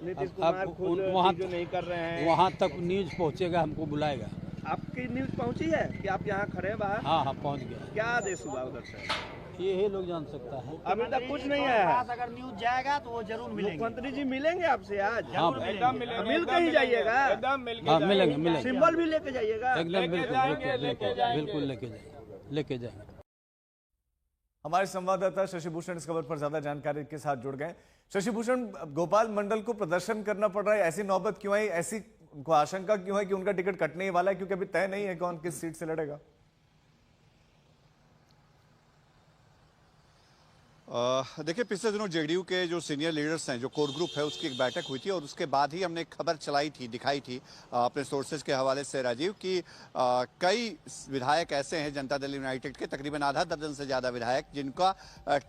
नीतीश कुमार खुद वहाँ जो नहीं कर रहे हैं, वहाँ तक न्यूज पहुँचेगा, हमको बुलाएगा। आपकी न्यूज पहुंची है कि आप यहाँ खड़े हैं बाहर? हाँ हाँ, पहुँच गया। क्या आदेश हुआ उधर से? ये लोग जान सकता है। अभी तक कुछ नहीं आया है। अगर न्यूज जाएगा तो वो जरूर मिलेंगे। मुख्यमंत्री जी मिलेंगे आपसे आज? हाँ, मिल के ही जाइएगा? हाँ मिलेंगे। सिंबल भी लेके जाइएगा? एकदम बिल्कुल लेके जाएंगे। हमारे संवाददाता शशिभूषण इस खबर पर ज्यादा जानकारी के साथ जुड़ गए। शशिभूषण, गोपाल मंडल को प्रदर्शन करना पड़ रहा है, ऐसी नौबत क्यों आई? ऐसी उनको आशंका क्यों है कि उनका टिकट कटने ही वाला है, क्योंकि अभी तय नहीं है कौन किस सीट से लड़ेगा? देखिए, पिछले दिनों जेडीयू के जो सीनियर लीडर्स हैं, जो कोर ग्रुप है, उसकी एक बैठक हुई थी और उसके बाद ही हमने एक खबर दिखाई थी अपने सोर्सेज के हवाले से राजीव, कि कई विधायक ऐसे हैं जनता दल यूनाइटेड के, तकरीबन आधा दर्जन से ज़्यादा विधायक, जिनका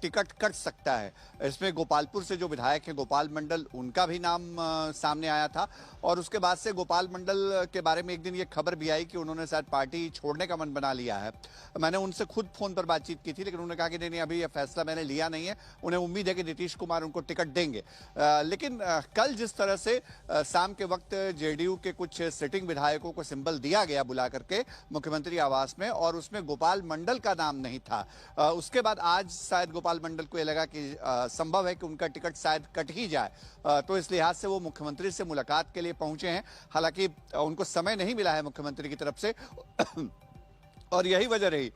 टिकट कट सकता है। इसमें गोपालपुर से जो विधायक हैं गोपाल मंडल, उनका भी नाम सामने आया था। और उसके बाद से गोपाल मंडल के बारे में एक दिन ये खबर भी आई कि उन्होंने शायद पार्टी छोड़ने का मन बना लिया है। मैंने उनसे खुद फ़ोन पर बातचीत की थी, लेकिन उन्होंने कहा कि नहीं, अभी यह फैसला मैंने लिया नहीं है, उन्हें उम्मीद है कि नीतीश कुमार उनको टिकट देंगे। लेकिन कल जिस तरह से शाम के वक्त जेडीयू के कुछ सिटिंग विधायकों को सिंबल दिया गया बुला करके मुख्यमंत्री आवास में, और उसमें गोपाल मंडल का नाम नहीं था, उसके बाद आज शायद गोपाल मंडल को यह लगा कि संभव है कि उनका टिकट शायद कट ही जाए, तो इस लिहाज से वो मुख्यमंत्री से मुलाकात के लिए पहुंचे हैं। हालांकि उनको समय नहीं मिला है मुख्यमंत्री की तरफ से और यही वजह रही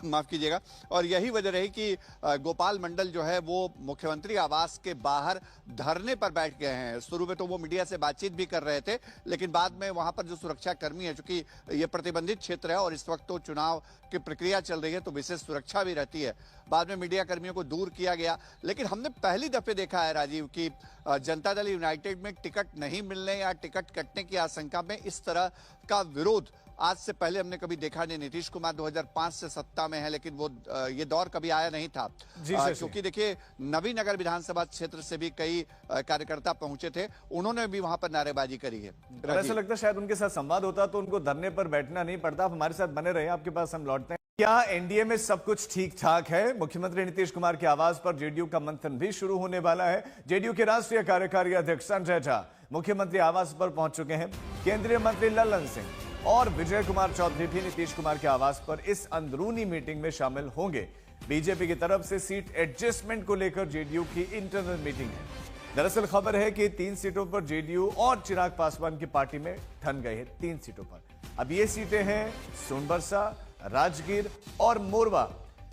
माफ कीजिएगा, और यही वजह रही कि गोपाल मंडल जो है वो मुख्यमंत्री आवास के बाहर धरने पर बैठ गए हैं। शुरू में तो वो मीडिया से बातचीत भी कर रहे थे, लेकिन बाद में वहां पर जो सुरक्षा कर्मी है, चूंकि ये प्रतिबंधित क्षेत्र है और इस वक्त तो चुनाव की प्रक्रिया चल रही है, तो विशेष सुरक्षा भी रहती है, बाद में मीडिया कर्मियों को दूर किया गया। लेकिन हमने पहली दफे देखा है राजीव कि जनता दल यूनाइटेड में टिकट नहीं मिलने या टिकट कटने की आशंका में इस तरह का विरोध आज से पहले हमने कभी देखा नहीं। नीतीश कुमार 2005 से सत्ता में है, लेकिन वो ये दौर कभी आया नहीं था, क्योंकि देखिए नवीनगर विधानसभा क्षेत्र से भी कई कार्यकर्ता पहुंचे थे, उन्होंने भी वहां पर नारेबाजी करी है। ऐसा लगता है शायद उनके साथ संवाद होता तो उनको धरने पर बैठना नहीं पड़ता। आप हमारे साथ बने रहे, आपके पास हम लौटते हैं। क्या एनडीए में सब कुछ ठीक ठाक है? मुख्यमंत्री नीतीश कुमार के आवास पर जेडीयू का मंथन भी शुरू होने वाला है। जेडीयू के राष्ट्रीय कार्यकारी अध्यक्ष संजय झा मुख्यमंत्री आवास पर पहुंच चुके हैं। केंद्रीय मंत्री लल्लन सिंह और विजय कुमार चौधरी भी नीतीश कुमार के आवास पर इस अंदरूनी मीटिंग में शामिल होंगे। बीजेपी की तरफ से सीट एडजस्टमेंट को लेकर जेडीयू की इंटरनल मीटिंग है। दरअसल खबर है कि 3 सीटों पर जेडीयू और चिराग पासवान की पार्टी में ठन गए हैं। 3 सीटों पर अब ये सीटें हैं सोनबरसा, राजगीर और मोरवा।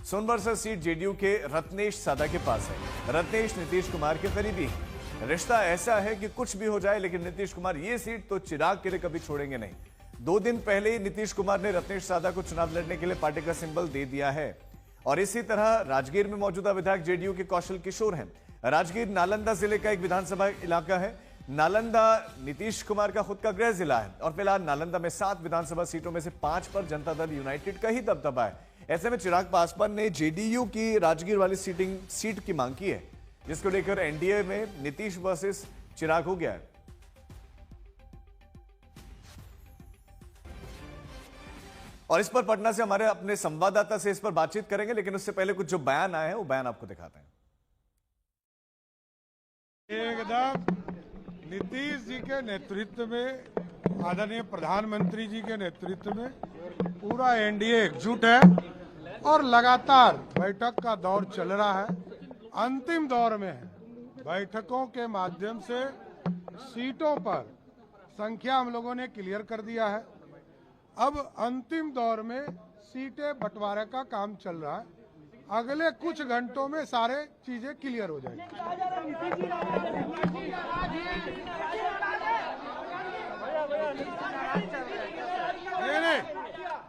सोनबरसा सीट जेडीयू के रत्नेश सादा के पास है। रत्नेश नीतीश कुमार के करीबी हैं। रिश्ता ऐसा है कि कुछ भी हो जाए, लेकिन नीतीश कुमार ये सीट तो चिराग के लिए कभी छोड़ेंगे नहीं। 2 दिन पहले ही नीतीश कुमार ने रत्नेश सादा को चुनाव लड़ने के लिए पार्टी का सिंबल दे दिया है। और इसी तरह राजगीर में मौजूदा विधायक जेडीयू के कौशल किशोर हैं। राजगीर नालंदा जिले का एक विधानसभा इलाका है। नालंदा नीतीश कुमार का खुद का गृह जिला है और फिलहाल नालंदा में 7 विधानसभा सीटों में से 5 पर जनता दल यूनाइटेड का ही दबदबा है। ऐसे में चिराग पासवान ने जेडीयू की राजगीर वाली सीट की मांग की है, जिसको लेकर एनडीए में नीतीश वर्सेस चिराग हो गया है। और इस पर पटना से हमारे अपने संवाददाता से इस पर बातचीत करेंगे, लेकिन उससे पहले कुछ जो बयान आए हैं वो बयान आपको दिखाते हैं। एकदम नीतीश जी के नेतृत्व में, आदरणीय प्रधानमंत्री जी के नेतृत्व में पूरा एनडीए एकजुट है और लगातार बैठक का दौर चल रहा है, अंतिम दौर में है। बैठकों के माध्यम से सीटों पर संख्या हम लोगों ने क्लियर कर दिया है। अब अंतिम दौर में सीटें बंटवारे का काम चल रहा है। अगले कुछ घंटों में सारे चीजें क्लियर हो जाएंगी। नहीं,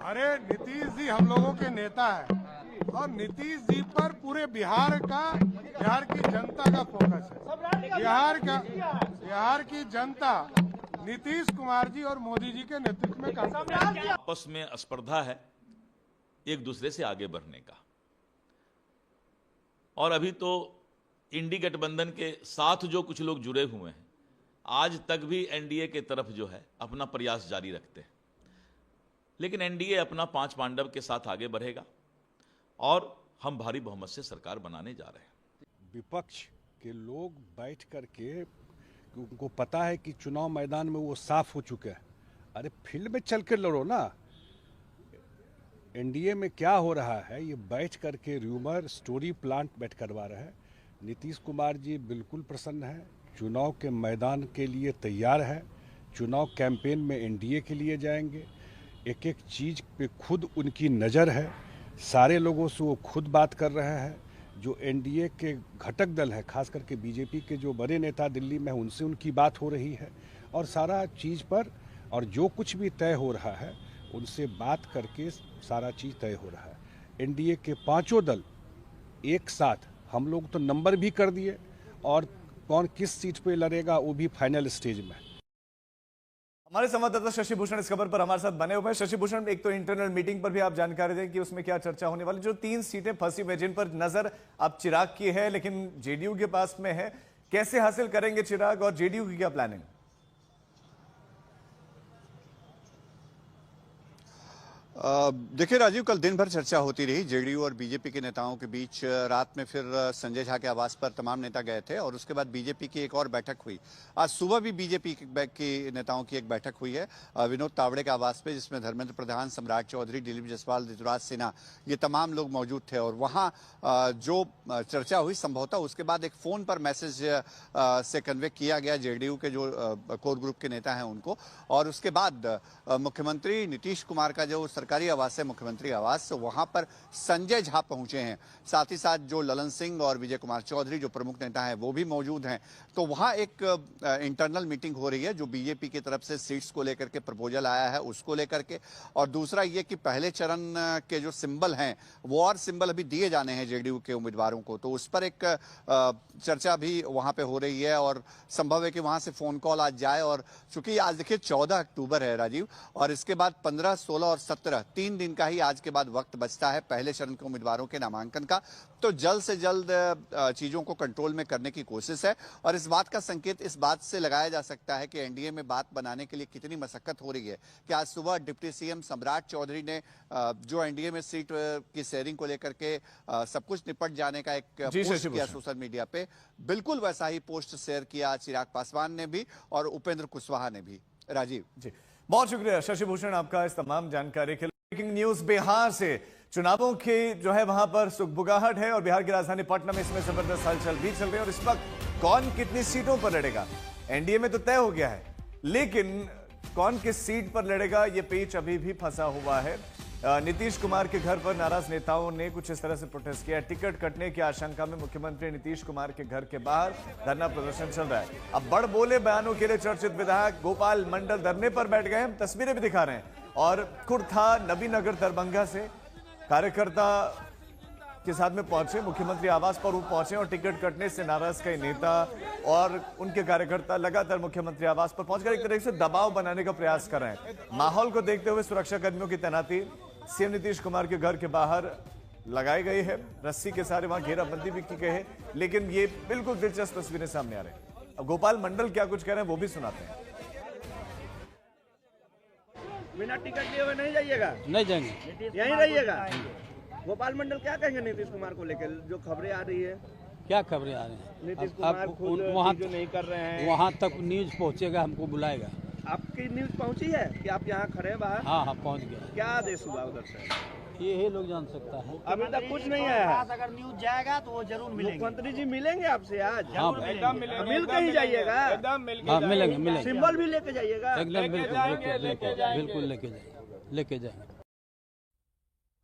अरे नीतीश जी हम लोगों के नेता है और नीतीश जी पर पूरे बिहार की जनता का फोकस है। बिहार की जनता नीतीश कुमार जी और मोदी जी के नेतृत्व में काम कर रही है। आपस में स्पर्धा है एक दूसरे से आगे बढ़ने का, और अभी तो इंडी गठबंधन के साथ जो कुछ लोग जुड़े हुए हैं, आज तक भी एनडीए के तरफ जो है अपना प्रयास जारी रखते हैं, लेकिन एनडीए अपना 5 पांडव के साथ आगे बढ़ेगा और हम भारी बहुमत से सरकार बनाने जा रहे हैं। विपक्ष के लोग बैठ करके उनको पता है कि चुनाव मैदान में वो साफ हो चुके हैं। अरे फील्ड में चल के लड़ो ना। एनडीए में क्या हो रहा है, ये बैठ करके र्यूमर स्टोरी प्लांट बैठ करवा रहे हैं। नीतीश कुमार जी बिल्कुल प्रसन्न है, चुनाव के मैदान के लिए तैयार है, चुनाव कैंपेन में एनडीए के लिए जाएंगे। एक एक चीज़ पे खुद उनकी नज़र है, सारे लोगों से वो खुद बात कर रहे हैं। जो एनडीए के घटक दल है, खास करके बीजेपी के जो बड़े नेता दिल्ली में हैं, उनसे उनकी बात हो रही है और सारा चीज़ पर और जो कुछ भी तय हो रहा है उनसे बात करके सारा चीज़ तय हो रहा है। एनडीए के पांचों दल एक साथ, हम लोग तो नंबर भी कर दिए और कौन किस सीट पे लड़ेगा वो भी फाइनल स्टेज में। हमारे संवाददाता शशि भूषण इस खबर पर हमारे साथ बने हुए हैं। शशि भूषण, एक तो इंटरनल मीटिंग पर भी आप जानकारी दें कि उसमें क्या चर्चा होने वाली, जो 3 सीटें फंसी हुई जिन पर नजर अब चिराग की है लेकिन जेडीयू के पास में है, कैसे हासिल करेंगे चिराग और जेडीयू की क्या प्लानिंग? देखिए राजीव, कल दिन भर चर्चा होती रही जेडीयू और बीजेपी के नेताओं के बीच। रात में फिर संजय झा के आवास पर तमाम नेता गए थे और उसके बाद बीजेपी की एक और बैठक हुई। आज सुबह भी बीजेपी के नेताओं की एक बैठक हुई है विनोद तावड़े के आवास पे, जिसमें धर्मेंद्र प्रधान, सम्राट चौधरी, दिलीप जायसवाल, ऋतुराज सिन्हा, ये तमाम लोग मौजूद थे। और वहाँ जो चर्चा हुई, संभवतः उसके बाद एक फ़ोन पर मैसेज से कन्वे किया गया जेडीयू के जो कोर ग्रुप के नेता हैं उनको। और उसके बाद मुख्यमंत्री नीतीश कुमार का जो सरकारी आवास है मुख्यमंत्री आवास, वहां पर संजय झा पहुंचे हैं। साथ ही साथ जो ललन सिंह और विजय कुमार चौधरी जो प्रमुख नेता हैं वो भी मौजूद हैं। तो वहां एक इंटरनल मीटिंग हो रही है जो बीजेपी की तरफ से सीट्स को लेकर के प्रपोजल आया है उसको लेकर के, और दूसरा ये कि पहले चरण के जो सिंबल हैं वो और सिंबल अभी दिए जाने हैं जेडीयू के उम्मीदवारों को, तो उस पर एक चर्चा भी वहां पे हो रही है। और संभव है कि वहां से फोन कॉल आज जाए। और चूंकि आज देखिए 14 अक्टूबर है राजीव, और इसके बाद 15, 16 और 17 3 दिन का ही आज के बाद वक्त बचता है पहले चरण के उम्मीदवारों के नामांकन का। तो जल्द से जल्द चीजों को कंट्रोल में करने की कोशिश है। और इस बात का संकेत इस बात से लगाया जा सकता है कि एनडीए में बात बनाने के लिए कितनी मशक्कत हो रही है कि आज सुबह डिप्टी सीएम सम्राट चौधरी ने जो एनडीए में सीट की शेयरिंग को लेकर के सब कुछ निपट जाने का एक पोस्ट किया सोशल मीडिया पे, बिल्कुल वैसा ही पोस्ट शेयर किया चिराग पासवान ने भी और उपेंद्र कुशवाहा ने भी। राजीव जी, बहुत शुक्रिया शशि भूषण आपका इस तमाम जानकारी के लिए। ब्रेकिंग न्यूज बिहार से, चुनावों की जो है वहां पर सुगबुगाहट है और बिहार की राजधानी पटना में इसमें जबरदस्त हलचल भी चल रही है। और इस वक्त कौन कितनी सीटों पर लड़ेगा, एनडीए में तो तय हो गया है, लेकिन कौन किस सीट पर लड़ेगा ये पेच अभी भी फंसा हुआ है। नीतीश कुमार के घर पर नाराज नेताओं ने कुछ इस तरह से प्रोटेस्ट किया। टिकट कटने की आशंका में मुख्यमंत्री नीतीश कुमार के घर के बाहर धरना प्रदर्शन चल रहा है। अब बड़ बोले बयानों के लिए चर्चित विधायक गोपाल मंडल धरने पर बैठ गए, हम तस्वीरें भी दिखा रहे हैं। और कुर्था नबीनगर दरभंगा से कार्यकर्ता के साथ में पहुंचे, मुख्यमंत्री आवास पर वो पहुंचे और टिकट कटने से नाराज कई नेता और उनके कार्यकर्ता लगातार मुख्यमंत्री आवास पर पहुंचकर एक तरह से दबाव बनाने का प्रयास कर रहे हैं। माहौल को देखते हुए सुरक्षा कर्मियों की तैनाती सीएम नीतीश कुमार के घर के बाहर लगाई गई है, रस्सी के सारे वहां घेराबंदी भी की गई है। लेकिन ये बिल्कुल दिलचस्प तस्वीरें सामने आ रही हैं। अब गोपाल मंडल क्या कुछ कह रहे हैं वो भी सुनाते हैं। बिना टिकट लिए हुए नहीं जाइएगा, नहीं जाएंगे, यहीं रहिएगा। गोपाल मंडल क्या कहेंगे नीतीश कुमार को लेकर जो खबरें आ रही है? क्या खबरें आ रही हैं? नीतीश कुमार खुद वहाँ जो नहीं कर रहे हैं, वहाँ तक न्यूज पहुँचेगा, हमको बुलाएगा। आपकी न्यूज पहुंची है कि आप यहाँ खड़े हैं बाहर? हाँ पहुँच गया। क्या आदेश हुआ उधर से? ये लोग जान सकता है। अभी तक कुछ नहीं आया है। अगर न्यूज जाएगा तो वो जरूर मिलेंगे। मुख्यमंत्री जी मिलेंगे आपसे आज? हाँ मिल के ही जाइएगा, हाँ मिलेंगे सिंबल भी लेके जाइएगा। एकदम बिल्कुल लेके जाएंगे।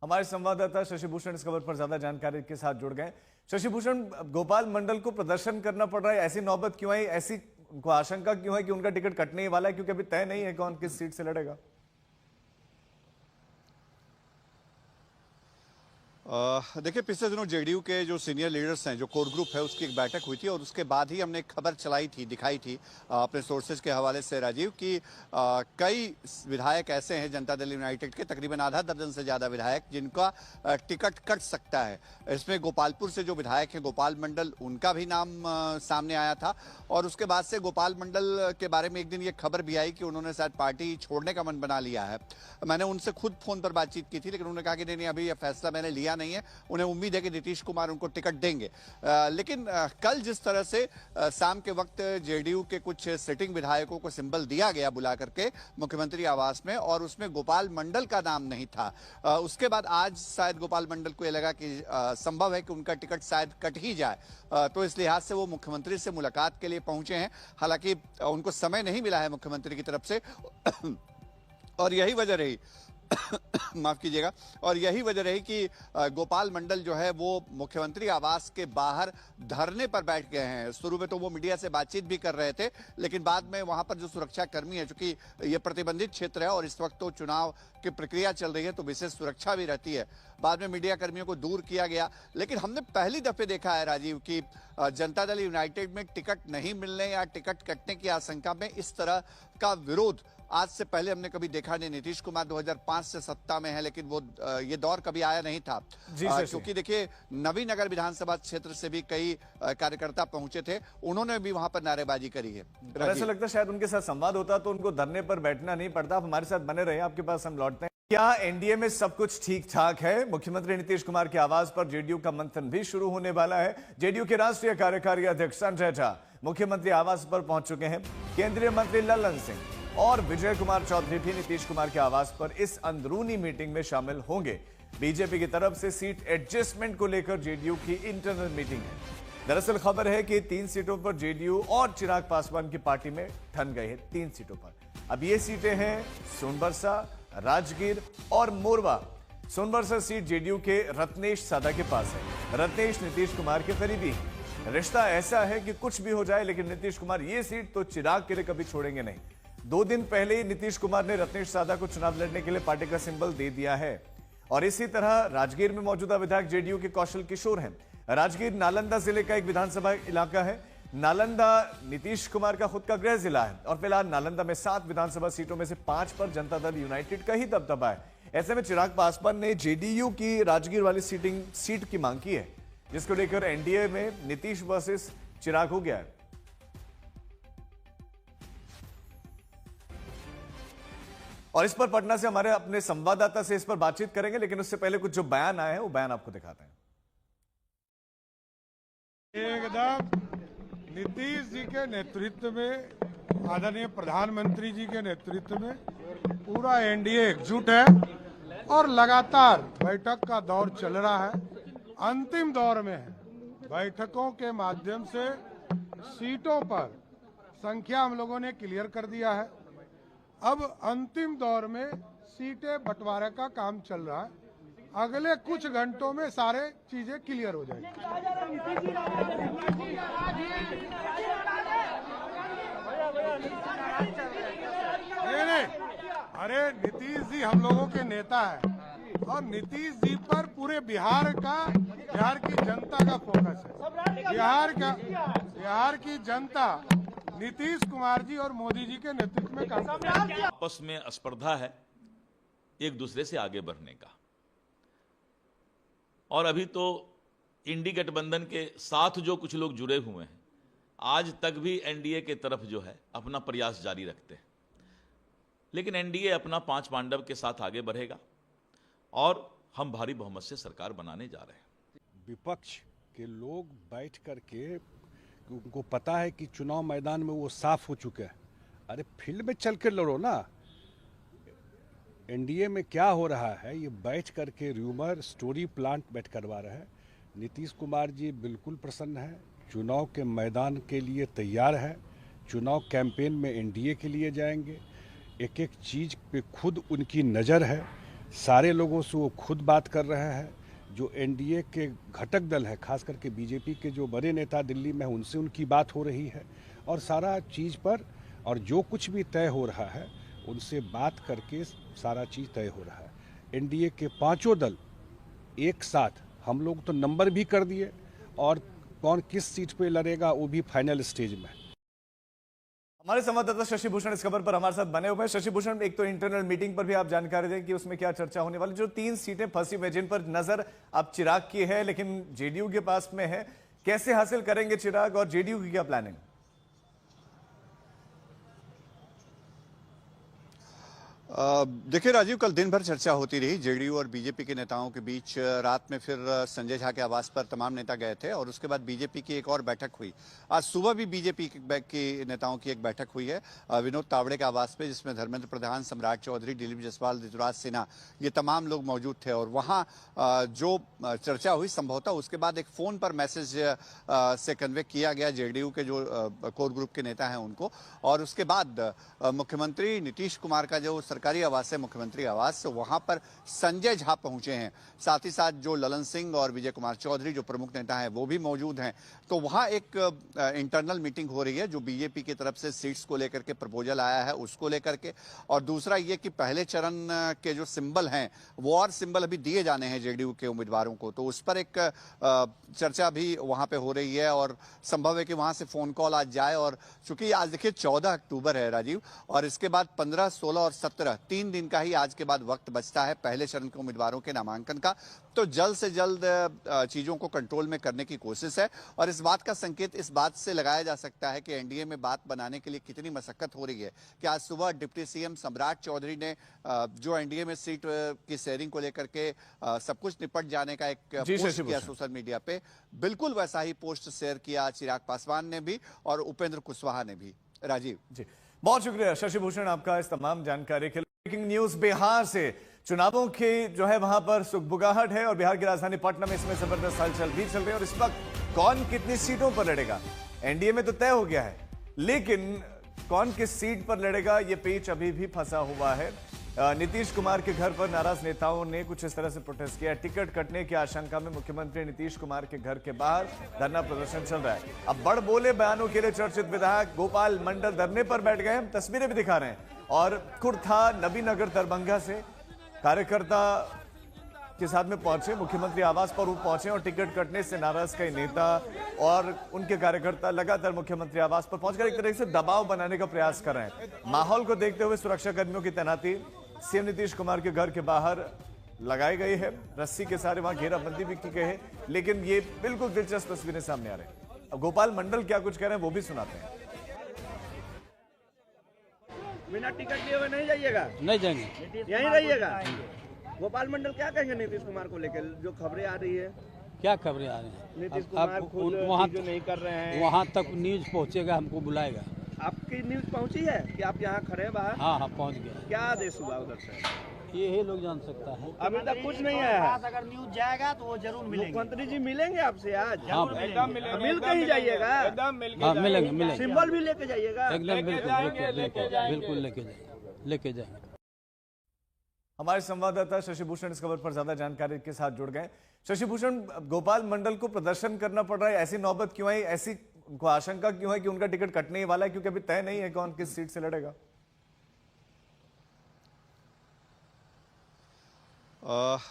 हमारे संवाददाता शशि भूषण इस खबर पर ज्यादा जानकारी के साथ जुड़ गए। शशि भूषण, गोपाल मंडल को प्रदर्शन करना पड़ रहा है, ऐसी नौबत क्यों आई, ऐसी उनको आशंका क्यों है कि उनका टिकट कटने ही वाला है, क्योंकि अभी तय नहीं है कौन किस सीट से लड़ेगा? देखिए, पिछले दिनों जेडीयू के जो सीनियर लीडर्स हैं, जो कोर ग्रुप है, उसकी एक बैठक हुई थी और उसके बाद ही हमने एक खबर दिखाई थी अपने सोर्सेज के हवाले से राजीव कि कई विधायक ऐसे हैं जनता दल यूनाइटेड के, तकरीबन आधा दर्जन से ज़्यादा विधायक जिनका टिकट कट सकता है। इसमें गोपालपुर से जो विधायक हैं गोपाल मंडल, उनका भी नाम सामने आया था। और उसके बाद से गोपाल मंडल के बारे में एक दिन ये खबर भी आई कि उन्होंने शायद पार्टी छोड़ने का मन बना लिया है। मैंने उनसे खुद फ़ोन पर बातचीत की थी, लेकिन उन्होंने कहा कि नहीं, अभी यह फैसला मैंने लिया क्या नहीं है। उन्हें उम्मीद है कि नीतीश कुमार उनको टिकट देंगे। लेकिन कल जिस तरह से शाम के वक्त जेडीयू के कुछ सिटिंग विधायकों को सिंबल दिया गया बुला करके मुख्यमंत्री आवास में, और उसमें गोपाल मंडल का नाम नहीं था, उसके बाद आज शायद गोपाल मंडल को यह लगा कि संभव है कि उनका टिकट शायद कट ही जाए, तो इस लिहाज से वो मुख्यमंत्री से मुलाकात के लिए पहुंचे हैं। हालांकि उनको समय नहीं मिला है मुख्यमंत्री की तरफ से और यही वजह रही माफ कीजिएगा, और यही वजह रही कि गोपाल मंडल जो है वो मुख्यमंत्री आवास के बाहर धरने पर बैठ गए हैं। शुरू में तो वो मीडिया से बातचीत भी कर रहे थे, लेकिन बाद में वहां पर जो सुरक्षा कर्मी है, चूंकि ये प्रतिबंधित क्षेत्र है और इस वक्त तो चुनाव की प्रक्रिया चल रही है तो विशेष सुरक्षा भी रहती है, बाद में मीडिया कर्मियों को दूर किया गया। लेकिन हमने पहली दफे देखा है राजीव कि जनता दल यूनाइटेड में टिकट नहीं मिलने या टिकट कटने की आशंका में इस तरह का विरोध आज से पहले हमने कभी देखा नहीं। नीतीश कुमार 2005 से सत्ता में है, लेकिन वो ये दौर कभी आया नहीं था, क्योंकि देखिए नवीनगर विधानसभा क्षेत्र से भी कई कार्यकर्ता पहुंचे थे, उन्होंने भी वहां पर नारेबाजी करी है। ऐसा लगता है शायद उनके साथ संवाद होता तो उनको धरने पर बैठना नहीं पड़ता। आप हमारे साथ बने रहे, आपके पास हम लौटते हैं। क्या एनडीए में सब कुछ ठीक ठाक है? मुख्यमंत्री नीतीश कुमार के आवाज पर जेडीयू का मंथन भी शुरू होने वाला है। जेडीयू के राष्ट्रीय कार्यकारी अध्यक्ष संजय झा मुख्यमंत्री आवास पर पहुंच चुके हैं। केंद्रीय मंत्री लल्लन सिंह और विजय कुमार चौधरी भी नीतीश कुमार के आवास पर इस अंदरूनी मीटिंग में शामिल होंगे। बीजेपी की तरफ से सीट एडजस्टमेंट को लेकर जेडीयू की इंटरनल मीटिंग है। दरअसल खबर है कि 3 सीटों पर जेडीयू और चिराग पासवान की पार्टी में ठन गए हैं। 3 सीटों पर अब ये सीटें हैं सोनबरसा, राजगीर और मोरवा। सोनबरसा सीट जेडीयू के रत्नेश सादा के पास है। रत्नेश नीतीश कुमार के करीबी हैं। रिश्ता ऐसा है कि कुछ भी हो जाए, लेकिन नीतीश कुमार ये सीट तो चिराग के लिए कभी छोड़ेंगे नहीं। 2 दिन पहले ही नीतीश कुमार ने रत्नेश सादा को चुनाव लड़ने के लिए पार्टी का सिंबल दे दिया है। और इसी तरह राजगीर में मौजूदा विधायक जेडीयू के कौशल किशोर हैं। राजगीर नालंदा जिले का एक विधानसभा इलाका है। नालंदा नीतीश कुमार का खुद का गृह जिला है और फिलहाल नालंदा में 7 विधानसभा सीटों में से 5 पर जनता दल यूनाइटेड का ही दबदबा है। ऐसे में चिराग पासवान ने जेडीयू की राजगीर वाली सीट की मांग की है, जिसको लेकर एनडीए में नीतीश वर्सेस चिराग हो गया है। और इस पर पटना से हमारे अपने संवाददाता से इस पर बातचीत करेंगे, लेकिन उससे पहले कुछ जो बयान आए हैं वो बयान आपको दिखाते हैं। एकदम नीतीश जी के नेतृत्व में, आदरणीय प्रधानमंत्री जी के नेतृत्व में पूरा एनडीए एकजुट है और लगातार बैठक का दौर चल रहा है, अंतिम दौर में है। बैठकों के माध्यम से सीटों पर संख्या हम लोगों ने क्लियर कर दिया है। अब अंतिम दौर में सीटें बंटवारे का काम चल रहा है। अगले कुछ घंटों में सारे चीजें क्लियर हो जाएंगी। नहीं, अरे नीतीश जी हम लोगों के नेता है और नीतीश जी पर पूरे बिहार की जनता का फोकस है। बिहार की जनता नीतीश कुमार जी और मोदी जी के नेतृत्व में काम कर रही है। आपस में स्पर्धा है एक दूसरे से आगे बढ़ने का, और अभी तो इंडी गठबंधन के साथ जो कुछ लोग जुड़े हुए हैं आज तक भी एनडीए के तरफ जो है अपना प्रयास जारी रखते हैं, लेकिन एनडीए अपना 5 पांडव के साथ आगे बढ़ेगा और हम भारी बहुमत से सरकार बनाने जा रहे हैं। विपक्ष के लोग बैठ करके, उनको पता है कि चुनाव मैदान में वो साफ हो चुके हैं, अरे फील्ड में चल के लड़ो ना। एनडीए में क्या हो रहा है, ये बैठ करके र्यूमर स्टोरी प्लांट बैठ करवा रहे हैं। नीतीश कुमार जी बिल्कुल प्रसन्न है, चुनाव के मैदान के लिए तैयार है, चुनाव कैंपेन में एनडीए के लिए जाएंगे। एक एक चीज़ पे खुद उनकी नज़र है, सारे लोगों से वो खुद बात कर रहे हैं। जो एनडीए के घटक दल है, खास करके बीजेपी के जो बड़े नेता दिल्ली में, उनसे उनकी बात हो रही है और सारा चीज़ पर, और जो कुछ भी तय हो रहा है उनसे बात करके सारा चीज़ तय हो रहा है। एनडीए के 5 दल एक साथ, हम लोग तो नंबर भी कर दिए और कौन किस सीट पे लड़ेगा वो भी फाइनल स्टेज में। हमारे संवाददाता शशि भूषण इस खबर पर हमारे साथ बने हुए हैं। शशि भूषण, एक तो इंटरनल मीटिंग पर भी आप जानकारी दें कि उसमें क्या चर्चा होने वाली। जो 3 सीटें फंसी हुई जिन पर नजर अब चिराग की है, लेकिन जेडीयू के पास में है, कैसे हासिल करेंगे चिराग और जेडीयू की क्या प्लानिंग? देखिए राजीव, कल दिन भर चर्चा होती रही जेडीयू और बीजेपी के नेताओं के बीच। रात में फिर संजय झा के आवास पर तमाम नेता गए थे और उसके बाद बीजेपी की एक और बैठक हुई। आज सुबह भी बीजेपी के नेताओं की एक बैठक हुई है विनोद तावड़े के आवास पे, जिसमें धर्मेंद्र प्रधान, सम्राट चौधरी, दिलीप जायसवाल, ऋतुराज सिन्हा, ये तमाम लोग मौजूद थे। और वहाँ जो चर्चा हुई, संभवतः उसके बाद एक फोन पर मैसेज से कन्वे किया गया जेडीयू के जो कोर ग्रुप के नेता हैं उनको। और उसके बाद मुख्यमंत्री नीतीश कुमार का जो सरकारी आवास है, मुख्यमंत्री आवास, वहां पर संजय झा पहुंचे हैं। साथ ही साथ जो ललन सिंह और विजय कुमार चौधरी जो प्रमुख नेता हैं वो भी मौजूद हैं। तो वहां एक इंटरनल मीटिंग हो रही है जो बीजेपी की तरफ से सीट्स को लेकर के प्रपोजल आया है उसको लेकर के, और दूसरा ये कि पहले चरण के जो सिंबल हैं वो और सिंबल अभी दिए जाने हैं जेडीयू के उम्मीदवारों को, तो उस पर एक चर्चा भी वहां पे हो रही है। और संभव है कि वहां से फोन कॉल आज जाए। और चूंकि आज देखिए 14 अक्टूबर है राजीव, और इसके बाद 15, 16 और 17 3 दिन का ही आज के बाद वक्त बचता है पहले चरण के उम्मीदवारों के नामांकन का। तो जल्द से जल्द चीजों को कंट्रोल में करने की कोशिश है। और इस बात का संकेत इस बात से लगाया जा सकता है कि एनडीए में बात बनाने के लिए कितनी मशक्कत हो रही है कि आज सुबह डिप्टी सीएम सम्राट चौधरी ने जो एनडीए में सीट की शेयरिंग को लेकर के सब कुछ निपट जाने का एक पोस्ट किया सोशल मीडिया पे, बिल्कुल वैसा ही पोस्ट शेयर किया चिराग पासवान ने भी और उपेंद्र कुशवाहा ने भी। राजीव जी, बहुत शुक्रिया शशि भूषण आपका इस तमाम जानकारी के लिए। ब्रेकिंग न्यूज बिहार से, चुनावों की जो है वहां पर सुगबुगाहट है और बिहार की राजधानी पटना में इसमें जबरदस्त हलचल भी चल रही है। और इस वक्त कौन कितनी सीटों पर लड़ेगा, एनडीए में तो तय हो गया है, लेकिन कौन किस सीट पर लड़ेगा ये पेच अभी भी फंसा हुआ है। नीतीश कुमार के घर पर नाराज नेताओं ने कुछ इस तरह से प्रोटेस्ट किया। टिकट कटने की आशंका में मुख्यमंत्री नीतीश कुमार के घर के बाहर धरना प्रदर्शन चल रहा है। अब बड़ बोले बयानों के लिए चर्चित विधायक गोपाल मंडल धरने पर बैठ गए। हम तस्वीरें भी दिखा रहे हैं। और कुर्था नबीनगर दरभंगा से कार्यकर्ता के साथ में पहुंचे, मुख्यमंत्री आवास पर वो पहुंचे और टिकट कटने से नाराज कई नेता और उनके कार्यकर्ता लगातार मुख्यमंत्री आवास पर पहुंचकर एक तरह से दबाव बनाने का प्रयास कर रहे हैं। माहौल को देखते हुए सुरक्षा कर्मियों की तैनाती सीएम नीतीश कुमार के घर के बाहर लगाई गई है। रस्सी के सारे वहां घेराबंदी भी की गई है। लेकिन ये बिल्कुल दिलचस्प तस्वीरें सामने आ रही हैं। अब गोपाल मंडल क्या कुछ कह रहे हैं वो भी सुनाते हैं। बिना टिकट लिए हुए नहीं जाइएगा, नहीं जाएंगे, यहीं रहिएगा। गोपाल मंडल क्या कहेंगे नीतीश कुमार को लेकर जो खबरें आ रही है? क्या खबरें आ रही हैं? नीतीश कुमार खुद वहाँ जो नहीं कर रहे हैं, वहाँ तक न्यूज पहुँचेगा, हमको बुलाएगा। आपकी न्यूज पहुंची है कि आप यहाँ खड़े हैं बाहर? हाँ पहुँच गया। क्या आदेश हुआ उधर से? ये लोग जान सकता है। अभी तक कुछ नहीं आया है। अगर न्यूज जाएगा तो वो जरूर मिलेंगे। मुख्यमंत्री जी मिलेंगे आपसे आज? हाँ मिल के ही जाइएगा, हाँ मिलेंगे। सिंबल भी लेके जाइएगा। एकदम बिल्कुल लेके जाएंगे। हमारे संवाददाता शशि भूषण इस खबर पर ज्यादा जानकारी के साथ जुड़ गए। शशि भूषण, गोपाल मंडल को प्रदर्शन करना पड़ रहा है, ऐसी नौबत क्यों आई, ऐसी उनको आशंका क्यों है कि उनका टिकट कटने ही वाला है, क्योंकि अभी तय नहीं है कौन किस सीट से लड़ेगा?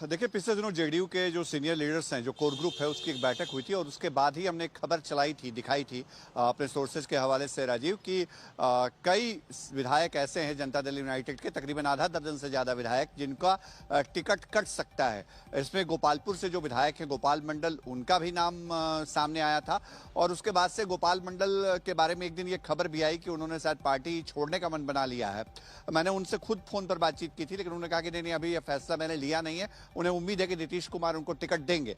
देखिए, पिछले दिनों जेडीयू के जो सीनियर लीडर्स हैं, जो कोर ग्रुप है, उसकी एक बैठक हुई थी और उसके बाद ही हमने एक खबर चलाई थी, दिखाई थी अपने सोर्सेज के हवाले से राजीव, कि कई विधायक ऐसे हैं जनता दल यूनाइटेड के, तकरीबन आधा दर्जन से ज़्यादा विधायक, जिनका टिकट कट सकता है। इसमें गोपालपुर से जो विधायक हैं गोपाल मंडल, उनका भी नाम सामने आया था। और उसके बाद से गोपाल मंडल के बारे में एक दिन ये खबर भी आई कि उन्होंने शायद पार्टी छोड़ने का मन बना लिया है। मैंने उनसे खुद फोन पर बातचीत की थी, लेकिन उन्होंने कहा कि नहीं, अभी यह फैसला मैंने लिया नहीं है, उन्हें उम्मीद है कि नीतीश कुमार उनको टिकट देंगे।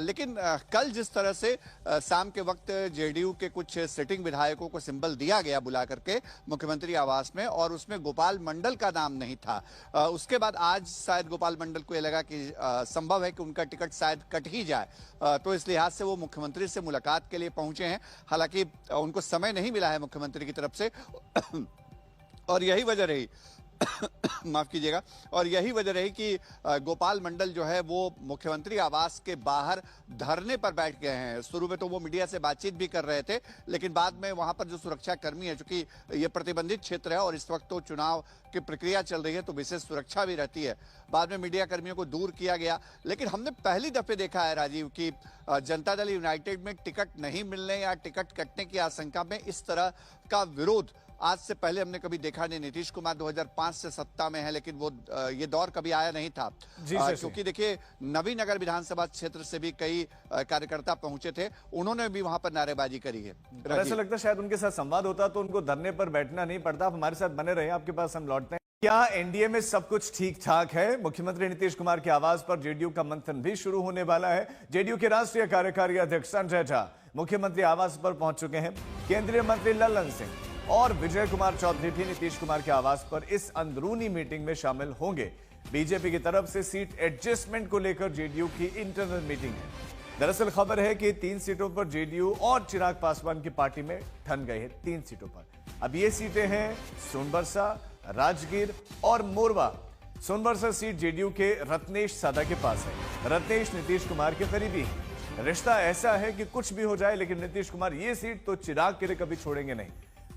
लेकिन कल जिस तरह से शाम के वक्त जेडीयू के कुछ सिटिंग विधायकों को सिंबल दिया गया बुला करके मुख्यमंत्री आवास में, और उसमें गोपाल मंडल का नाम नहीं था, उसके बाद आज शायद गोपाल मंडल को यह लगा कि संभव है कि उनका टिकट शायद कट ही जाए, तो इस लिहाज से वो मुख्यमंत्री से मुलाकात के लिए पहुंचे हैं। हालांकि उनको समय नहीं मिला है मुख्यमंत्री की तरफ से और यही वजह रही माफ कीजिएगा, और यही वजह रही कि गोपाल मंडल जो है वो मुख्यमंत्री आवास के बाहर धरने पर बैठ गए हैं। शुरू में तो वो मीडिया से बातचीत भी कर रहे थे, लेकिन बाद में वहां पर जो सुरक्षा कर्मी है, चूंकि ये प्रतिबंधित क्षेत्र है और इस वक्त तो चुनाव की प्रक्रिया चल रही है तो विशेष सुरक्षा भी रहती है, बाद में मीडिया कर्मियों को दूर किया गया। लेकिन हमने पहली दफे देखा है राजीव कि जनता दल यूनाइटेड में टिकट नहीं मिलने या टिकट कटने की आशंका में इस तरह का विरोध आज से पहले हमने कभी देखा नहीं। नीतीश कुमार 2005 से सत्ता में है, लेकिन वो ये दौर कभी आया नहीं था, क्योंकि देखिए नवीनगर विधानसभा क्षेत्र से भी कई कार्यकर्ता पहुंचे थे, उन्होंने भी वहां पर नारेबाजी करी है। ऐसा लगता है शायद उनके साथ संवाद होता तो उनको धरने पर बैठना नहीं पड़ता। आप हमारे साथ बने रहे, आपके पास हम लौटते हैं। क्या एनडीए में सब कुछ ठीक ठाक है? मुख्यमंत्री नीतीश कुमार के आवाज पर जेडीयू का मंथन भी शुरू होने वाला है। जेडीयू के राष्ट्रीय कार्यकारी अध्यक्ष संजय झा मुख्यमंत्री आवास पर पहुंच चुके हैं। केंद्रीय मंत्री ललन सिंह और विजय कुमार चौधरी भी नीतीश कुमार के आवास पर इस अंदरूनी मीटिंग में शामिल होंगे। बीजेपी की तरफ से सीट एडजस्टमेंट को लेकर जेडीयू की इंटरनल मीटिंग है। दरअसल खबर है कि 3 सीटों पर जेडीयू और चिराग पासवान की पार्टी में ठन गए हैं। 3 सीटों पर अब ये सीटें हैं सोनबरसा, राजगीर और मोरवा। सोनबरसा सीट जेडीयू के रत्नेश सादा के पास है। रत्नेश नीतीश कुमार के करीबी हैं। रिश्ता ऐसा है कि कुछ भी हो जाए, लेकिन नीतीश कुमार ये सीट तो चिराग के लिए कभी छोड़ेंगे नहीं।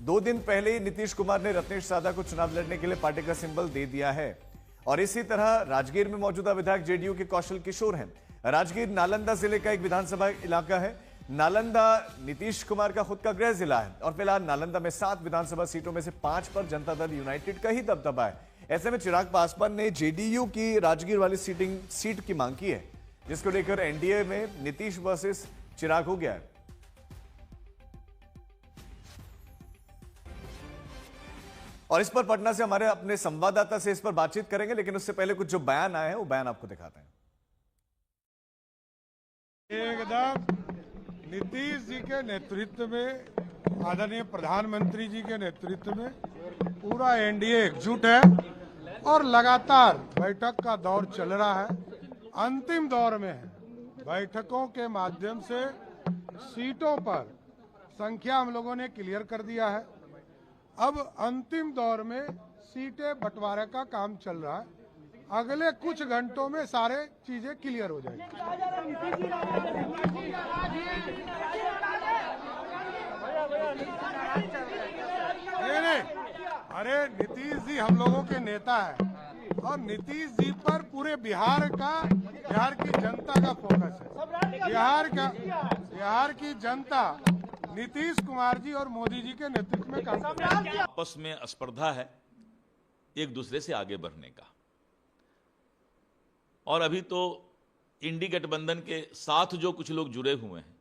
2 दिन पहले ही नीतीश कुमार ने रत्नेश सादा को चुनाव लड़ने के लिए पार्टी का सिंबल दे दिया है। और इसी तरह राजगीर में मौजूदा विधायक जेडीयू के कौशल किशोर हैं। राजगीर नालंदा जिले का एक विधानसभा इलाका है। नालंदा नीतीश कुमार का खुद का गृह जिला है और फिलहाल नालंदा में 7 विधानसभा सीटों में से 5 पर जनता दल यूनाइटेड का ही दबदबा है। ऐसे में चिराग पासवान ने जेडीयू की राजगीर वाली सीट की मांग की है, जिसको लेकर एनडीए में नीतीश वर्सेस चिराग हो गया है। और इस पर पटना से हमारे अपने संवाददाता से इस पर बातचीत करेंगे, लेकिन उससे पहले कुछ जो बयान आए हैं वो बयान आपको दिखाते हैं। एकदम नीतीश जी के नेतृत्व में, आदरणीय प्रधानमंत्री जी के नेतृत्व में पूरा एनडीए एकजुट है और लगातार बैठक का दौर चल रहा है। अंतिम दौर में है। बैठकों के माध्यम से सीटों पर संख्या हम लोगों ने क्लियर कर दिया है। अब अंतिम दौर में सीटें बंटवारे का काम चल रहा है। अगले कुछ घंटों में सारे चीजें क्लियर हो जाएंगी। नहीं, अरे नीतीश जी हम लोगों के नेता है और नीतीश जी पर पूरे बिहार की जनता का फोकस है। बिहार की जनता नीतीश कुमार जी और मोदी जी के नेतृत्व में काम कर रही है। आपस में स्पर्धा है एक दूसरे से आगे बढ़ने का, और अभी तो इंडी गठबंधन के साथ जो कुछ लोग जुड़े हुए हैं,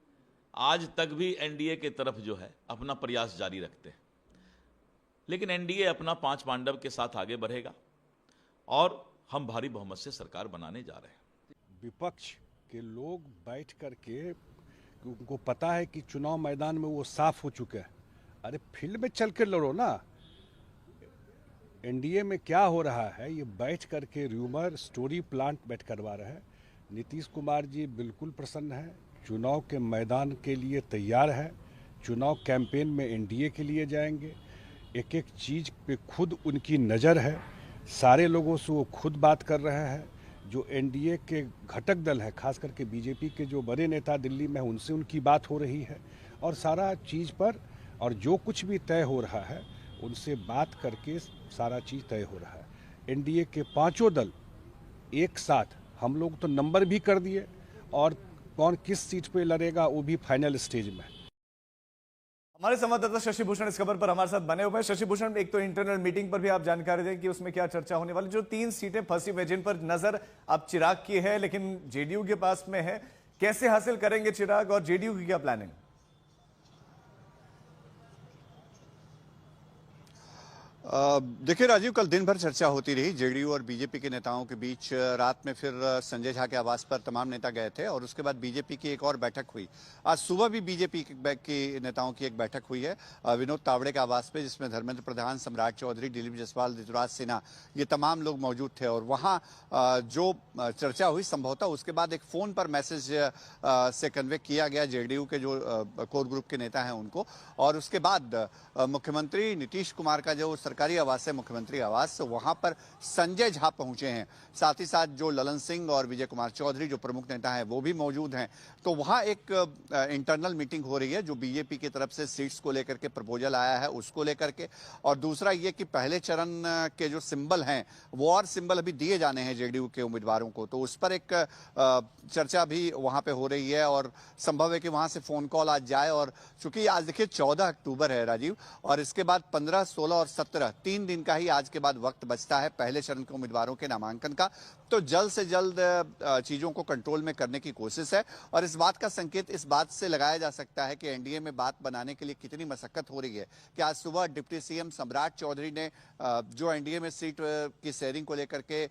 आज तक भी एनडीए के तरफ जो है अपना प्रयास जारी रखते हैं। लेकिन एनडीए अपना 5 पांडव के साथ आगे बढ़ेगा और हम भारी बहुमत से सरकार बनाने जा रहे हैं। विपक्ष के लोग बैठ करके, उनको पता है कि चुनाव मैदान में वो साफ हो चुके हैं। अरे फील्ड में चल के लड़ो ना। एनडीए में क्या हो रहा है, ये बैठ करके र्यूमर स्टोरी प्लांट बैठ करवा रहे हैं। नीतीश कुमार जी बिल्कुल प्रसन्न है, चुनाव के मैदान के लिए तैयार है। चुनाव कैंपेन में एनडीए के लिए जाएंगे। एक एक चीज़ पे खुद उनकी नज़र है। सारे लोगों से वो खुद बात कर रहे हैं। जो एनडीए के घटक दल है, खास करके बीजेपी के जो बड़े नेता दिल्ली में, उनसे उनकी बात हो रही है और सारा चीज़ पर, और जो कुछ भी तय हो रहा है उनसे बात करके सारा चीज़ तय हो रहा है। एनडीए के 5 दल एक साथ, हम लोग तो नंबर भी कर दिए और कौन किस सीट पे लड़ेगा वो भी फाइनल स्टेज में। हमारे संवाददाता शशि भूषण इस खबर पर हमारे साथ बने हुए हैं। शशि भूषण, एक तो इंटरनल मीटिंग पर भी आप जानकारी दें कि उसमें क्या चर्चा होने वाली। जो 3 सीटें फंसी हुई जिन पर नजर अब चिराग की है, लेकिन जेडीयू के पास में है, कैसे हासिल करेंगे चिराग और जेडीयू की क्या प्लानिंग? देखिए राजीव, कल दिन भर चर्चा होती रही जेडीयू और बीजेपी के नेताओं के बीच। रात में फिर संजय झा के आवास पर तमाम नेता गए थे और उसके बाद बीजेपी की एक और बैठक हुई। आज सुबह भी बीजेपी के नेताओं की एक बैठक हुई है विनोद तावड़े के आवास पे, जिसमें धर्मेंद्र प्रधान, सम्राट चौधरी, दिलीप जायसवाल, ऋतुराज सिन्हा, ये तमाम लोग मौजूद थे। और वहाँ जो चर्चा हुई, संभवतः उसके बाद एक फोन पर मैसेज से कन्वे किया गया जेडीयू के जो कोर ग्रुप के नेता हैं उनको। और उसके बाद मुख्यमंत्री नीतीश कुमार का जो सरकारी आवास है, मुख्यमंत्री आवास, वहां पर संजय झा पहुंचे हैं। साथ ही साथ जो ललन सिंह और विजय कुमार चौधरी जो प्रमुख नेता हैं वो भी मौजूद हैं। तो वहां एक इंटरनल मीटिंग हो रही है जो बीजेपी की तरफ से सीट्स को लेकर के प्रपोजल आया है उसको लेकर के, और दूसरा ये कि पहले चरण के जो सिंबल हैं वो और सिंबल अभी दिए जाने हैं जेडीयू के उम्मीदवारों को, तो उस पर एक चर्चा भी वहां पे हो रही है। और संभव है कि वहां से फोन कॉल आज जाए। और चूंकि आज देखिए 14 अक्टूबर है राजीव, और इसके बाद 15, 16 और 17 3 दिन का ही आज के बाद वक्त बचता है पहले चरण के उम्मीदवारों के नामांकन का, तो जल्द से जल्द चीजों को कंट्रोल में करने की कोशिश है। और इस बात का संकेत इस बात से लगाया जा सकता है कि एनडीए में बात बनाने के लिए कितनी मशक्कत हो रही है कि आज सुबह डिप्टी सीएम सम्राट चौधरी ने जो एनडीए में सीट की शेयरिंग को लेकर के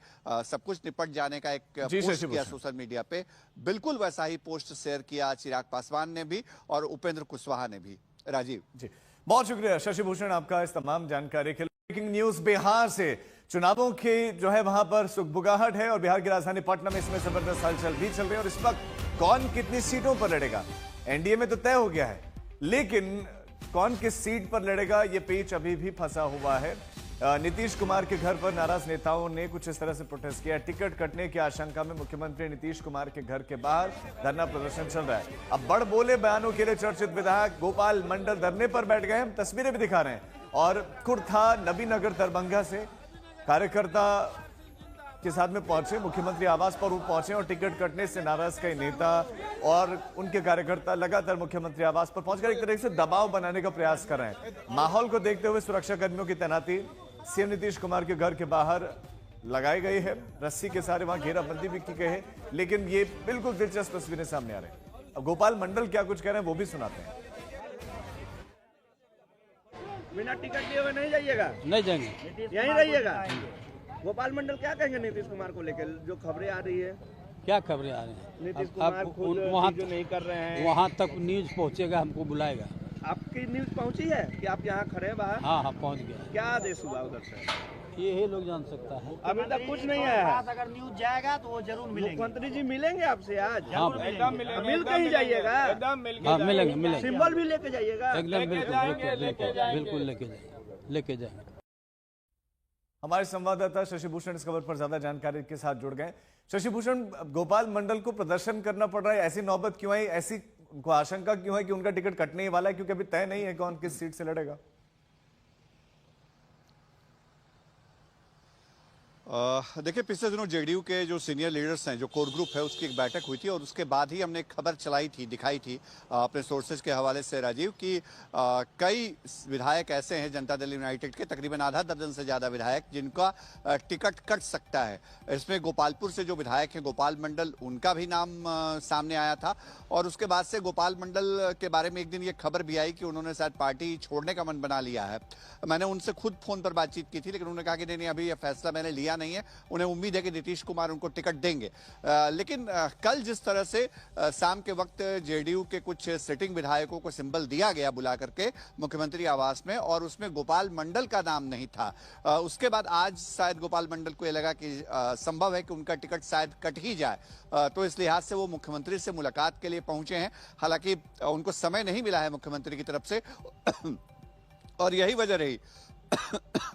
सब कुछ निपट जाने का एक पोस्ट किया सोशल मीडिया पे, बिल्कुल वैसा ही पोस्ट शेयर किया चिराग पासवान ने भी और उपेंद्र कुशवाहा ने भी। राजीव जी, बहुत शुक्रिया शशि भूषण आपका इस तमाम जानकारी के लिए। ब्रेकिंग न्यूज बिहार से, चुनावों की जो है वहां पर सुगबुगाहट है और बिहार की राजधानी पटना में इसमें जबरदस्त हलचल भी चल रही है। और इस वक्त कौन कितनी सीटों पर लड़ेगा, एनडीए में तो तय हो गया है, लेकिन कौन किस सीट पर लड़ेगा ये पेच अभी भी फंसा हुआ है। नीतीश कुमार के घर पर नाराज नेताओं ने कुछ इस तरह से प्रोटेस्ट किया। टिकट कटने की आशंका में मुख्यमंत्री नीतीश कुमार के घर के बाहर धरना प्रदर्शन चल रहा है। अब बड़ बोले बयानों के लिए चर्चित विधायक गोपाल मंडल धरने पर बैठ गए हैं, तस्वीरें भी दिखा रहे हैं। और कुर्था नबीनगर दरभंगा से कार्यकर्ता के साथ में पहुंचे, मुख्यमंत्री आवास पर वो पहुंचे और टिकट कटने से नाराज कई नेता और उनके कार्यकर्ता लगातार मुख्यमंत्री आवास पर पहुंचकर एक तरह से दबाव बनाने का प्रयास कर रहे हैं। माहौल को देखते हुए सुरक्षा कर्मियों की तैनाती सीएम नीतीश कुमार के घर के बाहर लगाई गई है, रस्सी के सारे वहां घेराबंदी भी की गई है। लेकिन ये बिल्कुल दिलचस्प तस्वीरें सामने आ रही हैं। अब गोपाल मंडल क्या कुछ कह रहे हैं वो भी सुनाते हैं। बिना टिकट लिए हुए नहीं जाइएगा, नहीं जाएंगे, यहीं रहिएगा। गोपाल मंडल क्या कहेंगे नीतीश कुमार को लेकर जो खबरें आ रही है? क्या खबरें आ रही हैं? नीतीश कुमार खुद वहाँ जो नहीं कर रहे हैं, वहाँ तक न्यूज पहुँचेगा, हमको बुलाएगा। आपकी न्यूज पहुंची है कि आप यहाँ खड़े हैं बाहर? हाँ हाँ पहुँच गया। क्या आदेश हुआ उधर से? ये लोग जान सकता है। अभी तक कुछ नहीं आया है। अगर न्यूज जाएगा तो वो जरूर मिलेंगे। मुख्यमंत्री जी मिलेंगे आपसे आज? हाँ मिल के ही जाइएगा, हाँ मिलेंगे मिलेंगे, सिंबल भी लेके जाइएगा। एकदम बिल्कुल लेके जाएंगे। हमारे संवाददाता शशि भूषण इस खबर पर ज्यादा जानकारी के साथ जुड़ गए। शशि भूषण, गोपाल मंडल को प्रदर्शन करना पड़ रहा है, ऐसी नौबत क्यों आई, ऐसी उनको आशंका क्यों है कि उनका टिकट कटने ही वाला है, क्योंकि अभी तय नहीं है कौन किस सीट से लड़ेगा? देखिए, पिछले दिनों जेडीयू के जो सीनियर लीडर्स हैं, जो कोर ग्रुप है, उसकी एक बैठक हुई थी और उसके बाद ही हमने एक खबर चलाई थी, दिखाई थी अपने सोर्सेज के हवाले से राजीव, कि कई विधायक ऐसे हैं जनता दल यूनाइटेड के, तकरीबन आधा दर्जन से ज़्यादा विधायक, जिनका टिकट कट सकता है। इसमें गोपालपुर से जो विधायक हैं गोपाल मंडल, उनका भी नाम सामने आया था। और उसके बाद से गोपाल मंडल के बारे में एक दिन ये खबर भी आई कि उन्होंने शायद पार्टी छोड़ने का मन बना लिया है। मैंने उनसे खुद फोन पर बातचीत की थी, लेकिन उन्होंने कहा कि नहीं, अभी यह फैसला मैंने लिया नहीं है, उन्हें उम्मीद है कि नीतीश कुमार उनको टिकट देंगे। लेकिन कल जिस तरह से शाम के वक्त जेडीयू के कुछ सिटिंग विधायकों को सिंबल दिया गया बुला करके मुख्यमंत्री आवास में, और उसमें गोपाल मंडल का नाम नहीं था, उसके बाद आज शायद गोपाल मंडल को यह लगा कि संभव है कि उनका टिकट शायद कट ही जाए, तो इस लिहाज से वो मुख्यमंत्री से मुलाकात के लिए पहुंचे हैं। हालांकि उनको समय नहीं मिला है मुख्यमंत्री की तरफ से और यही वजह रही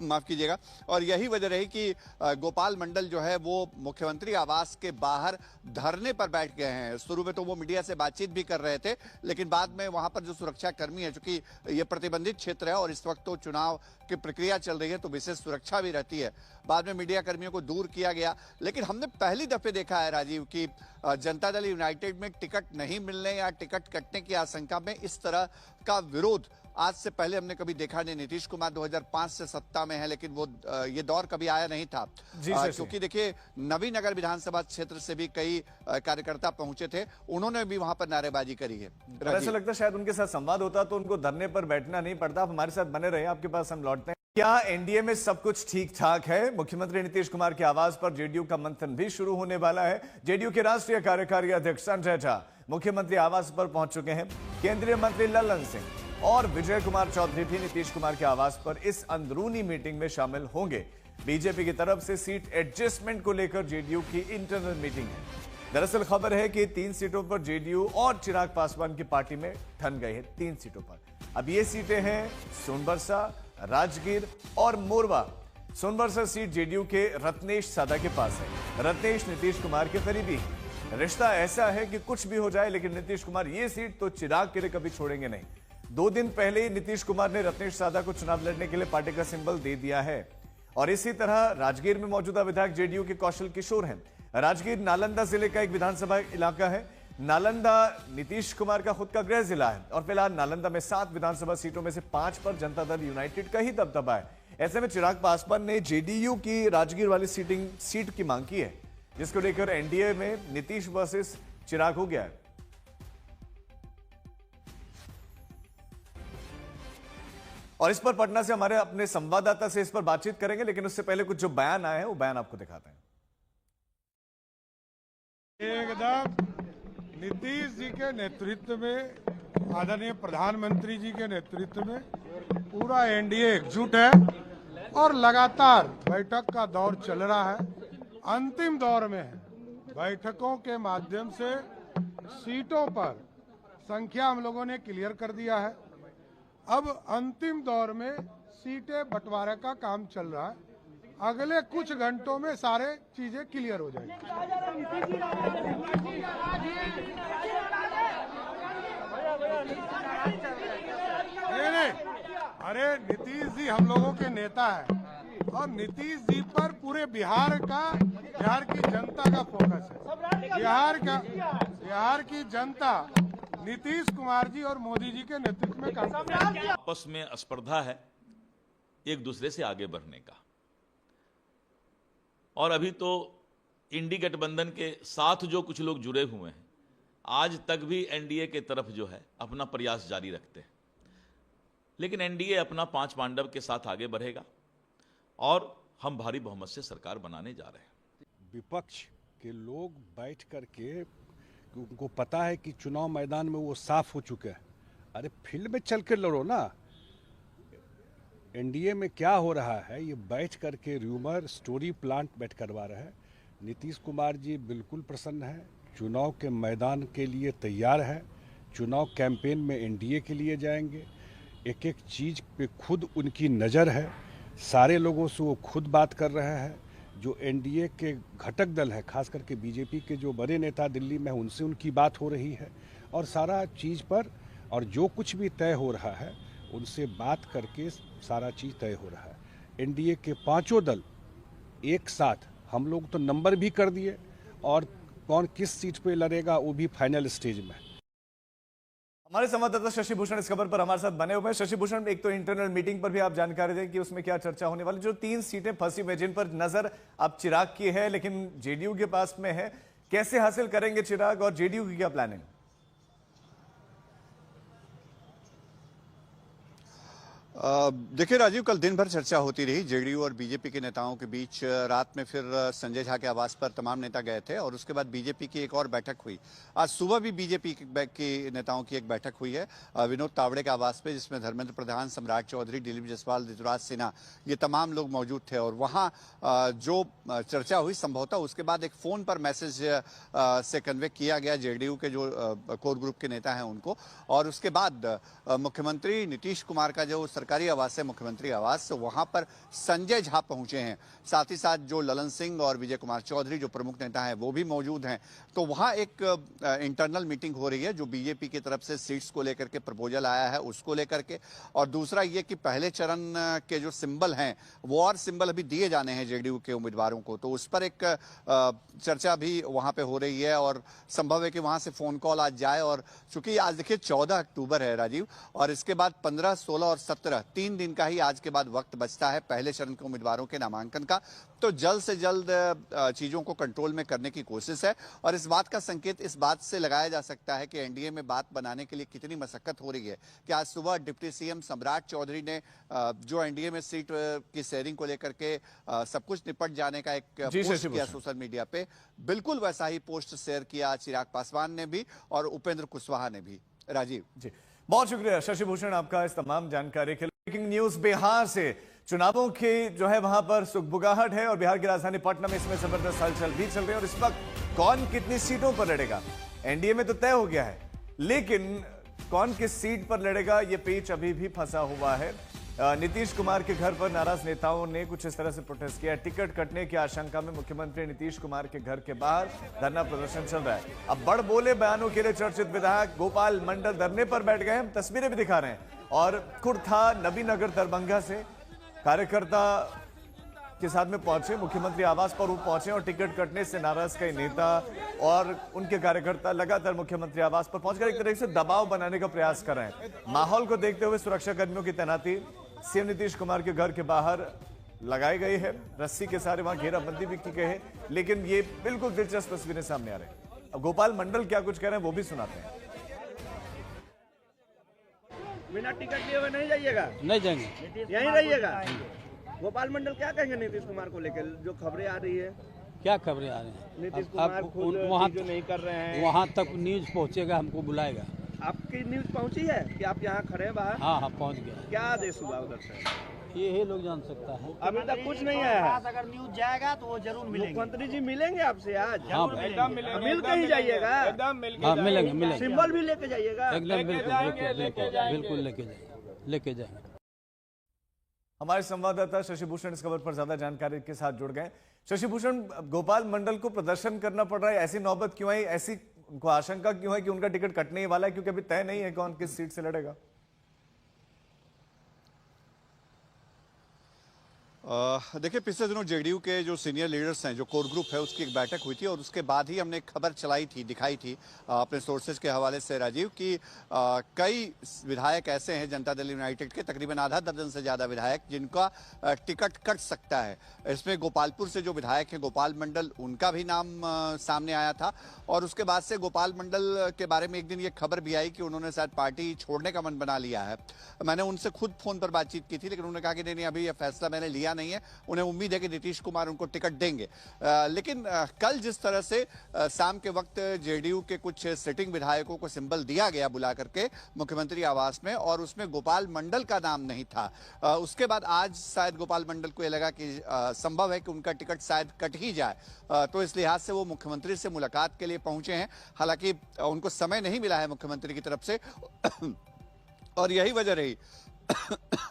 माफ कीजिएगा, और यही वजह रही कि गोपाल मंडल जो है वो मुख्यमंत्री आवास के बाहर धरने पर बैठ गए हैं। शुरू में तो वो मीडिया से बातचीत भी कर रहे थे, लेकिन बाद में वहां पर जो सुरक्षा कर्मी है, चूंकि ये प्रतिबंधित क्षेत्र है और इस वक्त तो चुनाव की प्रक्रिया चल रही है, तो विशेष सुरक्षा भी रहती है, बाद में मीडिया कर्मियों को दूर किया गया। लेकिन हमने पहली दफे देखा है राजीव कि जनता दल यूनाइटेड में टिकट नहीं मिलने या टिकट कटने की आशंका में इस तरह का विरोध आज से पहले हमने कभी देखा नहीं। नीतीश कुमार 2005 से सत्ता में है, लेकिन वो ये दौर कभी आया नहीं था, क्योंकि देखिए नवीनगर विधानसभा क्षेत्र से भी कई कार्यकर्ता पहुंचे थे, उन्होंने भी वहां पर नारेबाजी करी है। ऐसा लगता है शायद उनके साथ संवाद होता तो उनको धरने पर बैठना नहीं पड़ता। आप हमारे साथ बने रहे, आपके पास हम लौटते हैं। क्या एनडीए में सब कुछ ठीक ठाक है? मुख्यमंत्री नीतीश कुमार की आवाज पर जेडीयू का मंथन भी शुरू होने वाला है। जेडीयू के राष्ट्रीय कार्यकारी अध्यक्ष संजय झा मुख्यमंत्री आवास पर पहुंच चुके हैं। केंद्रीय मंत्री लल्लन सिंह और विजय कुमार चौधरी भी नीतीश कुमार के आवास पर इस अंदरूनी मीटिंग में शामिल होंगे। बीजेपी की तरफ से सीट एडजस्टमेंट को लेकर जेडीयू की इंटरनल मीटिंग है। दरअसल खबर है कि 3 सीटों पर जेडीयू और चिराग पासवान की पार्टी में ठन गई है। 3 सीटों पर अब ये सीटें हैं सोनबरसा, राजगीर और मोरवा। सोनबरसा सीट जेडीयू के रत्नेश सादा के पास है। रत्नेश नीतीश कुमार के करीबी हैं। रिश्ता ऐसा है कि कुछ भी हो जाए, लेकिन नीतीश कुमार ये सीट तो चिराग के लिए कभी छोड़ेंगे नहीं। 2 दिन पहले ही नीतीश कुमार ने रत्नेश सादा को चुनाव लड़ने के लिए पार्टी का सिंबल दे दिया है। और इसी तरह राजगीर में मौजूदा विधायक जेडीयू के कौशल किशोर हैं। राजगीर नालंदा जिले का एक विधानसभा इलाका है। नालंदा नीतीश कुमार का खुद का गृह जिला है और फिलहाल नालंदा में 7 विधानसभा सीटों में से 5 पर जनता दल यूनाइटेड का ही दबदबा है। ऐसे में चिराग पासवान ने जेडीयू की राजगीर वाली सीट की मांग की है, जिसको लेकर एनडीए में नीतीश वर्सेस चिराग हो गया है। और इस पर पटना से हमारे अपने संवाददाता से इस पर बातचीत करेंगे, लेकिन उससे पहले कुछ जो बयान आए हैं वो बयान आपको दिखाते हैं। एकदम नीतीश जी के नेतृत्व में, आदरणीय प्रधानमंत्री जी के नेतृत्व में पूरा एनडीए एकजुट है और लगातार बैठक का दौर चल रहा है, अंतिम दौर में है। बैठकों के माध्यम से सीटों पर संख्या हम लोगों ने क्लियर कर दिया है। अब अंतिम दौर में सीटें बंटवारे का काम चल रहा है। अगले कुछ घंटों में सारे चीजें क्लियर हो जाएंगी। नहीं, अरे नीतीश जी हम लोगों के नेता हैं और नीतीश जी पर पूरे बिहार की जनता का फोकस है। बिहार की जनता नीतीश कुमार जी और मोदी जी के नेतृत्व में काम कर रही है। आपस में स्पर्धा है एक दूसरे से आगे बढ़ने का, और अभी तो इंडी गठबंधन के साथ जो कुछ लोग जुड़े हुए हैं, आज तक भी एनडीए के तरफ जो है अपना प्रयास जारी रखते हैं। लेकिन एनडीए अपना 5 पांडव के साथ आगे बढ़ेगा और हम भारी बहुमत से सरकार बनाने जा रहे हैं। विपक्ष के लोग बैठ करके, उनको पता है कि चुनाव मैदान में वो साफ हो चुके हैं। अरे फील्ड में चल के लड़ो ना। एनडीए में क्या हो रहा है, ये बैठ करके र्यूमर स्टोरी प्लांट बैठ करवा रहे हैं। नीतीश कुमार जी बिल्कुल प्रसन्न है, चुनाव के मैदान के लिए तैयार है, चुनाव कैंपेन में एनडीए के लिए जाएंगे। एक एक चीज़ पे खुद उनकी नज़र है, सारे लोगों से वो खुद बात कर रहे हैं। जो एनडीए के घटक दल है, खास करके बीजेपी के जो बड़े नेता दिल्ली में, उनसे उनकी बात हो रही है और सारा चीज़ पर, और जो कुछ भी तय हो रहा है उनसे बात करके सारा चीज़ तय हो रहा है। एनडीए के 5 दल एक साथ, हम लोग तो नंबर भी कर दिए और कौन किस सीट पे लड़ेगा वो भी फाइनल स्टेज में। हमारे संवाददाता शशि भूषण इस खबर पर हमारे साथ बने हुए हैं। शशि भूषण, एक तो इंटरनल मीटिंग पर भी आप जानकारी दें कि उसमें क्या चर्चा होने वाली, जो 3 सीटें फंसी हुई जिन पर नजर अब चिराग की है लेकिन जेडीयू के पास में है, कैसे हासिल करेंगे चिराग और जेडीयू की क्या प्लानिंग? देखिए राजीव, कल दिन भर चर्चा होती रही जेडीयू और बीजेपी के नेताओं के बीच। रात में फिर संजय झा के आवास पर तमाम नेता गए थे और उसके बाद बीजेपी की एक और बैठक हुई। आज सुबह भी बीजेपी के नेताओं की एक बैठक हुई है विनोद तावड़े के आवास पे, जिसमें धर्मेंद्र प्रधान, सम्राट चौधरी, दिलीप जायसवाल, ऋतुराज सिन्हा, ये तमाम लोग मौजूद थे। और वहाँ जो चर्चा हुई, संभवतः उसके बाद एक फ़ोन पर मैसेज से कन्वे किया गया जेडीयू के जो कोर ग्रुप के नेता हैं उनको, और उसके बाद मुख्यमंत्री नीतीश कुमार का जो सरकारी आवास है मुख्यमंत्री आवास, वहां पर संजय झा पहुंचे हैं। साथ ही साथ जो ललन सिंह और विजय कुमार चौधरी जो प्रमुख नेता हैं वो भी मौजूद हैं। तो वहां एक इंटरनल मीटिंग हो रही है जो बीजेपी की तरफ से सीट्स को लेकर के प्रपोजल आया है उसको लेकर के, और दूसरा ये कि पहले चरण के जो सिंबल हैं वो और सिंबल अभी दिए जाने हैं जेडीयू के उम्मीदवारों को, तो उस पर एक चर्चा भी वहां पे हो रही है। और संभव है कि वहां से फोन कॉल आज जाए, और चूंकि आज देखिए 14 अक्टूबर है राजीव, और इसके बाद 15, 16 और 17 3 दिन का ही आज के बाद वक्त बचता है पहले चरण के उम्मीदवारों के नामांकन का। तो जल्द से जल्द चीजों को कंट्रोल में करने की कोशिश है, और इस बात का संकेत इस बात से लगाया जा सकता है कि एनडीए में बात बनाने के लिए कितनी मशक्कत हो रही है कि आज सुबह डिप्टी सीएम सम्राट चौधरी ने जो एनडीए में सीट की शेयरिंग को लेकर के सब कुछ निपट जाने का एक पोस्ट किया सोशल मीडिया पे, बिल्कुल वैसा ही पोस्ट शेयर किया चिराग पासवान ने भी और उपेंद्र कुशवाहा ने भी। राजीव जी, बहुत शुक्रिया शशि भूषण आपका इस तमाम जानकारी के लिए। ब्रेकिंग न्यूज बिहार से, चुनावों की जो है वहां पर सुगबुगाहट है और बिहार की राजधानी पटना में इसमें जबरदस्त हलचल भी चल रही है। और इस वक्त कौन कितनी सीटों पर लड़ेगा, एनडीए में तो तय हो गया है, लेकिन कौन किस सीट पर लड़ेगा ये पेच अभी भी फंसा हुआ है। नीतीश कुमार के घर पर नाराज नेताओं ने कुछ इस तरह से प्रोटेस्ट किया। टिकट कटने की आशंका में मुख्यमंत्री नीतीश कुमार के घर के बाहर धरना प्रदर्शन चल रहा है। अब बड़ बोले बयानों के लिए चर्चित विधायक गोपाल मंडल धरने पर बैठ गए, हम तस्वीरें भी दिखा रहे हैं। और खुर्था नबीनगर दरभंगा से कार्यकर्ता के साथ में पहुंचे, मुख्यमंत्री आवास पर वो पहुंचे और टिकट कटने से नाराज कई नेता और उनके कार्यकर्ता लगातार मुख्यमंत्री आवास पर पहुंचकर एक तरह से दबाव बनाने का प्रयास कर रहे हैं। माहौल को देखते हुए सुरक्षा कर्मियों की तैनाती सीएम नीतीश कुमार के घर के बाहर लगाई गई है, रस्सी के सारे वहां घेराबंदी भी की गई है, लेकिन ये बिल्कुल दिलचस्प तस्वीरें सामने आ रही हैं। अब गोपाल मंडल क्या कुछ कह रहे हैं वो भी सुनाते हैं। बिना टिकट लिए हुए नहीं जाइएगा, नहीं जाएंगे। यहीं रहिएगा। गोपाल मंडल क्या कहेंगे नीतीश कुमार को लेकर जो खबरें आ रही है? क्या खबरें आ रही हैं? नीतीश अब कुमार खुद वहाँ चीजें नहीं कर रहे हैं। वहाँ तक न्यूज पहुँचेगा, हमको बुलाएगा। आपकी न्यूज पहुंची है कि आप यहाँ खड़े हैं बाहर? हाँ हाँ, पहुँच गया। क्या आदेश हुआ उधर से? ये लोग जान सकता है। अभी तक कुछ नहीं आया है। अगर न्यूज जाएगा तो वो जरूर मिलेंगे। मुख्यमंत्री जी मिलेंगे आपसे आज? हाँ, मिल के ही जाइएगा। हाँ, मिलेंगे। सिंबल भी लेके जाइएगा। एकदम बिल्कुल लेके जाएंगे। हमारे संवाददाता शशि भूषण इस खबर पर ज्यादा जानकारी के साथ जुड़ गए। शशि भूषण, गोपाल मंडल को प्रदर्शन करना पड़ रहा है, ऐसी नौबत क्यों आई, ऐसी उनको आशंका क्यों है कि उनका टिकट कटने ही वाला है, क्योंकि अभी तय नहीं है कौन किस सीट से लड़ेगा? देखिए, पिछले दिनों जेडीयू के जो सीनियर लीडर्स हैं, जो कोर ग्रुप है, उसकी एक बैठक हुई थी और उसके बाद ही हमने एक खबर चलाई थी, दिखाई थी अपने सोर्सेज के हवाले से राजीव, कि कई विधायक ऐसे हैं जनता दल यूनाइटेड के, तकरीबन आधा दर्जन से ज़्यादा विधायक, जिनका टिकट कट सकता है। इसमें गोपालपुर से जो विधायक हैं गोपाल मंडल, उनका भी नाम सामने आया था और उसके बाद से गोपाल मंडल के बारे में एक दिन ये खबर भी आई कि उन्होंने शायद पार्टी छोड़ने का मन बना लिया है। मैंने उनसे खुद फ़ोन पर बातचीत की थी, लेकिन उन्होंने कहा कि नहीं, अभी यह फैसला मैंने लिया नहीं है, उन्हें उम्मीद है कि नीतीश कुमार उनको टिकट देंगे। लेकिन कल जिस तरह से शाम के वक्त जेडीयू के कुछ सिटिंग विधायकों को सिंबल दिया गया बुला करके मुख्यमंत्री आवास में, और उसमें गोपाल मंडल का नाम नहीं था, उसके बाद आज शायद गोपाल मंडल को यह लगा कि संभव है कि उनका टिकट शायद कट ही जाए, तो इस लिहाज से वो मुख्यमंत्री से मुलाकात के लिए पहुंचे हैं। हालांकि उनको समय नहीं मिला है मुख्यमंत्री की तरफ से और यही वजह रही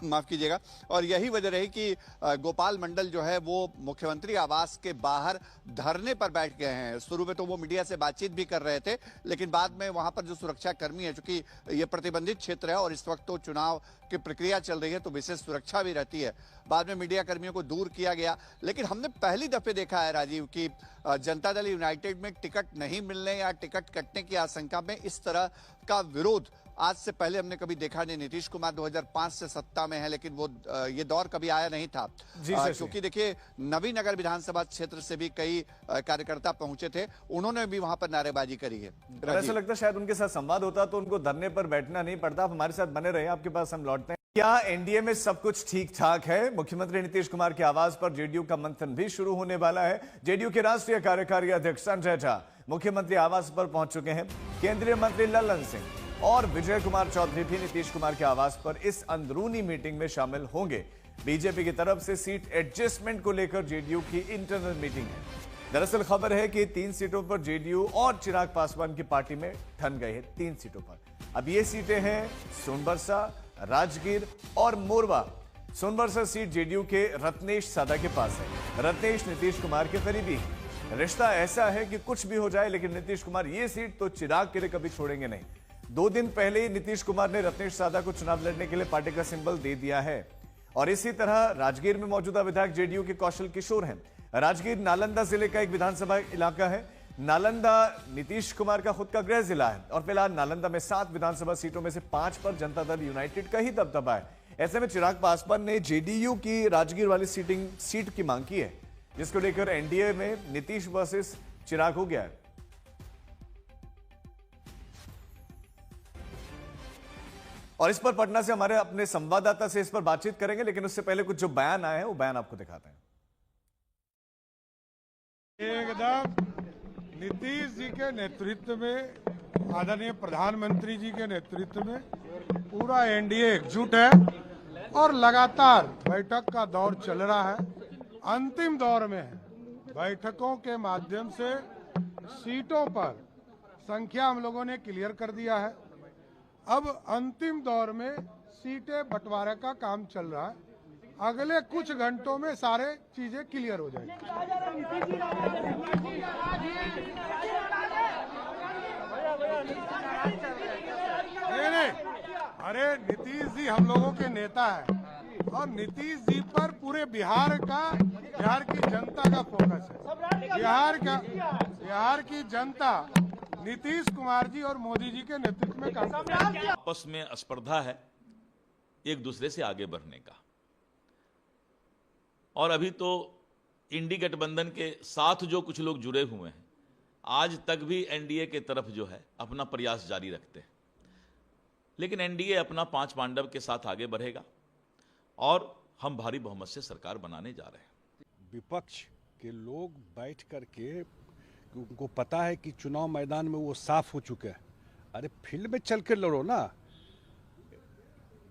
माफ कीजिएगा, और यही वजह रही कि गोपाल मंडल जो है वो मुख्यमंत्री आवास के बाहर धरने पर बैठ गए हैं। शुरू में तो वो मीडिया से बातचीत भी कर रहे थे, लेकिन बाद में वहां पर जो सुरक्षा कर्मी है, चूंकि ये प्रतिबंधित क्षेत्र है और इस वक्त तो चुनाव की प्रक्रिया चल रही है तो विशेष सुरक्षा भी रहती है, बाद में मीडिया कर्मियों को दूर किया गया। लेकिन हमने पहली दफे देखा है राजीव कि जनता दल यूनाइटेड में टिकट नहीं मिलने या टिकट कटने की आशंका में इस तरह का विरोध आज से पहले हमने कभी देखा नहीं। नीतीश कुमार 2005 से सत्ता में है, लेकिन वो ये दौर कभी आया नहीं था, क्योंकि देखिए नवीनगर विधानसभा क्षेत्र से भी कई कार्यकर्ता पहुंचे थे, उन्होंने भी वहां पर नारेबाजी करी है। ऐसा लगता है शायद उनके साथ संवाद होता तो उनको धरने पर बैठना नहीं पड़ता। आप हमारे साथ बने रहे, आपके पास हम लौटते हैं। क्या एनडीए में सब कुछ ठीक ठाक है? मुख्यमंत्री नीतीश कुमार की आवाज पर जेडीयू का मंथन भी शुरू होने वाला है। जेडीयू के राष्ट्रीय कार्यकारी अध्यक्ष संजय झा मुख्यमंत्री आवास पर पहुंच चुके हैं। केंद्रीय मंत्री लल्लन सिंह और विजय कुमार चौधरी भी नीतीश कुमार के आवास पर इस अंदरूनी मीटिंग में शामिल होंगे। बीजेपी की तरफ से सीट एडजस्टमेंट को लेकर जेडीयू की इंटरनल मीटिंग है। दरअसल खबर है कि 3 सीटों पर जेडीयू और चिराग पासवान की पार्टी में ठन गए हैं। 3 सीटों पर अब ये सीटें हैं सोनबरसा, राजगीर और मोरवा। सोनबरसा सीट जेडीयू के रत्नेश सादा के पास है। रत्नेश नीतीश कुमार के करीबी हैं। रिश्ता ऐसा है कि कुछ भी हो जाए, लेकिन नीतीश कुमार ये सीट तो चिराग के लिए कभी छोड़ेंगे नहीं। 2 दिन पहले ही नीतीश कुमार ने रत्नेश सादा को चुनाव लड़ने के लिए पार्टी का सिंबल दे दिया है। और इसी तरह राजगीर में मौजूदा विधायक जेडीयू के कौशल किशोर हैं। राजगीर नालंदा जिले का एक विधानसभा इलाका है। नालंदा नीतीश कुमार का खुद का गृह जिला है और फिलहाल नालंदा में 7 विधानसभा सीटों में से 5 पर जनता दल यूनाइटेड का ही दबदबा है। ऐसे में चिराग पासवान ने जेडीयू की राजगीर वाली सीट की मांग की है, जिसको लेकर एनडीए में नीतीश वर्सेस चिराग हो गया है। और इस पर पटना से हमारे अपने संवाददाता से इस पर बातचीत करेंगे, लेकिन उससे पहले कुछ जो बयान आए हैं वो बयान आपको दिखाते हैं। एकदम नीतीश जी के नेतृत्व में, आदरणीय प्रधानमंत्री जी के नेतृत्व में पूरा एनडीए एकजुट है और लगातार बैठक का दौर चल रहा है, अंतिम दौर में है। बैठकों के माध्यम से सीटों पर संख्या हम लोगों ने क्लियर कर दिया है। अब अंतिम दौर में सीटें बंटवारे का काम चल रहा है। अगले कुछ घंटों में सारे चीजें क्लियर हो जाएंगी। नहीं, अरे नीतीश जी हम लोगों के नेता है और नीतीश जी पर पूरे बिहार की जनता का फोकस है। बिहार की जनता नीतीश कुमार जी और मोदी जी के नेतृत्व में काम कर रही है। आपस में स्पर्धा है एक दूसरे से आगे बढ़ने का। और अभी तो इंडी गठबंधन के साथ जो कुछ लोग जुड़े हुए हैं, आज तक भी एनडीए के तरफ जो है अपना प्रयास जारी रखते हैं। लेकिन एनडीए अपना 5 पांडव के साथ आगे बढ़ेगा और हम भारी बहुमत से सरकार बनाने जा रहे हैं। विपक्ष के लोग बैठ करके, उनको पता है कि चुनाव मैदान में वो साफ हो चुके हैं, अरे फील्ड में चल के लड़ो ना।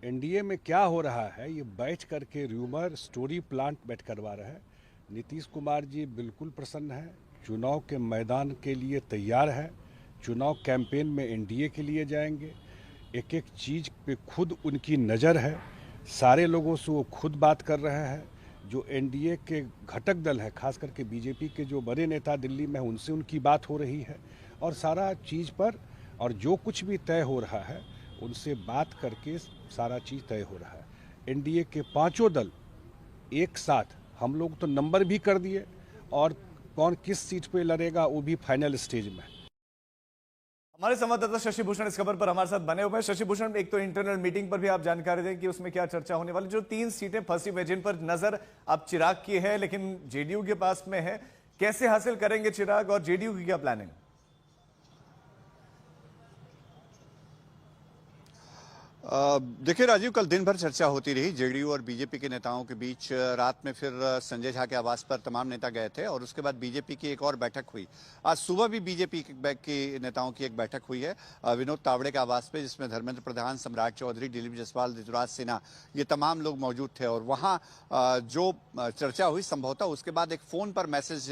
एनडीए में क्या हो रहा है, ये बैठ करके र्यूमर स्टोरी प्लांट बैठ करवा रहे हैं। नीतीश कुमार जी बिल्कुल प्रसन्न है, चुनाव के मैदान के लिए तैयार है, चुनाव कैंपेन में एनडीए के लिए जाएंगे। एक एक चीज़ पे खुद उनकी नज़र है, सारे लोगों से वो खुद बात कर रहे हैं। जो एनडीए के घटक दल है, खास करके बीजेपी के जो बड़े नेता दिल्ली में, उनसे उनकी बात हो रही है और सारा चीज़ पर, और जो कुछ भी तय हो रहा है उनसे बात करके सारा चीज़ तय हो रहा है। एनडीए के 5 दल एक साथ, हम लोग तो नंबर भी कर दिए और कौन किस सीट पे लड़ेगा वो भी फाइनल स्टेज में। हमारे संवाददाता शशि भूषण इस खबर पर हमारे साथ बने हुए हैं। शशि भूषण, एक तो इंटरनल मीटिंग पर भी आप जानकारी दें कि उसमें क्या चर्चा होने वाली, जो 3 सीटें फंसी हुई जिन पर नजर अब चिराग की है लेकिन जेडीयू के पास में है, कैसे हासिल करेंगे चिराग और जेडीयू की क्या प्लानिंग? देखिए राजीव, कल दिन भर चर्चा होती रही जेडीयू और बीजेपी के नेताओं के बीच। रात में फिर संजय झा के आवास पर तमाम नेता गए थे और उसके बाद बीजेपी की एक और बैठक हुई। आज सुबह भी बीजेपी के नेताओं की एक बैठक हुई है विनोद तावड़े के आवास पे, जिसमें धर्मेंद्र प्रधान, सम्राट चौधरी, दिलीप जायसवाल, ऋतुराज सिन्हा, ये तमाम लोग मौजूद थे। और वहाँ जो चर्चा हुई, संभवतः उसके बाद एक फोन पर मैसेज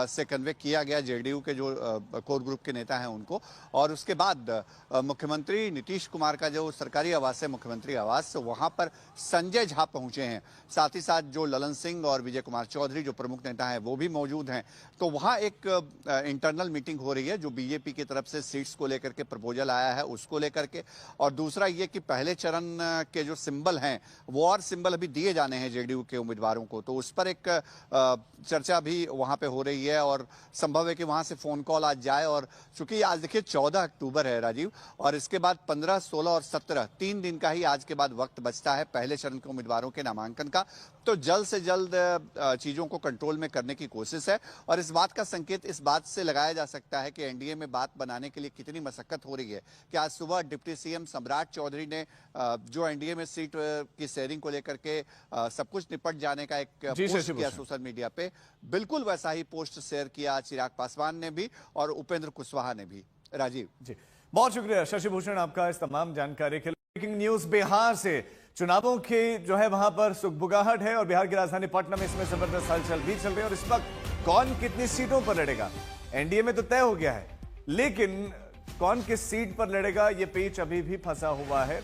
से कन्वे किया गया जेडीयू के जो कोर ग्रुप के नेता हैं उनको, और उसके बाद मुख्यमंत्री नीतीश कुमार का जो सरकारी आवास है मुख्यमंत्री आवास, वहां पर संजय झा पहुंचे हैं। साथ ही साथ जो ललन सिंह और विजय कुमार चौधरी जो प्रमुख नेता हैं वो भी मौजूद हैं। तो वहां एक इंटरनल मीटिंग हो रही है जो बीजेपी की तरफ से सीट्स को लेकर के प्रपोजल आया है उसको लेकर के, और दूसरा ये कि पहले चरण के जो सिंबल हैं वो और सिंबल अभी दिए जाने हैं जेडीयू के उम्मीदवारों को, तो उस पर एक चर्चा भी वहां पे हो रही है। और संभव है कि वहां से फोन कॉल आज जाए, और चूंकि आज देखिए 14 अक्टूबर है राजीव, और इसके बाद 15, 16 और 17 3 दिन का ही आज के बाद वक्त बचता है पहले चरण के उम्मीदवारों के नामांकन का। तो जल्द से जल्द चीजों को कंट्रोल में करने की कोशिश है, और इस बात का संकेत इस बात से लगाया जा सकता है कि एनडीए में बात बनाने के लिए कितनी मशक्कत हो रही है कि आज सुबह डिप्टी सीएम सम्राट चौधरी ने जो एनडीए में सीट की शेयरिंग को लेकर के सब कुछ निपट जाने का एक पोस्ट किया सोशल मीडिया पे, बिल्कुल वैसा ही पोस्ट शेयर किया चिराग पासवान ने भी और उपेंद्र कुशवाहा ने भी। राजीव जी, बहुत शुक्रिया शशि भूषण आपका इस तमाम जानकारी के लिए। ब्रेकिंग न्यूज बिहार से, चुनावों की जो है वहां पर सुगबुगाहट है और बिहार की राजधानी पटना में इसमें जबरदस्त हलचल भी चल रही है। और इस वक्त कौन कितनी सीटों पर लड़ेगा, एनडीए में तो तय हो गया है, लेकिन कौन किस सीट पर लड़ेगा ये पेच अभी भी फंसा हुआ है।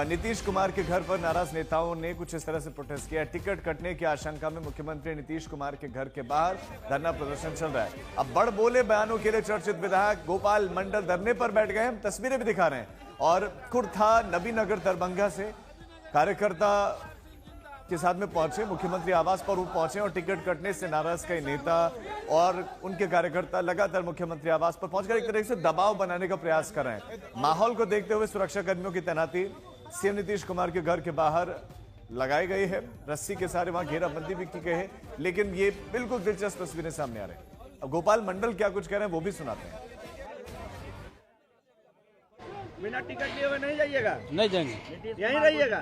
नीतीश कुमार के घर पर नाराज नेताओं ने कुछ इस तरह से प्रोटेस्ट किया। टिकट कटने की आशंका में मुख्यमंत्री नीतीश कुमार के घर के बाहर धरना प्रदर्शन चल रहा है। अब बड़ बोले बयानों के लिए चर्चित विधायक गोपाल मंडल धरने पर बैठ गए हैं, तस्वीरें भी दिखा रहे हैं। और कुर्था नबीनगर दरभंगा से कार्यकर्ता के साथ में पहुंचे, मुख्यमंत्री आवास पर वो पहुंचे और टिकट कटने से नाराज कई नेता और उनके कार्यकर्ता लगातार मुख्यमंत्री आवास पर पहुंचकर एक तरह से दबाव बनाने का प्रयास कर रहे हैं। माहौल को देखते हुए सुरक्षा कर्मियों की तैनाती सीएम नीतीश कुमार के घर के बाहर लगाई गई है, रस्सी के सारे वहां घेराबंदी भी की गई है। लेकिन ये बिल्कुल दिलचस्प तस्वीरें सामने आ रही हैं। अब गोपाल मंडल क्या कुछ कह रहे हैं वो भी सुनाते हैं। बिना टिकट लिए हुए नहीं जाइएगा, नहीं जाएंगे, यहीं रहिएगा।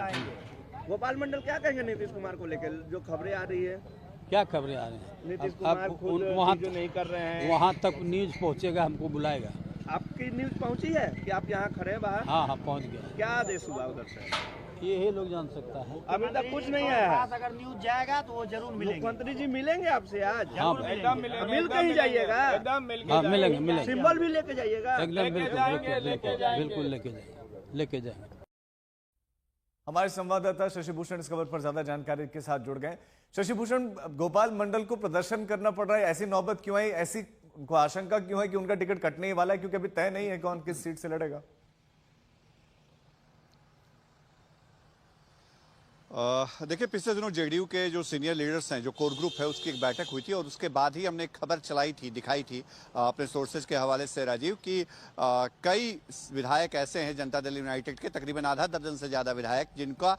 गोपाल मंडल क्या कहेंगे नीतीश कुमार को लेकर, जो खबरें आ रही है? क्या खबरें आ रही हैं? नीतीश कुमार खुद वहाँ जो नहीं कर रहे हैं, वहाँ तक न्यूज पहुँचेगा, हमको बुलाएगा। आपकी न्यूज पहुंची है कि आप यहाँ खड़े हैं बाहर? हाँ हाँ पहुँच गया। क्या आदेश हुआ उधर से? ये लोग जान सकता है। अभी तक कुछ नहीं आया है। अगर न्यूज जाएगा तो वो जरूर मिलेंगे। मुख्यमंत्री जी मिलेंगे आपसे आज? हाँ मिल के ही जाइएगा, हाँ मिलेंगे सिंबल भी लेके जाइएगा। एकदम बिल्कुल लेके जाएंगे। हमारे संवाददाता शशि भूषण इस खबर पर ज्यादा जानकारी के साथ जुड़ गए। शशि भूषण, गोपाल मंडल को प्रदर्शन करना पड़ रहा है, ऐसी नौबत क्यों आई, ऐसी उनको आशंका क्यों है कि उनका टिकट कटने ही वाला है, क्योंकि अभी तय नहीं है कौन किस सीट से लड़ेगा? देखिए, पिछले दिनों जेडीयू के जो सीनियर लीडर्स हैं, जो कोर ग्रुप है, उसकी एक बैठक हुई थी और उसके बाद ही हमने एक खबर चलाई थी, दिखाई थी अपने सोर्सेज के हवाले से राजीव कि कई विधायक ऐसे हैं जनता दल यूनाइटेड के, तकरीबन आधा दर्जन से ज़्यादा विधायक, जिनका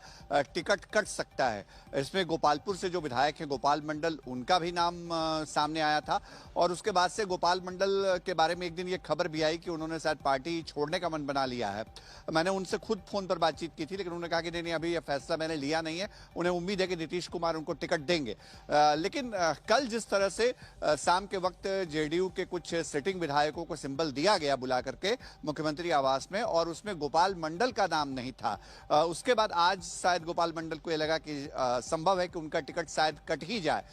टिकट कट सकता है। इसमें गोपालपुर से जो विधायक हैं गोपाल मंडल, उनका भी नाम सामने आया था और उसके बाद से गोपाल मंडल के बारे में एक दिन ये खबर भी आई कि उन्होंने शायद पार्टी छोड़ने का मन बना लिया है। मैंने उनसे खुद फ़ोन पर बातचीत की थी, लेकिन उन्होंने कहा कि नहीं, अभी यह फैसला मैंने लिया नहीं है, उन्हें उम्मीद है कि नीतीश कुमार उनको टिकट देंगे। लेकिन कल जिस तरह से शाम के वक्त जेडीयू के कुछ सिटिंग विधायकों को सिंबल दिया गया बुला करके मुख्यमंत्री आवास में, और उसमें गोपाल मंडल का नाम नहीं था, उसके बाद आज शायद गोपाल मंडल को यह लगा कि संभव है कि उनका टिकट शायद कट ही जाए,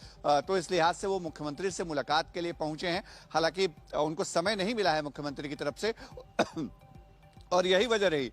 तो इस लिहाज से वो मुख्यमंत्री से मुलाकात के लिए पहुंचे हैं। हालांकि उनको समय नहीं मिला है मुख्यमंत्री की तरफ से और यही वजह रही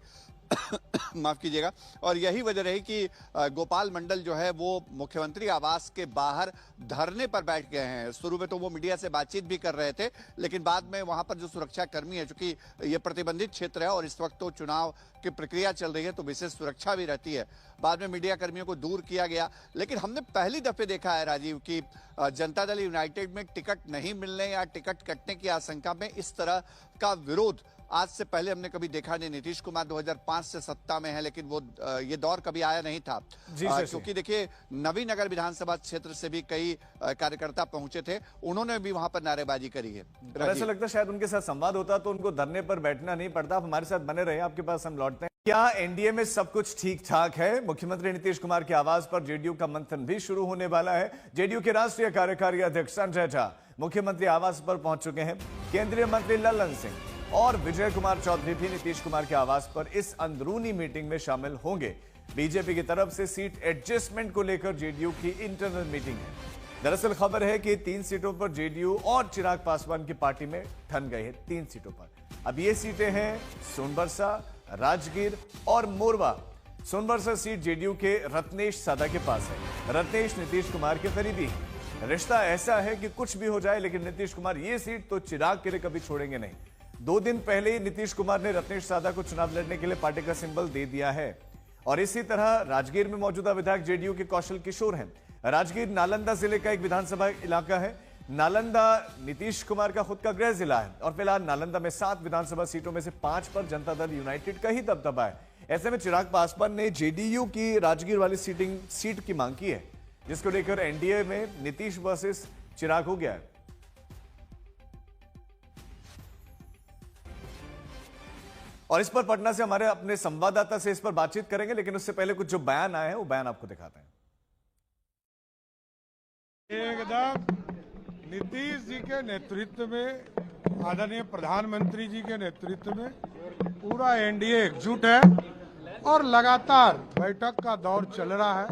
माफ कीजिएगा, और यही वजह रही कि गोपाल मंडल जो है वो मुख्यमंत्री आवास के बाहर धरने पर बैठ गए हैं। शुरू में तो वो मीडिया से बातचीत भी कर रहे थे, लेकिन बाद में वहां पर जो सुरक्षा कर्मी है, चूंकि ये प्रतिबंधित क्षेत्र है और इस वक्त तो चुनाव की प्रक्रिया चल रही है, तो विशेष सुरक्षा भी रहती है, बाद में मीडिया कर्मियों को दूर किया गया। लेकिन हमने पहली दफे देखा है राजीव कि जनता दल यूनाइटेड में टिकट नहीं मिलने या टिकट कटने की आशंका में इस तरह का विरोध आज से पहले हमने कभी देखा नहीं। नीतीश कुमार 2005 से सत्ता में है, लेकिन वो ये दौर कभी आया नहीं था, क्योंकि देखिए नवीनगर विधानसभा क्षेत्र से भी कई कार्यकर्ता पहुंचे थे, उन्होंने भी वहां पर नारेबाजी करी है। ऐसा लगता है शायद उनके साथ संवाद होता तो उनको धरने पर बैठना नहीं पड़ता। आप हमारे साथ बने रहे, आपके पास हम लौटते हैं। क्या एनडीए में सब कुछ ठीक ठाक है? मुख्यमंत्री नीतीश कुमार की आवाज पर जेडीयू का मंथन भी शुरू होने वाला है। जेडीयू के राष्ट्रीय कार्यकारी अध्यक्ष संजय झा मुख्यमंत्री आवास पर पहुंच चुके हैं। केंद्रीय मंत्री लल्लन सिंह और विजय कुमार चौधरी भी नीतीश कुमार के आवास पर इस अंदरूनी मीटिंग में शामिल होंगे। बीजेपी की तरफ से सीट एडजस्टमेंट को लेकर जेडीयू की इंटरनल मीटिंग है। दरअसल खबर है कि 3 सीटों पर जेडीयू और चिराग पासवान की पार्टी में ठन गए हैं। 3 सीटों पर अब ये सीटें हैं सोनबरसा, राजगीर और मोरवा। सोनबरसा सीट जेडीयू के रत्नेश सादा के पास है। रत्नेश नीतीश कुमार के करीबी हैं। रिश्ता ऐसा है कि कुछ भी हो जाए, लेकिन नीतीश कुमार ये सीट तो चिराग के लिए कभी छोड़ेंगे नहीं। 2 दिन पहले ही नीतीश कुमार ने रत्नेश सादा को चुनाव लड़ने के लिए पार्टी का सिंबल दे दिया है। और इसी तरह राजगीर में मौजूदा विधायक जेडीयू के कौशल किशोर हैं। राजगीर नालंदा जिले का एक विधानसभा इलाका है। नालंदा नीतीश कुमार का खुद का गृह जिला है और फिलहाल नालंदा में 7 विधानसभा सीटों में से 5 पर जनता दल यूनाइटेड का ही दबदबा है। ऐसे में चिराग पासवान ने जेडीयू की राजगीर वाली सीट की मांग की है, जिसको लेकर एनडीए में नीतीश वर्सेस चिराग हो गया है। और इस पर पटना से हमारे अपने संवाददाता से इस पर बातचीत करेंगे, लेकिन उससे पहले कुछ जो बयान आए हैं वो बयान आपको दिखाते हैं। एकदम नीतीश जी के नेतृत्व में, आदरणीय प्रधानमंत्री जी के नेतृत्व में पूरा एनडीए एकजुट है और लगातार बैठक का दौर चल रहा है,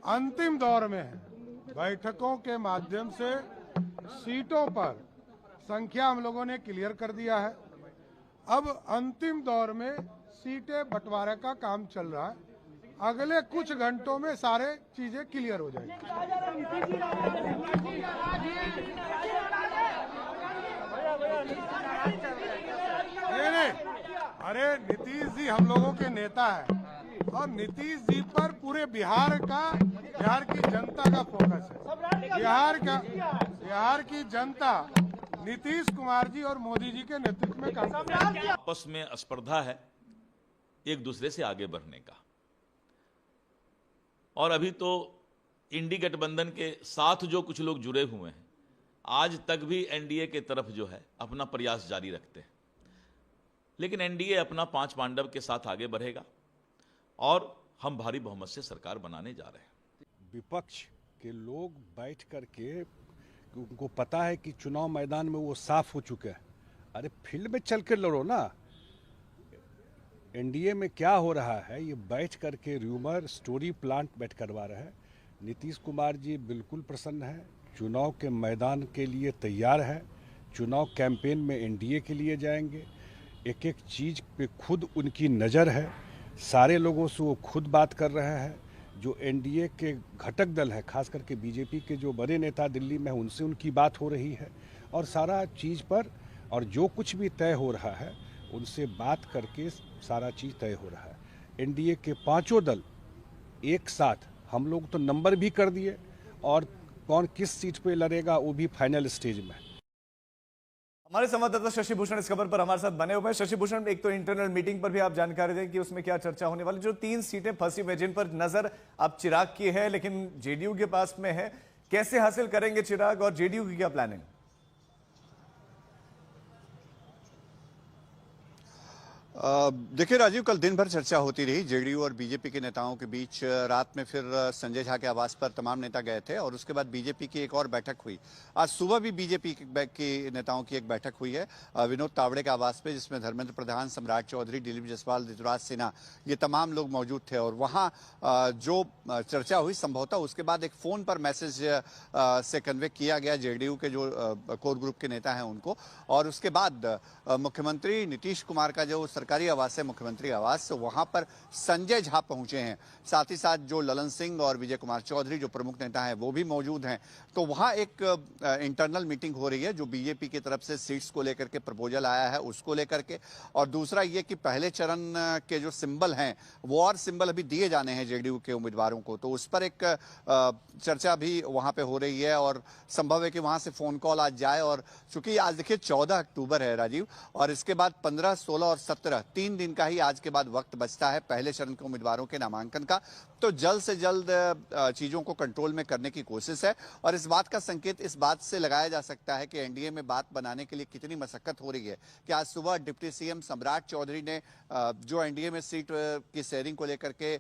अंतिम दौर में है। बैठकों के माध्यम से सीटों पर संख्या हम लोगों ने क्लियर कर दिया है। अब अंतिम दौर में सीटें बंटवारे का काम चल रहा है। अगले कुछ घंटों में सारे चीजें क्लियर हो जाएंगी। नहीं, अरे नीतीश जी हम लोगों के नेता हैं और नीतीश जी पर पूरे बिहार की जनता का फोकस है। बिहार की जनता नीतीश कुमार जी और मोदी जी के नेतृत्व में काम कर रही है। आपस में स्पर्धा है एक दूसरे से आगे बढ़ने का, और अभी तो इंडी गठबंधन के साथ जो कुछ लोग जुड़े हुए हैं, आज तक भी एनडीए के तरफ जो है अपना प्रयास जारी रखते हैं, लेकिन एनडीए अपना 5 पांडव के साथ आगे बढ़ेगा और हम भारी बहुमत से सरकार बनाने जा रहे हैं। विपक्ष के लोग बैठ करके, उनको पता है कि चुनाव मैदान में वो साफ हो चुके हैं, अरे फील्ड में चल के लड़ो ना। एनडीए में क्या हो रहा है, ये बैठ करके र्यूमर स्टोरी प्लांट बैठ करवा रहे हैं। नीतीश कुमार जी बिल्कुल प्रसन्न है, चुनाव के मैदान के लिए तैयार है, चुनाव कैंपेन में एनडीए के लिए जाएंगे। एक एक चीज़ पे खुद उनकी नज़र है, सारे लोगों से वो खुद बात कर रहे हैं। जो एनडीए के घटक दल है, खास करके बीजेपी के जो बड़े नेता दिल्ली में, उनसे उनकी बात हो रही है और सारा चीज़ पर, और जो कुछ भी तय हो रहा है उनसे बात करके सारा चीज़ तय हो रहा है। एनडीए के 5 दल एक साथ हम लोग तो नंबर भी कर दिए और कौन किस सीट पे लड़ेगा वो भी फाइनल स्टेज में। हमारे संवाददाता शशि भूषण इस खबर पर हमारे साथ बने हुए हैं। शशि भूषण, एक तो इंटरनल मीटिंग पर भी आप जानकारी दें कि उसमें क्या चर्चा होने वाली, जो 3 सीटें फंसी हुई जिन पर नजर अब चिराग की है लेकिन जेडीयू के पास में है, कैसे हासिल करेंगे चिराग और जेडीयू की क्या प्लानिंग? देखिए राजीव, कल दिन भर चर्चा होती रही जेडीयू और बीजेपी के नेताओं के बीच। रात में फिर संजय झा के आवास पर तमाम नेता गए थे और उसके बाद बीजेपी की एक और बैठक हुई। आज सुबह भी बीजेपी के नेताओं की एक बैठक हुई है विनोद तावड़े के आवास पे, जिसमें धर्मेंद्र प्रधान, सम्राट चौधरी, दिलीप जायसवाल, ऋतुराज सिन्हा, ये तमाम लोग मौजूद थे। और वहाँ जो चर्चा हुई संभवतः उसके बाद एक फोन पर मैसेज से कन्वे किया गया जेडीयू के जो कोर ग्रुप के नेता हैं उनको, और उसके बाद मुख्यमंत्री नीतीश कुमार का जो सरकारी आवास है मुख्यमंत्री आवास, वहां पर संजय झा पहुंचे हैं। साथ ही साथ जो ललन सिंह और विजय कुमार चौधरी जो प्रमुख नेता हैं वो भी मौजूद हैं। तो वहां एक इंटरनल मीटिंग हो रही है जो बीजेपी की तरफ से सीट्स को लेकर के प्रपोजल आया है उसको लेकर के, और दूसरा ये कि पहले चरण के जो सिंबल हैं वो और सिंबल अभी दिए जाने हैं जेडीयू के उम्मीदवारों को, तो उस पर एक चर्चा भी वहां पे हो रही है। और संभव है कि वहां से फोन कॉल आज जाए। और चूंकि आज देखिए 14 अक्टूबर है राजीव, और इसके बाद 15, 16 और 17 3 दिन का ही आज के बाद वक्त बचता है पहले चरण के उम्मीदवारों के नामांकन का। तो जल्द से जल्द चीजों को कंट्रोल में करने की कोशिश है। और इस बात का संकेत इस बात से लगाया जा सकता है कि एनडीए में बात बनाने के लिए कितनी मशक्कत हो रही है कि आज सुबह डिप्टी सीएम सम्राट चौधरी ने जो एनडीए में सीट की शेयरिंग को लेकर के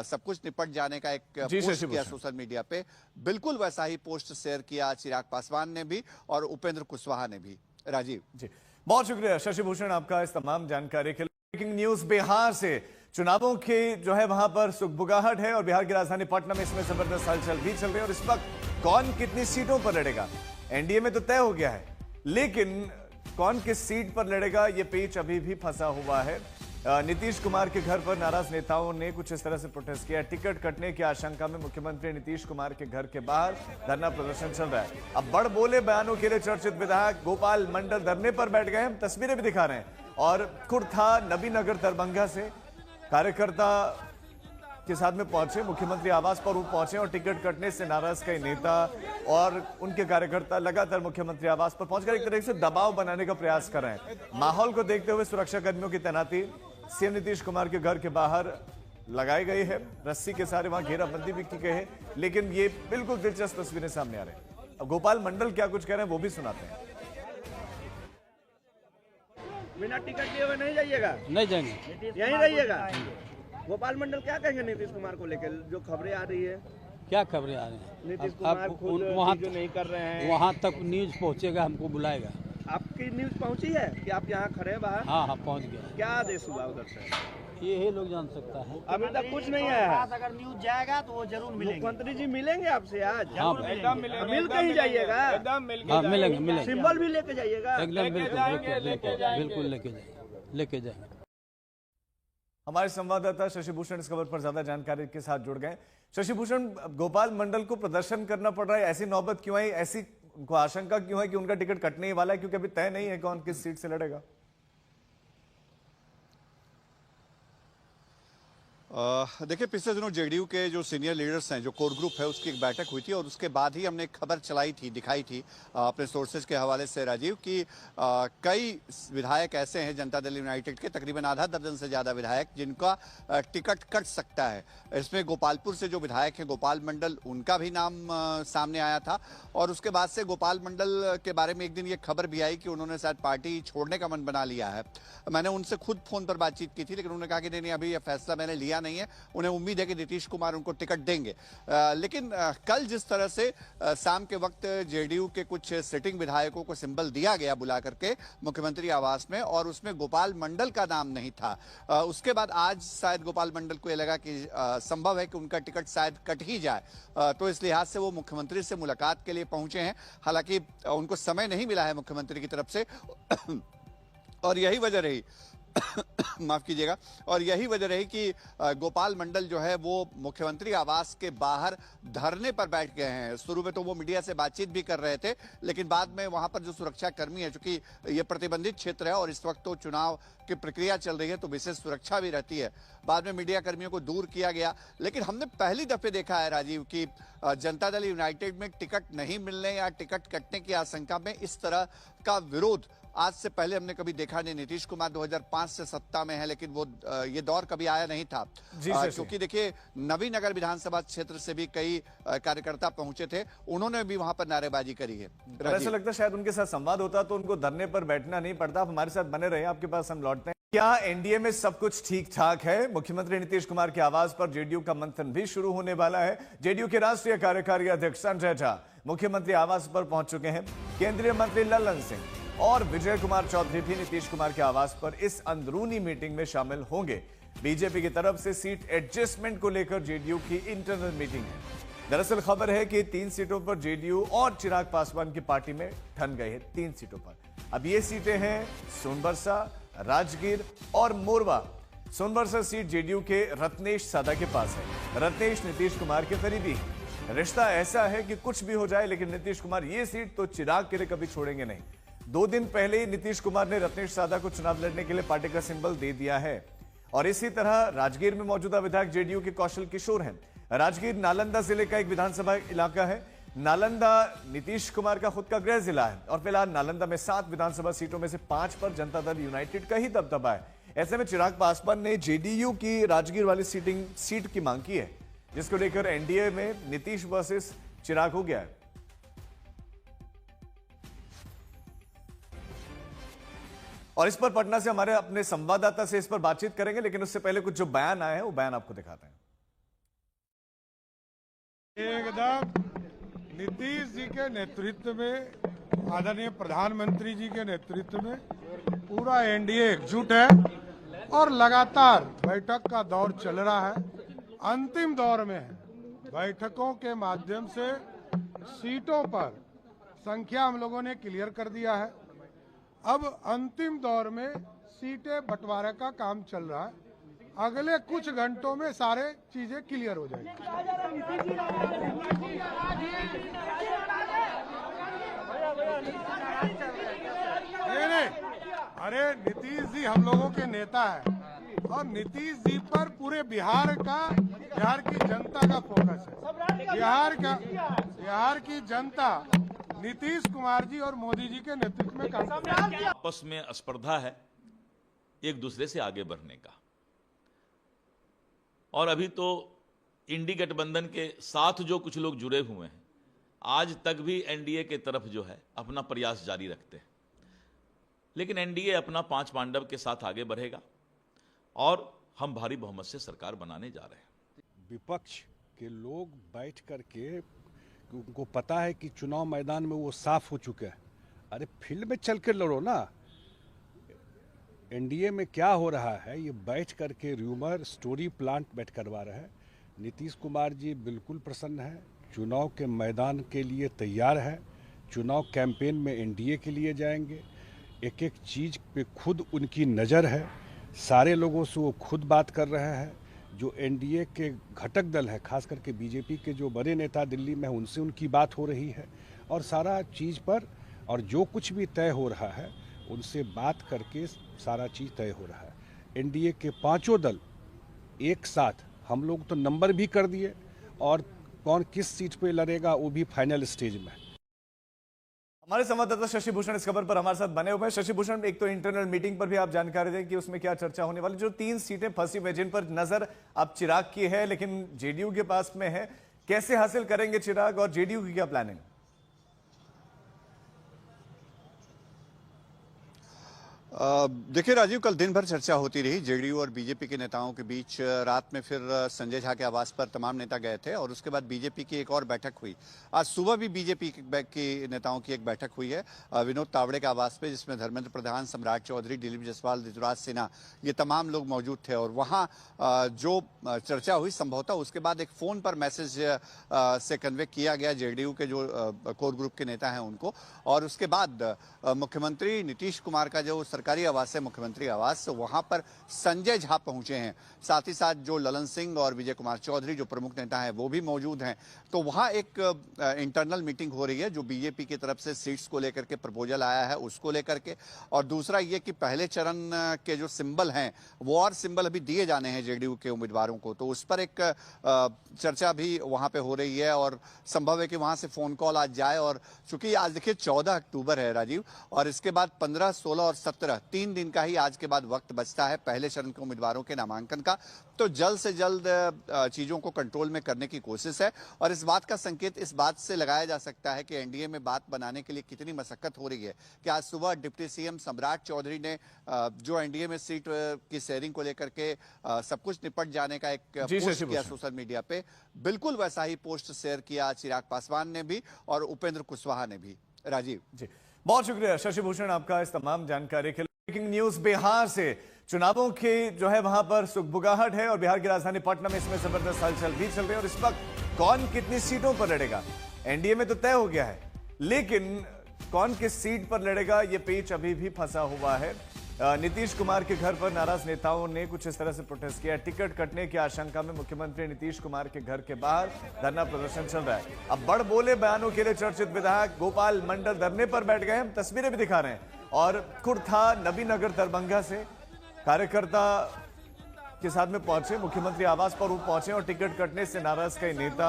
सब कुछ निपट जाने का एक पोस्ट किया सोशल मीडिया पे, बिल्कुल वैसा ही पोस्ट शेयर किया चिराग पासवान ने भी और उपेंद्र कुशवाहा ने भी। राजीव जी, बहुत शुक्रिया शशि भूषण आपका इस तमाम जानकारी के लिए। ब्रेकिंग न्यूज बिहार से, चुनावों की जो है वहां पर सुगबुगाहट है और बिहार की राजधानी पटना में इसमें जबरदस्त हलचल भी चल रही है। और इस वक्त कौन कितनी सीटों पर लड़ेगा, एनडीए में तो तय हो गया है, लेकिन कौन किस सीट पर लड़ेगा ये पेच अभी भी फंसा हुआ है। नीतीश कुमार के घर पर नाराज नेताओं ने कुछ इस तरह से प्रोटेस्ट किया। टिकट कटने की आशंका में मुख्यमंत्री नीतीश कुमार के घर के बाहर धरना प्रदर्शन चल रहा है। अब बड़ बोले बयानों के लिए चर्चित विधायक गोपाल मंडल धरने पर बैठ गए, हम तस्वीरें भी दिखा रहे हैं। और खुर्था नबीनगर दरभंगा से कार्यकर्ता के साथ में पहुंचे, मुख्यमंत्री आवास पर वो पहुंचे और टिकट कटने से नाराज कई नेता और उनके कार्यकर्ता लगातार मुख्यमंत्री आवास पर पहुंचकर एक तरह से दबाव बनाने का प्रयास कर रहे हैं। माहौल को देखते हुए सुरक्षा कर्मियों की तैनाती सीएम नीतीश कुमार के घर के बाहर लगाई गई है, रस्सी के सारे वहां घेराबंदी भी की गई है। लेकिन ये बिल्कुल दिलचस्प तस्वीरें सामने आ रही हैं। अब गोपाल मंडल क्या कुछ कह रहे हैं वो भी सुनाते हैं। बिना टिकट लिए हुए नहीं जाइएगा, नहीं जाएंगे, यहीं रहिएगा। गोपाल मंडल क्या कहेंगे नीतीश कुमार को लेकर जो खबरें आ रही है? क्या खबरें आ रही हैं? नीतीश कुमार खुद वहाँ जो नहीं कर रहे हैं, वहाँ तक न्यूज पहुँचेगा, हमको बुलाएगा। आपकी न्यूज पहुंची है कि आप यहाँ खड़े हैं बाहर? हाँ हाँ पहुँच गया। क्या आदेश हुआ उधर से? ये लोग जान सकता है। अभी तक कुछ नहीं आया है। अगर न्यूज जाएगा तो वो जरूर मिलेंगे। मुख्यमंत्री जी मिलेंगे आपसे आज? हाँ मिल के ही जाइएगा, हाँ मिलेंगे सिंबल भी लेके जाइएगा। एकदम बिल्कुल लेके जाएंगे। हमारे संवाददाता शशि भूषण इस खबर पर ज्यादा जानकारी के साथ जुड़ गए। शशि भूषण, गोपाल मंडल को प्रदर्शन करना पड़ रहा है, ऐसी नौबत क्यों आई, ऐसी उनको आशंका क्यों है कि उनका टिकट कटने ही वाला है, क्योंकि अभी तय नहीं है कौन किस सीट से लड़ेगा? देखिए, पिछले दिनों जेडीयू के जो सीनियर लीडर्स हैं, जो कोर ग्रुप है, उसकी एक बैठक हुई थी और उसके बाद ही हमने एक खबर चलाई थी, दिखाई थी अपने सोर्सेज के हवाले से राजीव, कि कई विधायक ऐसे हैं जनता दल यूनाइटेड के, तकरीबन आधा दर्जन से ज़्यादा विधायक, जिनका टिकट कट सकता है। इसमें गोपालपुर से जो विधायक हैं गोपाल मंडल, उनका भी नाम सामने आया था। और उसके बाद से गोपाल मंडल के बारे में एक दिन ये खबर भी आई कि उन्होंने शायद पार्टी छोड़ने का मन बना लिया है। मैंने उनसे खुद फ़ोन पर बातचीत की थी, लेकिन उन्होंने कहा कि नहीं, अभी यह फैसला मैंने लिया नहीं है, उन्हें उम्मीद है कि नीतीश कुमार उनको टिकट देंगे। लेकिन कल जिस तरह से शाम के वक्त जेडीयू के कुछ सिटिंग विधायकों को सिंबल दिया गया बुला करके मुख्यमंत्री आवास में, और उसमें गोपाल मंडल का नाम नहीं था, उसके बाद आज शायद गोपाल मंडल को यह लगा कि संभव है कि उनका टिकट शायद कट ही जाए, तो इस लिहाज से वो मुख्यमंत्री से मुलाकात के लिए पहुंचे हैं। हालांकि उनको समय नहीं मिला है मुख्यमंत्री की तरफ से और यही वजह रही माफ कीजिएगा। और यही वजह रही कि गोपाल मंडल जो है वो मुख्यमंत्री आवास के बाहर धरने पर बैठ गए हैं। शुरू में तो वो मीडिया से बातचीत भी कर रहे थे, लेकिन बाद में वहां पर जो सुरक्षा कर्मी है, चूंकि ये प्रतिबंधित क्षेत्र है और इस वक्त तो चुनाव की प्रक्रिया चल रही है तो विशेष सुरक्षा भी रहती है, बाद में मीडिया कर्मियों को दूर किया गया। लेकिन हमने पहली दफे देखा है राजीव कि जनता दल यूनाइटेड में टिकट नहीं मिलने या टिकट कटने की आशंका में इस तरह का विरोध आज से पहले हमने कभी देखा नहीं। नीतीश कुमार 2005 से सत्ता में है, लेकिन वो ये दौर कभी आया नहीं था, क्योंकि देखिए नवीनगर विधानसभा क्षेत्र से भी कई कार्यकर्ता पहुंचे थे, उन्होंने भी वहां पर नारेबाजी करी है। ऐसा लगता है शायद उनके साथ संवाद होता तो उनको धरने पर बैठना नहीं पड़ता। आप हमारे साथ बने रहे, आपके पास हम लौटते हैं। क्या एनडीए में सब कुछ ठीक ठाक है? मुख्यमंत्री नीतीश कुमार की आवाज पर जेडीयू का मंथन भी शुरू होने वाला है। जेडीयू के राष्ट्रीय कार्यकारी अध्यक्ष संजय झा मुख्यमंत्री आवास पर पहुंच चुके हैं। केंद्रीय मंत्री लल्लन सिंह और विजय कुमार चौधरी भी नीतीश कुमार के आवास पर इस अंदरूनी मीटिंग में शामिल होंगे। बीजेपी की तरफ से सीट एडजस्टमेंट को लेकर जेडीयू की इंटरनल मीटिंग है। दरअसल खबर है कि 3 सीटों पर जेडीयू और चिराग पासवान की पार्टी में ठन गए हैं। 3 सीटों पर अब ये सीटें हैं सोनबरसा, राजगीर और मोरवा। सोनबरसा सीट जेडीयू के रत्नेश सादा के पास है। रत्नेश नीतीश कुमार के करीबी हैं। रिश्ता ऐसा है कि कुछ भी हो जाए, लेकिन नीतीश कुमार ये सीट तो चिराग के लिए कभी छोड़ेंगे नहीं। 2 दिन पहले ही नीतीश कुमार ने रत्नेश सादा को चुनाव लड़ने के लिए पार्टी का सिंबल दे दिया है। और इसी तरह राजगीर में मौजूदा विधायक जेडीयू के कौशल किशोर हैं। राजगीर नालंदा जिले का एक विधानसभा इलाका है। नालंदा नीतीश कुमार का खुद का गृह जिला है और फिलहाल नालंदा में 7 विधानसभा सीटों में से 5 पर जनता दल यूनाइटेड का ही दबदबा है। ऐसे में चिराग पासवान ने जेडीयू की राजगीर वाली सीट की मांग की है, जिसको लेकर एनडीए में नीतीश वर्सेस चिराग हो गया है। और इस पर पटना से हमारे अपने संवाददाता से इस पर बातचीत करेंगे, लेकिन उससे पहले कुछ जो बयान आए हैं वो बयान आपको दिखाते हैं। एकदम नीतीश जी के नेतृत्व में, आदरणीय प्रधानमंत्री जी के नेतृत्व में पूरा एनडीए एकजुट है और लगातार बैठक का दौर चल रहा है। अंतिम दौर में है। बैठकों के माध्यम से सीटों पर संख्या हम लोगों ने क्लियर कर दिया है। अब अंतिम दौर में सीटें बंटवारे का काम चल रहा है। अगले कुछ घंटों में सारे चीजें क्लियर हो जाएंगी। नहीं, अरे नीतीश जी हम लोगों के नेता हैं और नीतीश जी पर पूरे बिहार की जनता का फोकस है। बिहार की जनता नीतीश कुमार जी और मोदी जी के नेतृत्व में काम कर रही है। आपस में स्पर्धा है एक दूसरे से आगे बढ़ने का, और अभी तो इंडी गठबंधन के साथ जो कुछ लोग जुड़े हुए हैं आज तक भी एनडीए के तरफ जो है अपना प्रयास जारी रखते हैं, लेकिन एनडीए अपना 5 पांडव के साथ आगे बढ़ेगा और हम भारी बहुमत से सरकार बनाने जा रहे हैं। विपक्ष के लोग बैठ करके, उनको पता है कि चुनाव मैदान में वो साफ हो चुके हैं। अरे फील्ड में चल कर लड़ो ना। एनडीए में क्या हो रहा है, ये बैठ करके र्यूमर स्टोरी प्लांट बैठ करवा रहे हैं। नीतीश कुमार जी बिल्कुल प्रसन्न है, चुनाव के मैदान के लिए तैयार है। चुनाव कैंपेन में एनडीए के लिए जाएंगे। एक एक चीज़ पे खुद उनकी नज़र है। सारे लोगों से वो खुद बात कर रहे हैं। जो एनडीए के घटक दल है, खास करके बीजेपी के जो बड़े नेता दिल्ली में, उनसे उनकी बात हो रही है और सारा चीज़ पर, और जो कुछ भी तय हो रहा है उनसे बात करके सारा चीज़ तय हो रहा है। एनडीए के 5 दल एक साथ, हम लोग तो नंबर भी कर दिए और कौन किस सीट पे लड़ेगा वो भी फाइनल स्टेज में। हमारे संवाददाता शशि भूषण इस खबर पर हमारे साथ बने हुए हैं। शशि भूषण, एक तो इंटरनल मीटिंग पर भी आप जानकारी दें कि उसमें क्या चर्चा होने वाली। जो 3 सीटें फंसी हुई जिन पर नजर अब चिराग की है, लेकिन जेडीयू के पास में है, कैसे हासिल करेंगे चिराग और जेडीयू की क्या प्लानिंग? देखिए राजीव, कल दिन भर चर्चा होती रही जेडीयू और बीजेपी के नेताओं के बीच। रात में फिर संजय झा के आवास पर तमाम नेता गए थे और उसके बाद बीजेपी की एक और बैठक हुई। आज सुबह भी बीजेपी के नेताओं की एक बैठक हुई है विनोद तावड़े के आवास पे, जिसमें धर्मेंद्र प्रधान, सम्राट चौधरी, दिलीप जायसवाल, ऋतुराज सिन्हा, ये तमाम लोग मौजूद थे। और वहाँ जो चर्चा हुई संभवतः उसके बाद एक फ़ोन पर मैसेज से कन्वे किया गया जेडीयू के जो कोर ग्रुप के नेता हैं उनको, और उसके बाद मुख्यमंत्री नीतीश कुमार का जो सरकार सरकारी आवास है मुख्यमंत्री आवास, वहां पर संजय झा पहुंचे हैं। साथ ही साथ जो ललन सिंह और विजय कुमार चौधरी जो प्रमुख नेता हैं वो भी मौजूद हैं। तो वहां एक इंटरनल मीटिंग हो रही है जो बीजेपी की तरफ से सीट्स को लेकर के प्रपोजल आया है उसको लेकर के, और दूसरा ये कि पहले चरण के जो सिंबल हैं वो और सिंबल अभी दिए जाने हैं जेडीयू के उम्मीदवारों को, तो उस पर एक चर्चा भी वहां पे हो रही है और संभव है कि वहां से फोन कॉल आज जाए। और चूंकि आज देखिए 14 अक्टूबर है राजीव, और इसके बाद 15, 16 और 17 3 दिन का ही आज के बाद वक्त बचता है पहले चरण के उम्मीदवारों के नामांकन का। तो जल्द से जल्द चीजों को कंट्रोल में करने की कोशिश है, और इस बात का संकेत इस बात से लगाया जा सकता है कि एनडीए में बात बनाने के लिए कितनी मशक्कत हो रही है कि आज सुबह डिप्टी सीएम सम्राट चौधरी ने जो एनडीए में सीट की शेयरिंग को लेकर के सब कुछ निपट जाने का एक पोस्ट किया सोशल मीडिया पे, बिल्कुल वैसा ही पोस्ट शेयर किया चिराग पासवान ने भी और उपेंद्र कुशवाहा ने भी। राजीव जी, बहुत शुक्रिया शशि भूषण आपका इस तमाम जानकारी के लिए। ब्रेकिंग न्यूज बिहार से, चुनावों की जो है वहां पर सुगबुगाहट है और बिहार की राजधानी पटना में इसमें जबरदस्त हलचल भी चल रही है। और इस वक्त कौन कितनी सीटों पर लड़ेगा, एनडीए में तो तय हो गया है, लेकिन कौन किस सीट पर लड़ेगा ये पेच अभी भी फंसा हुआ है। नीतीश कुमार के घर पर नाराज नेताओं ने कुछ इस तरह से प्रोटेस्ट किया। टिकट कटने की आशंका में मुख्यमंत्री नीतीश कुमार के घर के बाहर धरना प्रदर्शन चल रहा है। अब बड़ बोले बयानों के लिए चर्चित विधायक गोपाल मंडल धरने पर बैठ गए, हम तस्वीरें भी दिखा रहे हैं। और कुर्था नबीनगर दरभंगा से कार्यकर्ता के साथ में पहुंचे, मुख्यमंत्री आवास पर वो पहुंचे और टिकट कटने से नाराज कई नेता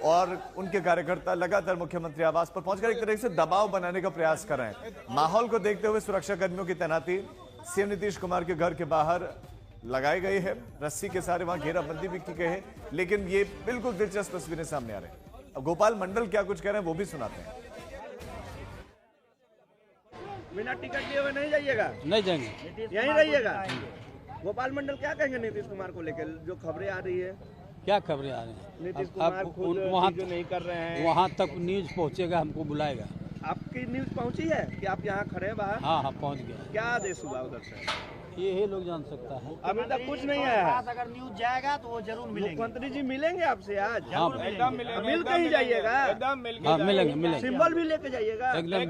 और उनके कार्यकर्ता लगातार मुख्यमंत्री आवास पर पहुंचकर एक तरह से दबाव बनाने का प्रयास कर रहे हैं। माहौल को देखते हुए सुरक्षा कर्मियों की तैनाती सीएम नीतीश कुमार के घर के बाहर लगाई गई है, रस्सी के सारे वहां घेराबंदी भी की गई है। लेकिन ये बिल्कुल दिलचस्प तस्वीरें सामने आ रही हैं। अब गोपाल मंडल क्या कुछ कह रहे हैं वो भी सुनाते हैं। बिना टिकट लिए हुए नहीं जाइएगा, नहीं जाएंगे, यहीं रहिएगा। गोपाल मंडल क्या कहेंगे नीतीश कुमार को लेकर जो खबरें आ रही है? क्या खबरें आ रही हैं? नीतीश कुमार खुद वहाँ जो नहीं कर रहे हैं, वहाँ तक न्यूज पहुँचेगा, हमको बुलाएगा। आपकी न्यूज पहुंची है कि आप यहाँ खड़े हैं बाहर? हाँ हाँ पहुँच गया। क्या आदेश हुआ उधर से? ये लोग जान सकता है। अभी तक कुछ नहीं आया है। अगर न्यूज जाएगा तो वो जरूर मिलेंगे। मुख्यमंत्री जी मिलेंगे आपसे आज? हाँ मिल के ही जाइएगा, हाँ मिलेंगे सिंबल भी लेके जाइएगा। एकदम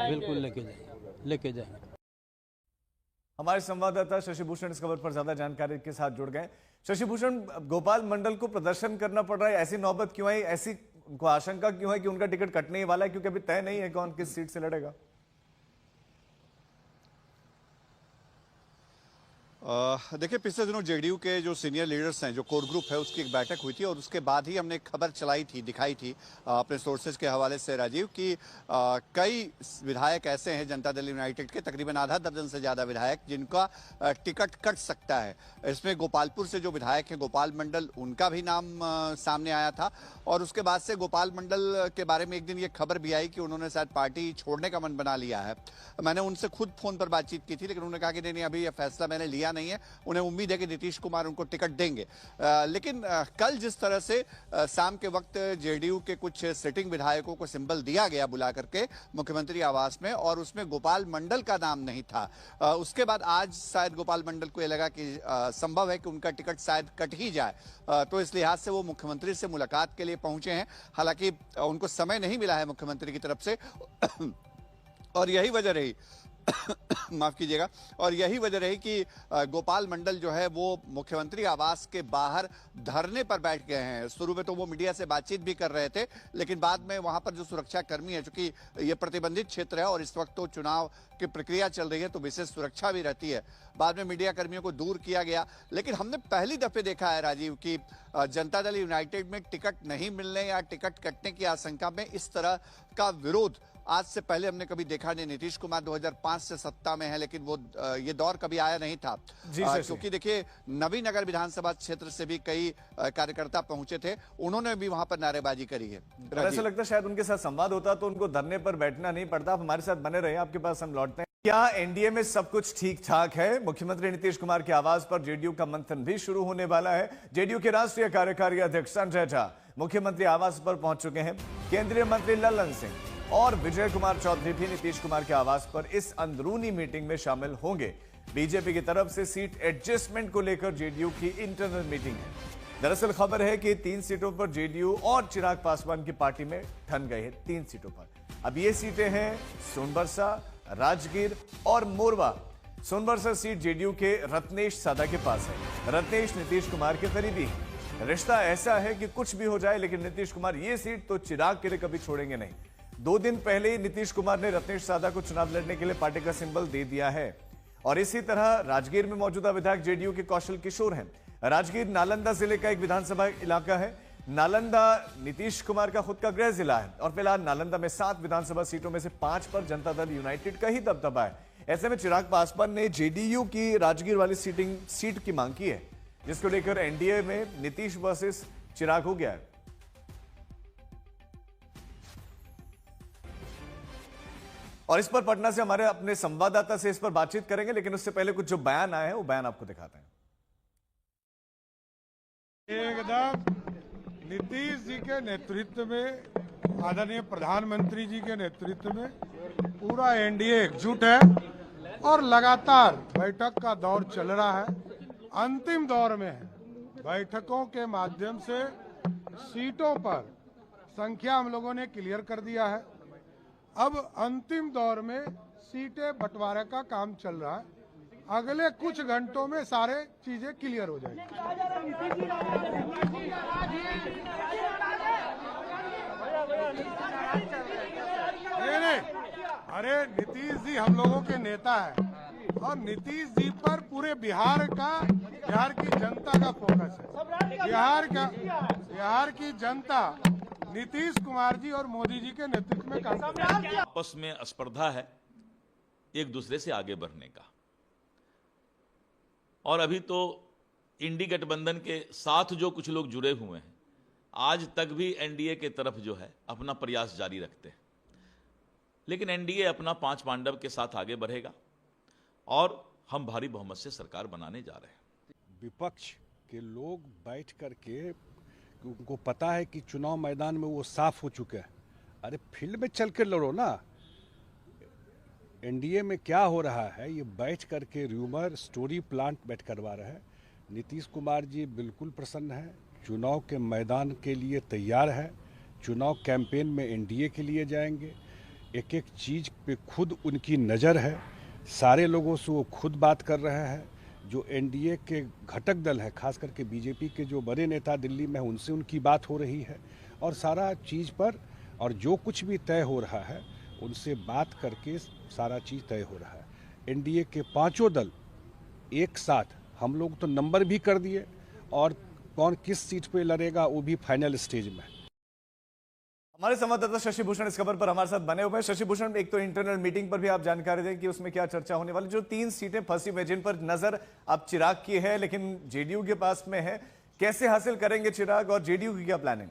बिल्कुल लेके जाएंगे। हमारे संवाददाता शशि भूषण इस खबर पर ज्यादा जानकारी के साथ जुड़ गए। शशि भूषण, गोपाल मंडल को प्रदर्शन करना पड़ रहा है, ऐसी नौबत क्यों आई, ऐसी उनको आशंका क्यों है कि उनका टिकट कटने ही वाला है, क्योंकि अभी तय नहीं है कौन किस सीट से लड़ेगा? देखिए, पिछले दिनों जेडीयू के जो सीनियर लीडर्स हैं, जो कोर ग्रुप है, उसकी एक बैठक हुई थी और उसके बाद ही हमने एक खबर दिखाई थी अपने सोर्सेज के हवाले से राजीव कि कई विधायक ऐसे हैं जनता दल यूनाइटेड के, तकरीबन आधा दर्जन से ज्यादा विधायक जिनका टिकट कट सकता है। इसमें गोपालपुर से जो विधायक हैं गोपाल मंडल, उनका भी नाम सामने आया था। और उसके बाद से गोपाल मंडल के बारे में एक दिन ये खबर भी आई कि उन्होंने शायद पार्टी छोड़ने का मन बना लिया है। मैंने उनसे खुद फोन पर बातचीत की थी, लेकिन उन्होंने कहा कि नहीं, अभी यह फैसला मैंने लिया नहीं है, उन्हें उम्मीद है कि नीतीश कुमार उनको टिकट देंगे। लेकिन कल जिस तरह से शाम के वक्त जेडीयू के कुछ सिटिंग विधायकों को सिंबल दिया गया बुला करके मुख्यमंत्री आवास में, और उसमें गोपाल मंडल का नाम नहीं था, उसके बाद आज शायद गोपाल मंडल को यह लगा कि संभव है कि उनका टिकट शायद कट ही जाए। तो इस लिहाज से वो मुख्यमंत्री से मुलाकात के लिए पहुंचे हैं। हालांकि उनको समय नहीं मिला है मुख्यमंत्री की तरफ से और यही वजह रही माफ कीजिएगा, और यही वजह रही कि गोपाल मंडल जो है वो मुख्यमंत्री आवास के बाहर धरने पर बैठ गए हैं। शुरू में तो वो मीडिया से बातचीत भी कर रहे थे, लेकिन बाद में वहां पर जो सुरक्षा कर्मी है, चूंकि ये प्रतिबंधित क्षेत्र है और इस वक्त तो चुनाव की प्रक्रिया चल रही है तो विशेष सुरक्षा भी रहती है, बाद में मीडिया कर्मियों को दूर किया गया। लेकिन हमने पहली दफे देखा है राजीव कि जनता दल यूनाइटेड में टिकट नहीं मिलने या टिकट कटने की आशंका में इस तरह का विरोध आज से पहले हमने कभी देखा नहीं। नीतीश कुमार 2005 से सत्ता में है, लेकिन वो ये दौर कभी आया नहीं था, क्योंकि देखिए नबीनगर विधानसभा क्षेत्र से भी कई कार्यकर्ता पहुंचे थे, उन्होंने भी वहां पर नारेबाजी करी है। ऐसा लगता है शायद उनके साथ संवाद होता तो उनको धरने पर बैठना नहीं पड़ता। आप हमारे साथ बने रहे, आपके पास हम लौटते हैं। क्या एनडीए में सब कुछ ठीक ठाक है? मुख्यमंत्री नीतीश कुमार के आवास पर जेडीयू का मंथन भी शुरू होने वाला है। जेडीयू के राष्ट्रीय कार्यकारी अध्यक्ष संजय झा मुख्यमंत्री आवास पर पहुंच चुके हैं। केंद्रीय मंत्री ललन सिंह और विजय कुमार चौधरी भी नीतीश कुमार के आवास पर इस अंदरूनी मीटिंग में शामिल होंगे। बीजेपी की तरफ से सीट एडजस्टमेंट को लेकर जेडीयू की इंटरनल मीटिंग है। दरअसल खबर है कि 3 सीटों पर जेडीयू और चिराग पासवान की पार्टी में ठन गए हैं। 3 सीटों पर अब ये सीटें हैं सोनबरसा, राजगीर और मोरवा सोनबरसा सीट जेडीयू के रत्नेश सादा के पास है। रत्नेश नीतीश कुमार के करीबी हैं। रिश्ता ऐसा है कि कुछ भी हो जाए, लेकिन नीतीश कुमार ये सीट तो चिराग के लिए कभी छोड़ेंगे नहीं। 2 दिन पहले ही नीतीश कुमार ने रत्नेश सादा को चुनाव लड़ने के लिए पार्टी का सिंबल दे दिया है। और इसी तरह राजगीर में मौजूदा विधायक जेडीयू के कौशल किशोर हैं। राजगीर नालंदा जिले का एक विधानसभा इलाका है। नालंदा नीतीश कुमार का खुद का गृह जिला है और फिलहाल नालंदा में 7 विधानसभा सीटों में से 5 पर जनता दल यूनाइटेड का ही दबदबा है। ऐसे में चिराग पासवान ने जेडीयू की राजगीर वाली सीट की मांग की है, जिसको लेकर एनडीए में नीतीश वर्सेस चिराग हो गया है। और इस पर पटना से हमारे अपने संवाददाता से इस पर बातचीत करेंगे, लेकिन उससे पहले कुछ जो बयान आए हैं वो बयान आपको दिखाते हैं। एकदम नीतीश जी के नेतृत्व में, आदरणीय प्रधानमंत्री जी के नेतृत्व में पूरा एनडीए एकजुट है और लगातार बैठक का दौर चल रहा है। अंतिम दौर में है। बैठकों के माध्यम से सीटों पर संख्या हम लोगों ने क्लियर कर दिया है। अब अंतिम दौर में सीटें बंटवारे का काम चल रहा है। अगले कुछ घंटों में सारे चीजें क्लियर हो जाएंगी। नहीं, अरे नीतीश जी हम लोगों के नेता है और नीतीश जी पर पूरे बिहार की जनता का फोकस है। बिहार की जनता नीतीश कुमार जी और मोदी जी के नेतृत्व में काम कर रही है। आपस में स्पर्धा है एक दूसरे से आगे बढ़ने का, और अभी तो इंडी गठबंधन के साथ जो कुछ लोग जुड़े हुए हैं, आज तक भी एनडीए के तरफ जो है अपना प्रयास जारी रखते हैं। लेकिन एनडीए अपना 5 पांडव के साथ आगे बढ़ेगा और हम भारी बहुमत से सरकार बनाने जा रहे हैं। विपक्ष के लोग बैठ करके, उनको पता है कि चुनाव मैदान में वो साफ हो चुके हैं। अरे फील्ड में चल के लड़ो ना। एनडीए में क्या हो रहा है, ये बैठ करके र्यूमर स्टोरी प्लांट बैठ करवा रहे हैं। नीतीश कुमार जी बिल्कुल प्रसन्न है, चुनाव के मैदान के लिए तैयार है। चुनाव कैंपेन में एनडीए के लिए जाएंगे। एक एक चीज़ पे खुद उनकी नज़र है। सारे लोगों से वो खुद बात कर रहे हैं। जो एनडीए के घटक दल है, खास करके बीजेपी के जो बड़े नेता दिल्ली में हैं, उनसे उनकी बात हो रही है। और सारा चीज़ पर, और जो कुछ भी तय हो रहा है उनसे बात करके सारा चीज़ तय हो रहा है। एनडीए के 5 दल एक साथ, हम लोग तो नंबर भी कर दिए और कौन किस सीट पे लड़ेगा वो भी फाइनल स्टेज में। हमारे संवाददाता शशि भूषण इस खबर पर हमारे साथ बने हुए हैं। शशि भूषण, एक तो इंटरनल मीटिंग पर भी आप जानकारी दें कि उसमें क्या चर्चा होने वाली। जो 3 सीटें फंसी हुई जिन पर नजर अब चिराग की है, लेकिन जेडीयू के पास में है, कैसे हासिल करेंगे चिराग और जेडीयू की क्या प्लानिंग?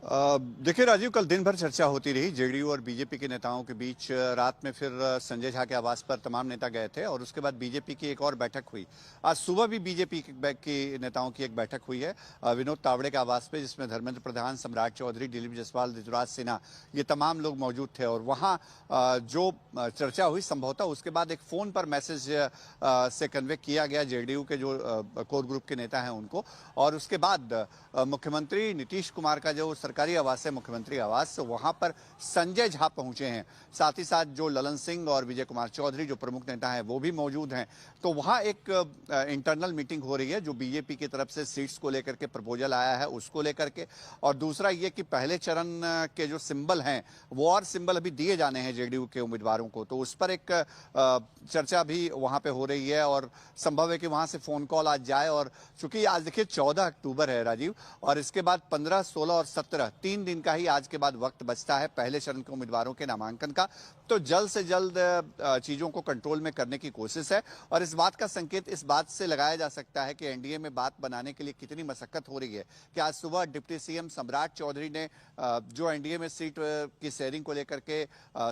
देखिए राजीव, कल दिन भर चर्चा होती रही जेडीयू और बीजेपी के नेताओं के बीच। रात में फिर संजय झा के आवास पर तमाम नेता गए थे और उसके बाद बीजेपी की एक और बैठक हुई। आज सुबह भी बीजेपी के नेताओं की एक बैठक हुई है विनोद तावड़े के आवास पे, जिसमें धर्मेंद्र प्रधान, सम्राट चौधरी, दिलीप जायसवाल, ऋतुराज सिन्हा, ये तमाम लोग मौजूद थे। और वहाँ जो चर्चा हुई, संभवतः उसके बाद एक फ़ोन पर मैसेज से कन्वे किया गया जेडीयू के जो कोर ग्रुप के नेता हैं उनको। और उसके बाद मुख्यमंत्री नीतीश कुमार का जो सरकारी आवास है, मुख्यमंत्री आवास, वहां पर संजय झा पहुंचे हैं। साथ ही साथ जो ललन सिंह और विजय कुमार चौधरी जो प्रमुख नेता हैं वो भी मौजूद हैं। तो वहां एक इंटरनल मीटिंग हो रही है जो बीजेपी की तरफ से सीट्स को लेकर के प्रपोजल आया है उसको लेकर के, और दूसरा ये कि पहले चरण के जो सिंबल हैं वो और सिंबल अभी दिए जाने हैं जेडीयू के उम्मीदवारों को, तो उस पर एक चर्चा भी वहां पे हो रही है। और संभव है कि वहां से फोन कॉल आज जाए। और चूंकि आज देखिए 14 अक्टूबर है राजीव, और इसके बाद 15, 16 और 17 3 दिन का ही आज के बाद वक्त बचता है पहले चरण के उम्मीदवारों के नामांकन का। तो जल्द से जल्द चीजों को कंट्रोल में करने की कोशिश है। और इस बात का संकेत इस बात से लगाया जा सकता है कि एनडीए में बात बनाने के लिए कितनी मशक्कत हो रही है कि आज सुबह डिप्टी सीएम सम्राट चौधरी ने जो एनडीए में सीट की शेयरिंग को लेकर के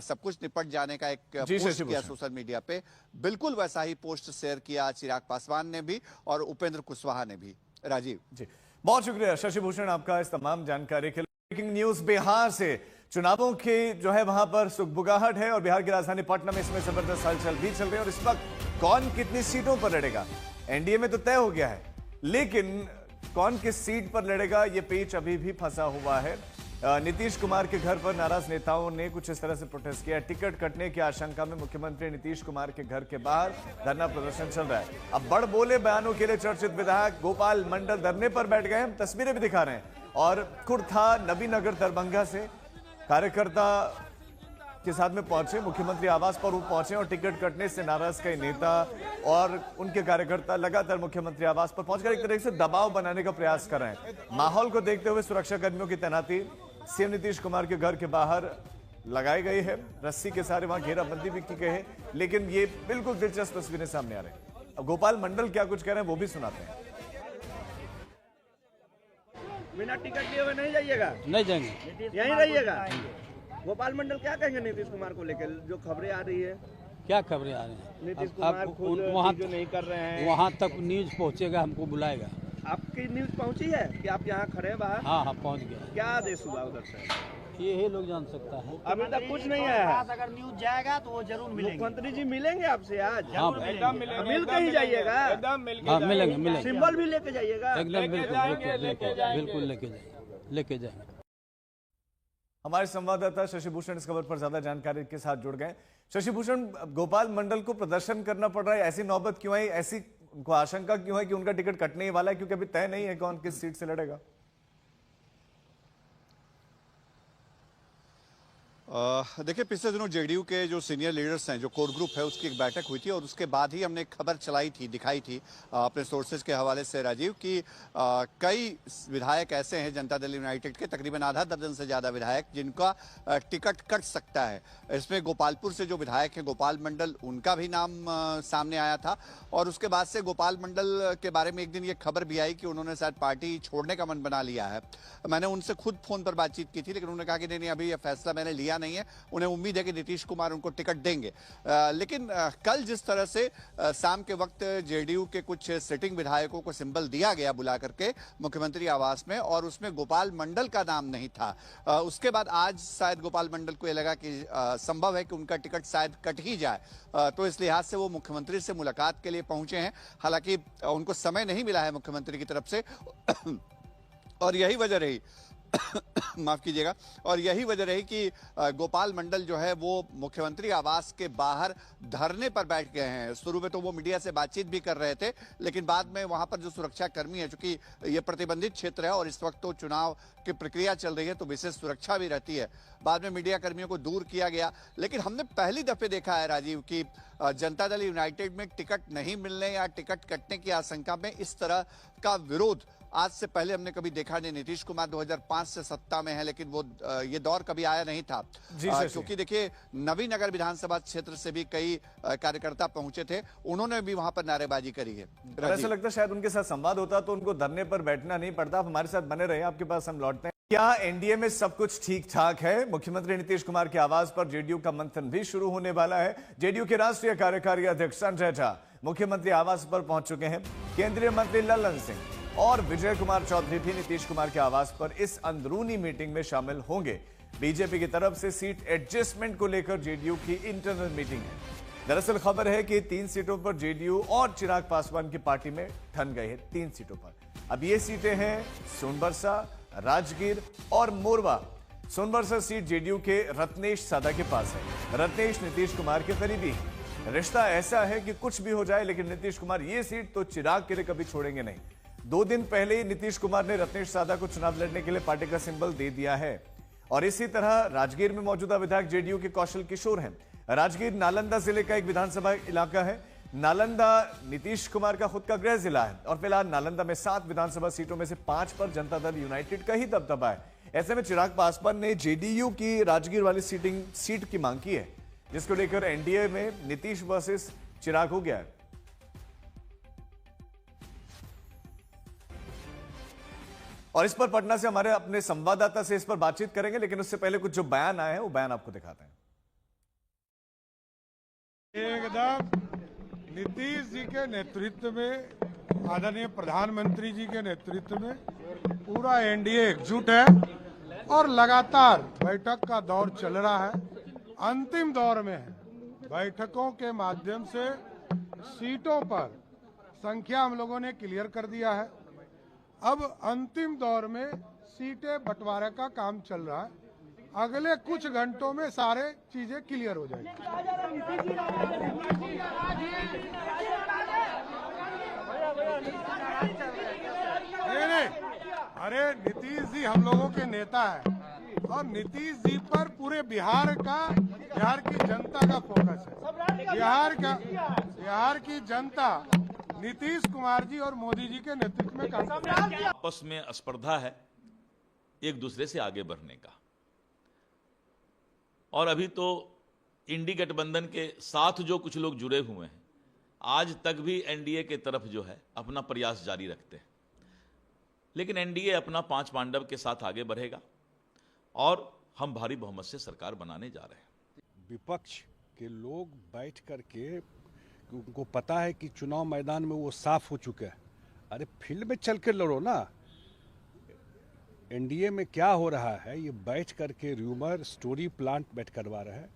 सब कुछ निपट जाने का एक पोस्ट किया सोशल मीडिया पे, बिल्कुल वैसा ही पोस्ट शेयर किया चिराग पासवान ने भी और उपेंद्र कुशवाहा ने भी। राजीव जी, बहुत शुक्रिया शशि भूषण आपका इस तमाम जानकारी के लिए। ब्रेकिंग न्यूज बिहार से, चुनावों की जो है वहां पर सुगबुगाहट है और बिहार की राजधानी पटना में इसमें जबरदस्त हलचल भी चल रही है। और इस वक्त कौन कितनी सीटों पर लड़ेगा, एनडीए में तो तय हो गया है, लेकिन कौन किस सीट पर लड़ेगा ये पेच अभी भी फंसा हुआ है। नीतीश कुमार के घर पर नाराज नेताओं ने कुछ इस तरह से प्रोटेस्ट किया। टिकट कटने की आशंका में मुख्यमंत्री नीतीश कुमार के घर के बाहर धरना प्रदर्शन चल रहा है। अब बड़ बोले बयानों के लिए चर्चित विधायक गोपाल मंडल धरने पर बैठ गए। हम तस्वीरें भी दिखा रहे हैं और कुर्था नबीनगर दरभंगा से कार्यकर्ता के साथ में पहुंचे, मुख्यमंत्री आवास पर वो पहुंचे और टिकट कटने से नाराज कई नेता और उनके कार्यकर्ता लगातार मुख्यमंत्री आवास पर पहुंचकर एक तरह से दबाव बनाने का प्रयास कर रहे हैं। माहौल को देखते हुए सुरक्षा कर्मियों की तैनाती सीएम नीतीश कुमार के घर के बाहर लगाई गई है। रस्सी के सारे वहां घेराबंदी भी की गई है, लेकिन ये बिल्कुल दिलचस्प तस्वीरें सामने आ रही है। अब गोपाल मंडल क्या कुछ कह रहे हैं वो भी सुनाते हैं। बिना टिकट लिए हुए नहीं जाइएगा, नहीं जाएंगे, यहीं रहिएगा। गोपाल मंडल क्या कहेंगे नीतीश कुमार को लेकर जो खबरें आ रही है? क्या खबरें आ रही हैं? नीतीश कुमार खुद वहाँ जो नहीं कर रहे हैं, वहाँ तक न्यूज पहुँचेगा, हमको बुलाएगा। आपकी न्यूज पहुंची है कि आप यहाँ खड़े हैं बाहर? हाँ हाँ पहुँच गया। क्या आदेश हुआ उधर से? ये लोग जान सकता है। अभी तक कुछ नहीं आया है। अगर न्यूज जाएगा तो वो जरूर मिलेंगे। मुख्यमंत्री जी मिलेंगे आपसे आज? हाँ मिल के ही जाइएगा, हाँ मिलेंगे। सिंबल भी लेके जाइएगा। एकदम बिल्कुल लेके जाएंगे। हमारे संवाददाता शशि भूषण इस खबर पर ज्यादा जानकारी के साथ जुड़ गए। शशि भूषण, गोपाल मंडल को प्रदर्शन करना पड़ रहा है, ऐसी नौबत क्यों आई? ऐसी उनको आशंका क्यों है कि उनका टिकट कटने ही वाला है, क्योंकि अभी तय नहीं है कौन किस सीट से लड़ेगा? देखिए, पिछले दिनों जेडीयू के जो सीनियर लीडर्स हैं, जो कोर ग्रुप है, उसकी एक बैठक हुई थी और उसके बाद ही हमने एक खबर दिखाई थी अपने सोर्सेज के हवाले से राजीव कि कई विधायक ऐसे हैं जनता दल यूनाइटेड के, तकरीबन आधा दर्जन से ज़्यादा विधायक, जिनका टिकट कट सकता है। इसमें गोपालपुर से जो विधायक हैं गोपाल मंडल, उनका भी नाम सामने आया था और उसके बाद से गोपाल मंडल के बारे में एक दिन ये खबर भी आई कि उन्होंने शायद पार्टी छोड़ने का मन बना लिया है। मैंने उनसे खुद फोन पर बातचीत की थी, लेकिन उन्होंने कहा कि नहीं, अभी यह फैसला मैंने लिया नहीं है, उन्हें उम्मीद है कि नीतीश कुमार उनको टिकट देंगे। लेकिन कल जिस तरह से शाम के वक्त जेडीयू के कुछ सिटिंग विधायकों को सिंबल दिया गया बुला करके मुख्यमंत्री आवास में, और उसमें गोपाल मंडल का नाम नहीं था, उसके बाद आज शायद गोपाल मंडल को यह लगा कि संभव है कि उनका टिकट शायद कट ही जाए, तो इस लिहाज से वो मुख्यमंत्री से मुलाकात के लिए पहुंचे हैं। हालांकि उनको समय नहीं मिला है मुख्यमंत्री की तरफ से और यही वजह रही माफ कीजिएगा, और यही वजह रही कि गोपाल मंडल जो है वो मुख्यमंत्री आवास के बाहर धरने पर बैठ गए हैं। शुरू में तो वो मीडिया से बातचीत भी कर रहे थे, लेकिन बाद में वहां पर जो सुरक्षा कर्मी है, चूंकि ये प्रतिबंधित क्षेत्र है और इस वक्त तो चुनाव की प्रक्रिया चल रही है तो विशेष सुरक्षा भी रहती है, बाद में मीडिया कर्मियों को दूर किया गया। लेकिन हमने पहली दफे देखा है राजीव कि जनता दल यूनाइटेड में टिकट नहीं मिलने या टिकट कटने की आशंका में इस तरह का विरोध आज से पहले हमने कभी देखा नहीं। नीतीश कुमार 2005 से सत्ता में है, लेकिन वो ये दौर कभी आया नहीं था, क्योंकि देखिए नबीनगर विधानसभा क्षेत्र से भी कई कार्यकर्ता पहुंचे थे, उन्होंने भी वहां पर नारेबाजी करी है। ऐसा लगता है शायद उनके साथ संवाद होता तो उनको धरने पर बैठना नहीं पड़ता। आप हमारे साथ बने रहे, आपके पास हम लौटते हैं। क्या एनडीए में सब कुछ ठीक ठाक है? मुख्यमंत्री नीतीश कुमार के आवास पर जेडीयू का मंथन भी शुरू होने वाला है। जेडीयू के राष्ट्रीय कार्यकारी अध्यक्ष संजय झा मुख्यमंत्री आवास पर पहुंच चुके हैं। केंद्रीय मंत्री लल्लन सिंह और विजय कुमार चौधरी भी नीतीश कुमार के आवास पर इस अंदरूनी मीटिंग में शामिल होंगे। बीजेपी की तरफ से सीट एडजस्टमेंट को लेकर जेडीयू की इंटरनल मीटिंग है। दरअसल खबर है कि 3 सीटों पर जेडीयू और चिराग पासवान की पार्टी में ठन गए हैं। 3 सीटों पर अब ये सीटें हैं सोनबरसा, राजगीर और मोरवा। सोनबरसा सीट जेडीयू के रत्नेश सादा के पास है। रत्नेश नीतीश कुमार के करीबी हैं। रिश्ता ऐसा है कि कुछ भी हो जाए, लेकिन नीतीश कुमार ये सीट तो चिराग के लिए कभी छोड़ेंगे नहीं। 2 दिन पहले ही नीतीश कुमार ने रत्नेश सादा को चुनाव लड़ने के लिए पार्टी का सिंबल दे दिया है। और इसी तरह राजगीर में मौजूदा विधायक जेडीयू के कौशल किशोर हैं। राजगीर नालंदा जिले का एक विधानसभा इलाका है। नालंदा नीतीश कुमार का खुद का गृह जिला है और फिलहाल नालंदा में 7 विधानसभा सीटों में से 5 पर जनता दल यूनाइटेड का ही दबदबा है। ऐसे में चिराग पासवान ने जेडीयू की राजगीर वाली सीट की मांग की है, जिसको लेकर एनडीए में नीतीश वर्सेस चिराग हो गया है। और इस पर पटना से हमारे अपने संवाददाता से इस पर बातचीत करेंगे, लेकिन उससे पहले कुछ जो बयान आए हैं वो बयान आपको दिखाते हैं। एकदम नीतीश जी के नेतृत्व में, आदरणीय प्रधानमंत्री जी के नेतृत्व में पूरा एनडीए एकजुट है और लगातार बैठक का दौर चल रहा है, अंतिम दौर में है। बैठकों के माध्यम से सीटों पर संख्या हम लोगों ने क्लियर कर दिया है। अब अंतिम दौर में सीटें बंटवारे का काम चल रहा है। अगले कुछ घंटों में सारे चीजें क्लियर हो जाएंगी। नहीं, अरे नीतीश जी हम लोगों के नेता है और नीतीश जी पर पूरे बिहार की जनता का फोकस है। बिहार की जनता नीतीश कुमार जी और मोदी जी के नेतृत्व में काम कर रही है। आपस में स्पर्धा है एक दूसरे से आगे बढ़ने का, और अभी तो इंडी गठबंधन के साथ जो कुछ लोग जुड़े हुए हैं, आज तक भी एनडीए के तरफ जो है अपना प्रयास जारी रखते हैं। लेकिन एनडीए अपना 5 पांडव के साथ आगे बढ़ेगा और हम भारी बहुमत से सरकार बनाने जा रहे हैं। विपक्ष के लोग बैठ करके, उनको पता है कि चुनाव मैदान में वो साफ हो चुके हैं। अरे फील्ड में चल के लड़ो ना। एनडीए में क्या हो रहा है, ये बैठ करके र्यूमर स्टोरी प्लांट बैठ करवा रहे हैं।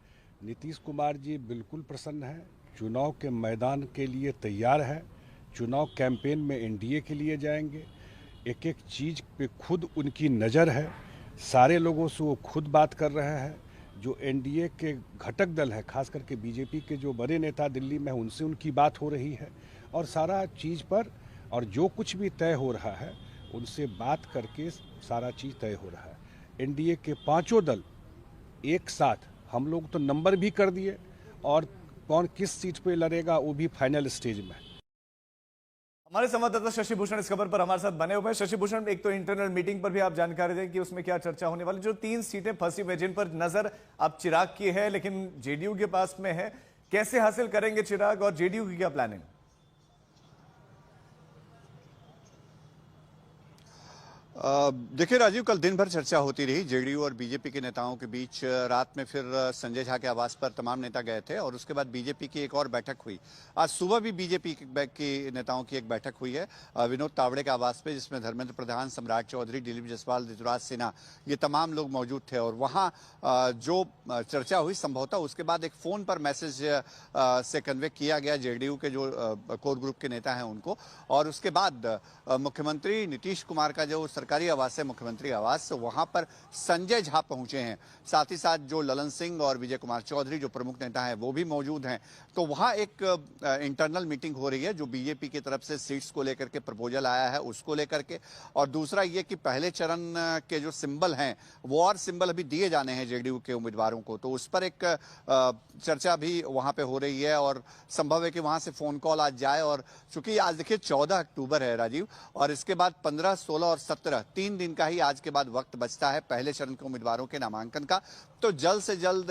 नीतीश कुमार जी बिल्कुल प्रसन्न है, चुनाव के मैदान के लिए तैयार है, चुनाव कैंपेन में एनडीए के लिए जाएंगे। एक एक चीज़ पे खुद उनकी नज़र है, सारे लोगों से वो खुद बात कर रहे हैं। जो एनडीए के घटक दल है, खास करके बीजेपी के जो बड़े नेता दिल्ली में हैं, उनसे उनकी बात हो रही है और सारा चीज़ पर, और जो कुछ भी तय हो रहा है उनसे बात करके सारा चीज़ तय हो रहा है। एनडीए के 5 दल एक साथ, हम लोग तो नंबर भी कर दिए और कौन किस सीट पे लड़ेगा वो भी फाइनल स्टेज में। हमारे संवाददाता शशि भूषण इस खबर पर हमारे साथ बने हुए हैं। शशि भूषण, एक तो इंटरनल मीटिंग पर भी आप जानकारी दें कि उसमें क्या चर्चा होने वाली, जो 3 सीटें फंसी हुई जिन पर नजर अब चिराग की है लेकिन जेडीयू के पास में है, कैसे हासिल करेंगे चिराग और जेडीयू की क्या प्लानिंग? देखिए राजीव, कल दिन भर चर्चा होती रही जेडीयू और बीजेपी के नेताओं के बीच। रात में फिर संजय झा के आवास पर तमाम नेता गए थे और उसके बाद बीजेपी की एक और बैठक हुई। आज सुबह भी बीजेपी के नेताओं की एक बैठक हुई है विनोद तावड़े के आवास पे, जिसमें धर्मेंद्र प्रधान, सम्राट चौधरी, दिलीप जायसवाल, ऋतुराज सिन्हा, ये तमाम लोग मौजूद थे। और वहाँ जो चर्चा हुई, संभवतः उसके बाद एक फोन पर मैसेज से कन्वे किया गया जेडीयू के जो कोर ग्रुप के नेता हैं उनको, और उसके बाद मुख्यमंत्री नीतीश कुमार का जो सरकारी आवास है मुख्यमंत्री आवास, वहां पर संजय झा पहुंचे हैं। साथ ही साथ जो ललन सिंह और विजय कुमार चौधरी जो प्रमुख नेता हैं वो भी मौजूद हैं। तो वहां एक इंटरनल मीटिंग हो रही है, जो बीजेपी की तरफ से सीट्स को लेकर के प्रपोजल आया है उसको लेकर के, और दूसरा ये कि पहले चरण के जो सिंबल हैं वो और सिंबल अभी दिए जाने हैं जेडीयू के उम्मीदवारों को, तो उस पर एक चर्चा भी वहां पे हो रही है। और संभव है कि वहां से फोन कॉल आज जाए। और चूंकि आज देखिए 14 अक्टूबर है राजीव, और इसके बाद 15, 16 और 17 3 दिन का ही आज के बाद वक्त बचता है पहले चरण के उम्मीदवारों के नामांकन का। तो जल्द से जल्द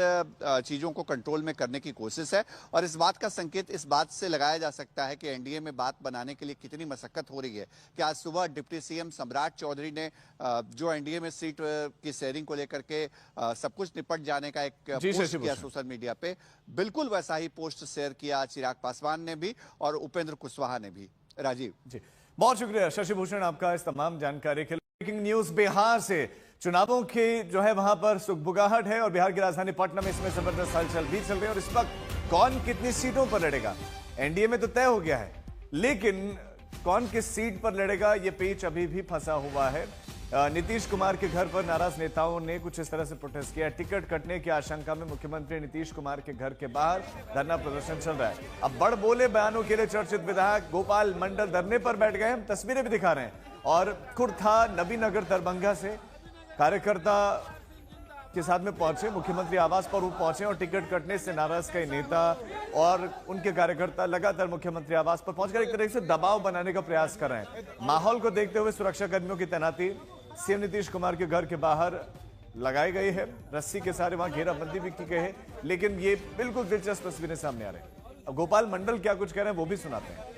चीजों को कंट्रोल में करने की कोशिश है। और इस बात का संकेत इस बात से लगाया जा सकता है कि एनडीए में बात बनाने के लिए कितनी मशक्कत हो रही है कि आज सुबह डिप्टी सीएम सम्राट चौधरी ने जो एनडीए में सीट की शेयरिंग को लेकर के सब कुछ निपट जाने का एक पोस्ट किया सोशल मीडिया पे, बिल्कुल वैसा ही पोस्ट शेयर किया चिराग पासवान ने भी और उपेंद्र कुशवाहा ने भी। राजीव जी, बहुत शुक्रिया शशि भूषण आपका इस तमाम जानकारी के लिए। ब्रेकिंग न्यूज बिहार से, चुनावों की जो है वहां पर सुगबुगाहट है और बिहार की राजधानी पटना में इसमें जबरदस्त हलचल भी चल रही है। और इस वक्त कौन कितनी सीटों पर लड़ेगा, एनडीए में तो तय हो गया है, लेकिन कौन किस सीट पर लड़ेगा ये पेच अभी भी फंसा हुआ है। नीतीश कुमार के घर पर नाराज नेताओं ने कुछ इस तरह से प्रोटेस्ट किया। टिकट कटने की आशंका में मुख्यमंत्री नीतीश कुमार के घर के बाहर धरना प्रदर्शन चल रहा है। अब बड़ बोले बयानों के लिए चर्चित विधायक गोपाल मंडल धरने पर बैठ गए, हम तस्वीरें भी दिखा रहे हैं। और खुर्था नबीनगर दरभंगा से कार्यकर्ता के साथ में पहुंचे, मुख्यमंत्री आवास पर वो पहुंचे और टिकट कटने से नाराज कई नेता और उनके कार्यकर्ता लगातार मुख्यमंत्री आवास पर पहुंचकर एक तरह से दबाव बनाने का प्रयास कर रहे हैं। माहौल को देखते हुए सुरक्षा कर्मियों की तैनाती सीएम नीतीश कुमार के घर के बाहर लगाई गई है, रस्सी के सारे वहां घेराबंदी भी की गई है। लेकिन ये बिल्कुल दिलचस्प तस्वीरें सामने आ रही हैं। अब गोपाल मंडल क्या कुछ कह रहे हैं वो भी सुनाते हैं।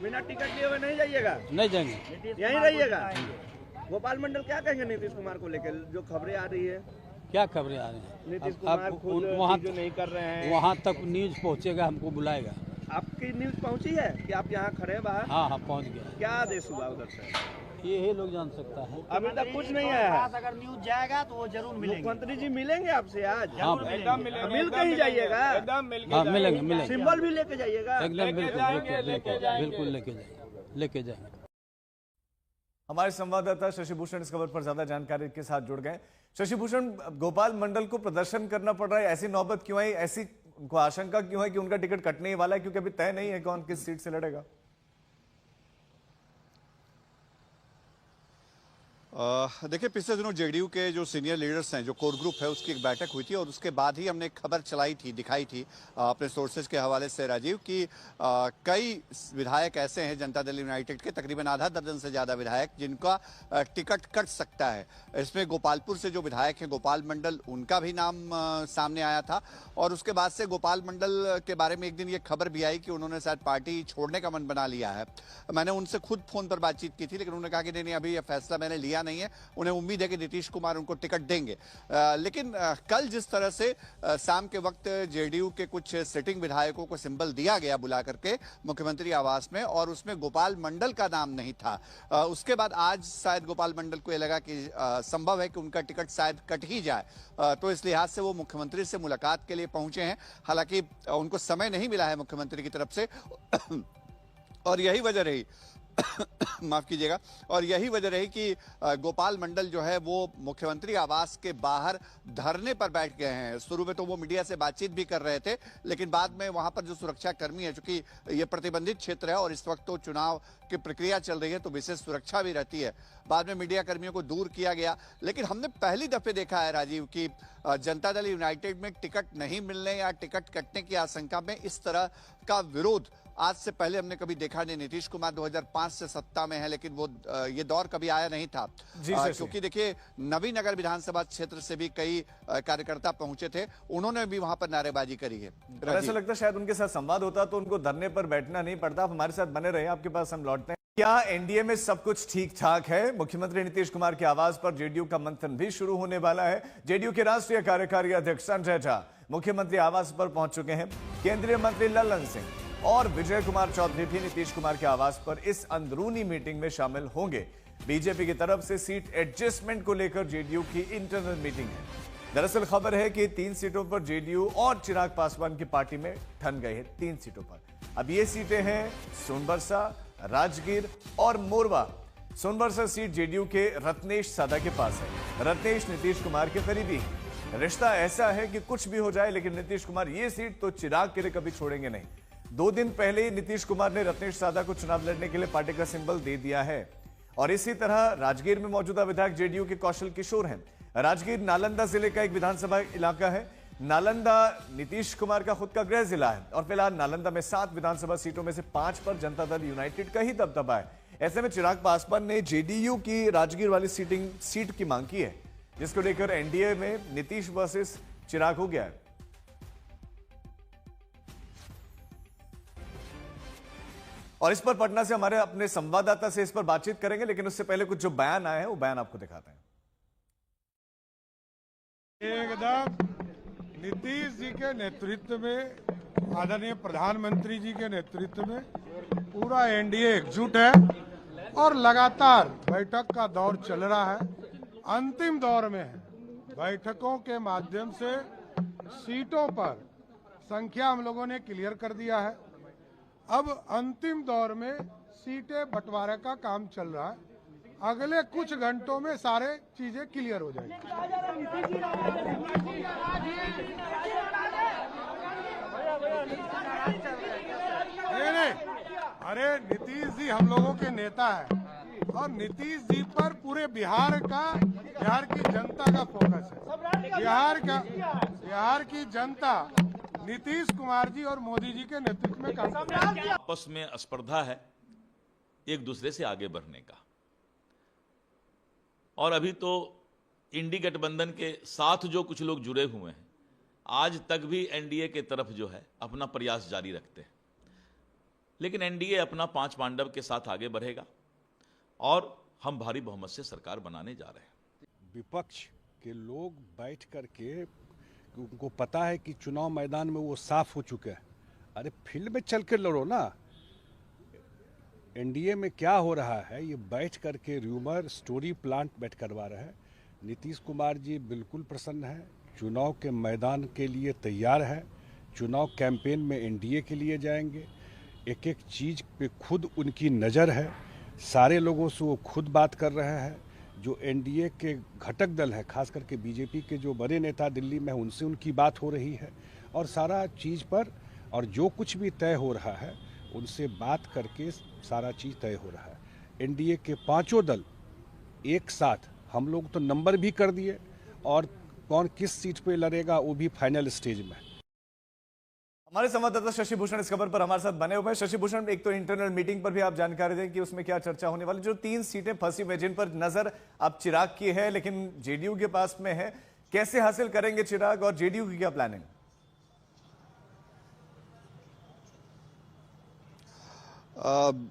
बिना टिकट लिए हुए नहीं जाइएगा, नहीं जाएंगे, यहीं रहिएगा। गोपाल मंडल क्या कहेंगे नीतीश कुमार को लेकर जो खबरें आ रही है? क्या खबरें आ रही हैं? नीतीश कुमार खुद वहाँ जो नहीं कर रहे हैं, वहाँ तक न्यूज पहुँचेगा, हमको बुलाएगा। आपकी न्यूज पहुंची है कि आप यहाँ खड़े हैं बाहर? हाँ हाँ पहुँच गया। क्या आदेश हुआ उधर से? ये लोग जान सकता है। अभी तक कुछ नहीं आया है। अगर न्यूज जाएगा तो वो जरूर मिलेंगे। मुख्यमंत्री जी मिलेंगे आपसे आज? हाँ मिल के ही जाइएगा, हाँ मिलेंगे सिंबल भी लेके जाइएगा। एकदम बिल्कुल लेके जाएंगे। हमारे संवाददाता शशि भूषण इस खबर पर ज्यादा जानकारी के साथ जुड़ गए। शशि भूषण, गोपाल मंडल को प्रदर्शन करना पड़ रहा है, ऐसी नौबत क्यों आई, ऐसी उनको आशंका क्यों है कि उनका टिकट कटने ही वाला है, क्योंकि अभी तय नहीं है कौन किस सीट से लड़ेगा? देखिए, पिछले दिनों जेडीयू के जो सीनियर लीडर्स हैं, जो कोर ग्रुप है, उसकी एक बैठक हुई थी और उसके बाद ही हमने एक खबर चलाई थी, दिखाई थी अपने सोर्सेज के हवाले से राजीव, कि कई विधायक ऐसे हैं जनता दल यूनाइटेड के, तकरीबन आधा दर्जन से ज़्यादा विधायक, जिनका टिकट कट सकता है। इसमें गोपालपुर से जो विधायक हैं गोपाल मंडल, उनका भी नाम सामने आया था और उसके बाद से गोपाल मंडल के बारे में एक दिन ये खबर भी आई कि उन्होंने शायद पार्टी छोड़ने का मन बना लिया है। मैंने उनसे खुद फ़ोन पर बातचीत की थी, लेकिन उन्होंने कहा कि नहीं, अभी यह फैसला मैंने लिया नहीं है, उन्हें उम्मीद है कि नीतीश कुमार उनको टिकट देंगे। लेकिन कल जिस तरह से शाम के वक्त जेडीयू के कुछ सिटिंग विधायकों को सिंबल दिया गया बुला करके मुख्यमंत्री आवास में, और उसमें गोपाल मंडल का नाम नहीं था, उसके बाद आज शायद गोपाल मंडल को यह लगा कि संभव है कि उनका टिकट शायद कट ही जाए, तो इस लिहाज से वो मुख्यमंत्री से मुलाकात के लिए पहुंचे हैं। हालांकि उनको समय नहीं मिला है मुख्यमंत्री की तरफ से और यही वजह रही माफ कीजिएगा, और यही वजह रही कि गोपाल मंडल जो है वो मुख्यमंत्री आवास के बाहर धरने पर बैठ गए हैं। शुरू में तो वो मीडिया से बातचीत भी कर रहे थे, लेकिन बाद में वहां पर जो सुरक्षा कर्मी है, चूंकि ये प्रतिबंधित क्षेत्र है और इस वक्त तो चुनाव की प्रक्रिया चल रही है, तो विशेष सुरक्षा भी रहती है, बाद में मीडिया कर्मियों को दूर किया गया। लेकिन हमने पहली दफे देखा है राजीव कि जनता दल यूनाइटेड में टिकट नहीं मिलने या टिकट कटने की आशंका में इस तरह का विरोध आज से पहले हमने कभी देखा नहीं। नीतीश कुमार 2005 से सत्ता में है, लेकिन वो ये दौर कभी आया नहीं था, क्योंकि देखिए नवीनगर विधानसभा क्षेत्र से भी कई कार्यकर्ता पहुंचे थे, उन्होंने भी वहां पर नारेबाजी करी है। ऐसा लगता है शायद उनके साथ संवाद होता तो उनको धरने पर बैठना नहीं पड़ता। आप हमारे साथ बने रहे, आपके पास हम लौटते हैं। क्या एनडीए में सब कुछ ठीक ठाक है? मुख्यमंत्री नीतीश कुमार के आवाज पर जेडीयू का मंथन भी शुरू होने वाला है। जेडीयू के राष्ट्रीय कार्यकारी अध्यक्ष संजय झा मुख्यमंत्री आवास पर पहुंच चुके हैं। केंद्रीय मंत्री ललन सिंह और विजय कुमार चौधरी भी नीतीश कुमार के आवास पर इस अंदरूनी मीटिंग में शामिल होंगे। बीजेपी की तरफ से सीट एडजस्टमेंट को लेकर जेडीयू की इंटरनल मीटिंग है। दरअसल खबर है कि 3 सीटों पर जेडीयू और चिराग पासवान की पार्टी में ठन गए हैं। 3 सीटों पर अब ये सीटें हैं सोनबरसा, राजगीर और मोरवा। सोनबरसा सीट जेडीयू के रत्नेश सादा के पास है। रत्नेश नीतीश कुमार के करीबी हैं। रिश्ता ऐसा है कि कुछ भी हो जाए, लेकिन नीतीश कुमार ये सीट तो चिराग के लिए कभी छोड़ेंगे नहीं। 2 दिन पहले नीतीश कुमार ने रत्नेश सादा को चुनाव लड़ने के लिए पार्टी का सिंबल दे दिया है। और इसी तरह राजगीर में मौजूदा विधायक जेडीयू के कौशल किशोर हैं। राजगीर नालंदा जिले का एक विधानसभा इलाका है। नालंदा नीतीश कुमार का खुद का गृह जिला है और फिलहाल नालंदा में 7 विधानसभा सीटों में से 5 पर जनता दल यूनाइटेड का ही दबदबा है। ऐसे में चिराग पासवान ने जेडीयू की राजगीर वाली सीट की मांग की है, जिसको लेकर एनडीए में नीतीश वर्सेस चिराग हो गया है। और इस पर पटना से हमारे अपने संवाददाता से इस पर बातचीत करेंगे, लेकिन उससे पहले कुछ जो बयान आए हैं वो बयान आपको दिखाते हैं। एकदम नीतीश जी के नेतृत्व में, आदरणीय प्रधानमंत्री जी के नेतृत्व में पूरा एनडीए एकजुट है और लगातार बैठक का दौर चल रहा है, अंतिम दौर में है। बैठकों के माध्यम से सीटों पर संख्या हम लोगों ने क्लियर कर दिया है। अब अंतिम दौर में सीटें बंटवारे का काम चल रहा है। अगले कुछ घंटों में सारे चीजें क्लियर हो जाएंगी। नहीं, अरे नीतीश जी हम लोगों के नेता हैं और नीतीश जी पर पूरे बिहार की जनता का फोकस है। बिहार की जनता नीतीश कुमार जी और मोदी जी के नेतृत्व में काम कर रही है। आपस में स्पर्धा है एक दूसरे से आगे बढ़ने का, और अभी तो इंडी गठबंधन के साथ जो कुछ लोग जुड़े हुए हैं, आज तक भी एनडीए के तरफ जो है अपना प्रयास जारी रखते हैं। लेकिन एनडीए अपना 5 पांडव के साथ आगे बढ़ेगा और हम भारी बहुमत से सरकार बनाने जा रहे हैं। विपक्ष के लोग बैठ करके, उनको पता है कि चुनाव मैदान में वो साफ हो चुके हैं। अरे फील्ड में चल के लड़ो ना। एनडीए में क्या हो रहा है, ये बैठ करके र्यूमर स्टोरी प्लांट बैठ करवा रहे हैं। नीतीश कुमार जी बिल्कुल प्रसन्न है, चुनाव के मैदान के लिए तैयार है, चुनाव कैंपेन में एनडीए के लिए जाएंगे। एक एक चीज़ पे खुद उनकी नज़र है। सारे लोगों से वो खुद बात कर रहे हैं। जो एनडीए के घटक दल है, खास करके बीजेपी के जो बड़े नेता दिल्ली में, उनसे उनकी बात हो रही है और सारा चीज़ पर, और जो कुछ भी तय हो रहा है उनसे बात करके सारा चीज़ तय हो रहा है। एनडीए के पांचों दल एक साथ, हम लोग तो नंबर भी कर दिए और कौन किस सीट पे लड़ेगा वो भी फाइनल स्टेज में। हमारे संवाददाता शशि भूषण इस खबर पर हमारे साथ बने हुए हैं। शशि भूषण, एक तो इंटरनल मीटिंग पर भी आप जानकारी दें कि उसमें क्या चर्चा होने वाली, जो 3 सीटें फंसी हुई जिन पर नजर अब चिराग की है लेकिन जेडीयू के पास में है, कैसे हासिल करेंगे चिराग और जेडीयू की क्या प्लानिंग?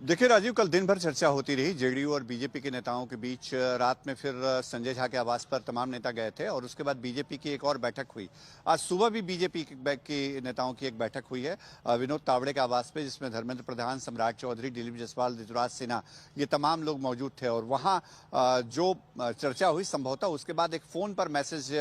देखिए राजीव, कल दिन भर चर्चा होती रही जेडीयू और बीजेपी के नेताओं के बीच। रात में फिर संजय झा के आवास पर तमाम नेता गए थे और उसके बाद बीजेपी की एक और बैठक हुई। आज सुबह भी बीजेपी के नेताओं की एक बैठक हुई है विनोद तावड़े के आवास पे, जिसमें धर्मेंद्र प्रधान, सम्राट चौधरी, दिलीप जायसवाल, ऋतुराज सिन्हा, ये तमाम लोग मौजूद थे। और वहाँ जो चर्चा हुई, संभवतः उसके बाद एक फोन पर मैसेज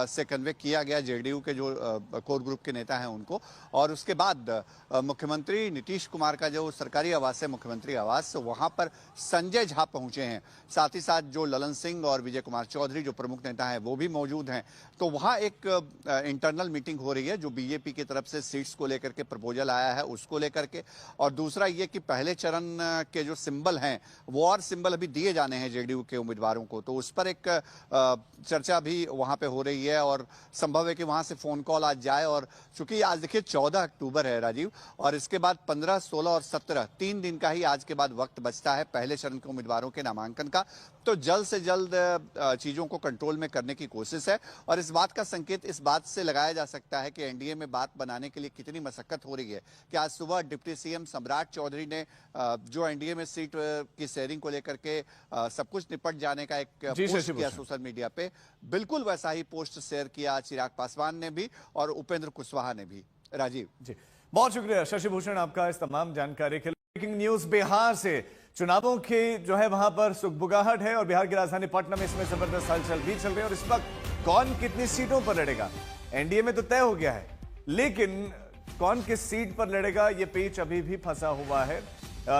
से कन्वे किया गया जेडीयू के जो कोर ग्रुप के नेता हैं उनको, और उसके बाद मुख्यमंत्री नीतीश कुमार का जो सरकारी आवास है मुख्यमंत्री आवास, वहां पर संजय झा पहुंचे हैं। साथ ही साथ जो ललन सिंह और विजय कुमार चौधरी जो प्रमुख नेता हैं वो भी मौजूद हैं। तो वहां एक इंटरनल मीटिंग हो रही है जो बीजेपी की तरफ से सीट्स को लेकर के प्रपोजल आया है उसको लेकर के, और दूसरा ये कि पहले चरण के जो सिंबल हैं वो और सिंबल अभी दिए जाने हैं जेडीयू के उम्मीदवारों को, तो उस पर एक चर्चा भी वहां पे हो रही है और संभव है कि वहां से फोन कॉल आज जाए। और चूंकि आज देखिए 14 अक्टूबर है राजीव, और इसके बाद 15, 16 और 17 3 दिन का ही आज के बाद वक्त बचता है पहले चरण के उम्मीदवारों के नामांकन का। तो जल्द से जल्द चीजों को कंट्रोल में करने की कोशिश है, और इस बात का संकेत इस बात से लगाया जा सकता है कि एनडीए में बात बनाने के लिए कितनी मशक्कत हो रही है। कि आज सुबह डिप्टी सीएम सम्राट चौधरी ने जो एनडीए में सीट की शेयरिंग को लेकर के सब कुछ निपट जाने का एक पोस्ट किया सोशल मीडिया पे, बिल्कुल वैसा ही पोस्ट शेयर किया चिराग पासवान ने भी और उपेंद्र कुशवाहा ने भी। राजीव जी, बहुत शुक्रिया शशि भूषण आपका इस तमाम जानकारी के लिए। ब्रेकिंग न्यूज बिहार से, चुनावों की जो है वहां पर सुगबुगाहट है और बिहार की राजधानी पटना में इसमें जबरदस्त हलचल भी चल रही है। और इस वक्त कौन कितनी सीटों पर लड़ेगा, एनडीए में तो तय हो गया है, लेकिन कौन किस सीट पर लड़ेगा ये पेच अभी भी फंसा हुआ है।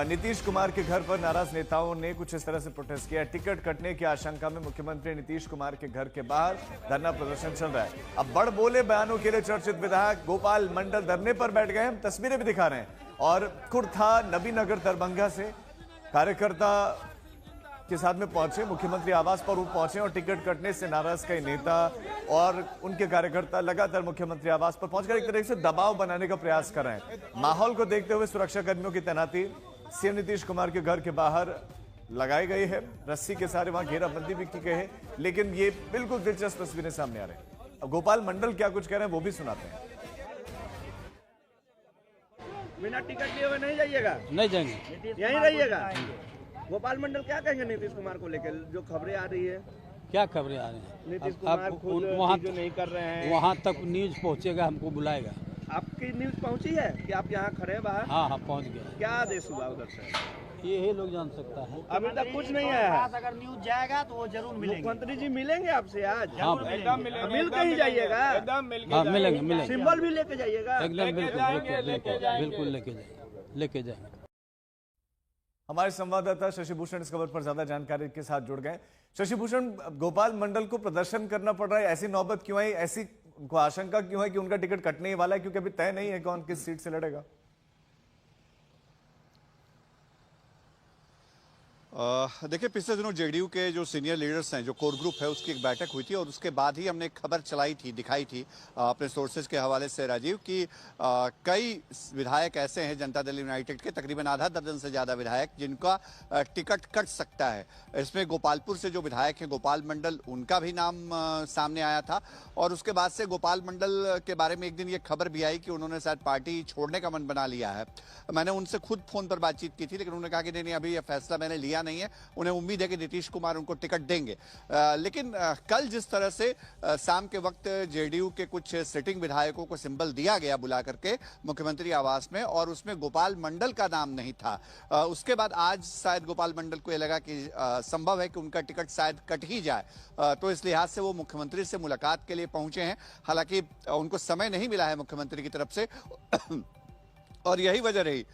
नीतीश कुमार के घर पर नाराज नेताओं ने कुछ इस तरह से प्रोटेस्ट किया। टिकट कटने की आशंका में मुख्यमंत्री नीतीश कुमार के घर के बाहर धरना प्रदर्शन चल रहा है। अब बड़ बोले बयानों के लिए चर्चित विधायक गोपाल मंडल धरने पर बैठ गए, हम तस्वीरें भी दिखा रहे हैं। और कुर्था नबीनगर दरभंगा से कार्यकर्ता के साथ में पहुंचे, मुख्यमंत्री आवास पर वो पहुंचे और टिकट कटने से नाराज कई नेता और उनके कार्यकर्ता लगातार मुख्यमंत्री आवास पर पहुंचकर एक तरह से दबाव बनाने का प्रयास कर रहे हैं। माहौल को देखते हुए सुरक्षा कर्मियों की तैनाती सीएम नीतीश कुमार के घर के बाहर लगाई गई है, रस्सी के सारे वहां घेराबंदी भी की गई है। लेकिन ये बिल्कुल दिलचस्प तस्वीरें सामने आ रही हैं। अब गोपाल मंडल क्या कुछ कह रहे हैं वो भी सुनाते हैं। बिना टिकट लिए हुए नहीं जाइएगा, नहीं जाएंगे, यहीं रहिएगा। गोपाल मंडल क्या कहेंगे नीतीश कुमार को लेकर जो खबरें आ रही है? क्या खबरें आ रही हैं? नीतीश कुमार खुद वहाँ जो नहीं कर रहे हैं, वहाँ तक न्यूज पहुँचेगा, हमको बुलाएगा। आपकी न्यूज पहुंची है कि आप यहाँ खड़े हैं बाहर? हाँ पहुँच गया। क्या आदेश हुआ उधर से? ये लोग जान सकता है। अभी तक कुछ नहीं आया है। अगर न्यूज जाएगा तो वो जरूर मिलेंगे। मुख्यमंत्री जी मिलेंगे आपसे आज? हाँ मिल के ही जाइएगा, हाँ मिलेंगे सिंबल भी लेके जाइएगा। एकदम बिल्कुल लेके जाएंगे। हमारे संवाददाता शशि भूषण इस खबर पर ज्यादा जानकारी के साथ जुड़ गए। शशि भूषण, गोपाल मंडल को प्रदर्शन करना पड़ रहा है, ऐसी नौबत क्यों आई, ऐसी उनको आशंका क्यों है कि उनका टिकट कटने ही वाला है, क्योंकि अभी तय नहीं है कौन किस सीट से लड़ेगा? देखिए, पिछले दिनों जेडीयू के जो सीनियर लीडर्स हैं, जो कोर ग्रुप है, उसकी एक बैठक हुई थी और उसके बाद ही हमने एक खबर चलाई थी, दिखाई थी अपने सोर्सेज के हवाले से राजीव, कि कई विधायक ऐसे हैं जनता दल यूनाइटेड के, तकरीबन आधा दर्जन से ज़्यादा विधायक, जिनका टिकट कट सकता है। इसमें गोपालपुर से जो विधायक हैं गोपाल मंडल, उनका भी नाम सामने आया था। और उसके बाद से गोपाल मंडल के बारे में एक दिन ये खबर भी आई कि उन्होंने शायद पार्टी छोड़ने का मन बना लिया है। मैंने उनसे खुद फ़ोन पर बातचीत की थी, लेकिन उन्होंने कहा कि नहीं, अभी यह फैसला मैंने लिया नहीं है, उन्हें उम्मीद है कि नीतीश कुमार उनको टिकट देंगे। लेकिन कल जिस तरह से शाम के वक्त जेडीयू के कुछ सिटिंग विधायकों को सिंबल दिया गया बुला करके मुख्यमंत्री आवास में, और उसमें गोपाल मंडल का नाम नहीं था, उसके बाद आज शायद गोपाल मंडल को यह लगा कि संभव है कि उनका टिकट शायद कट ही जाए, तो इस लिहाज से वो मुख्यमंत्री से मुलाकात के लिए पहुंचे हैं। हालांकि उनको समय नहीं मिला है मुख्यमंत्री की तरफ से और यही वजह रही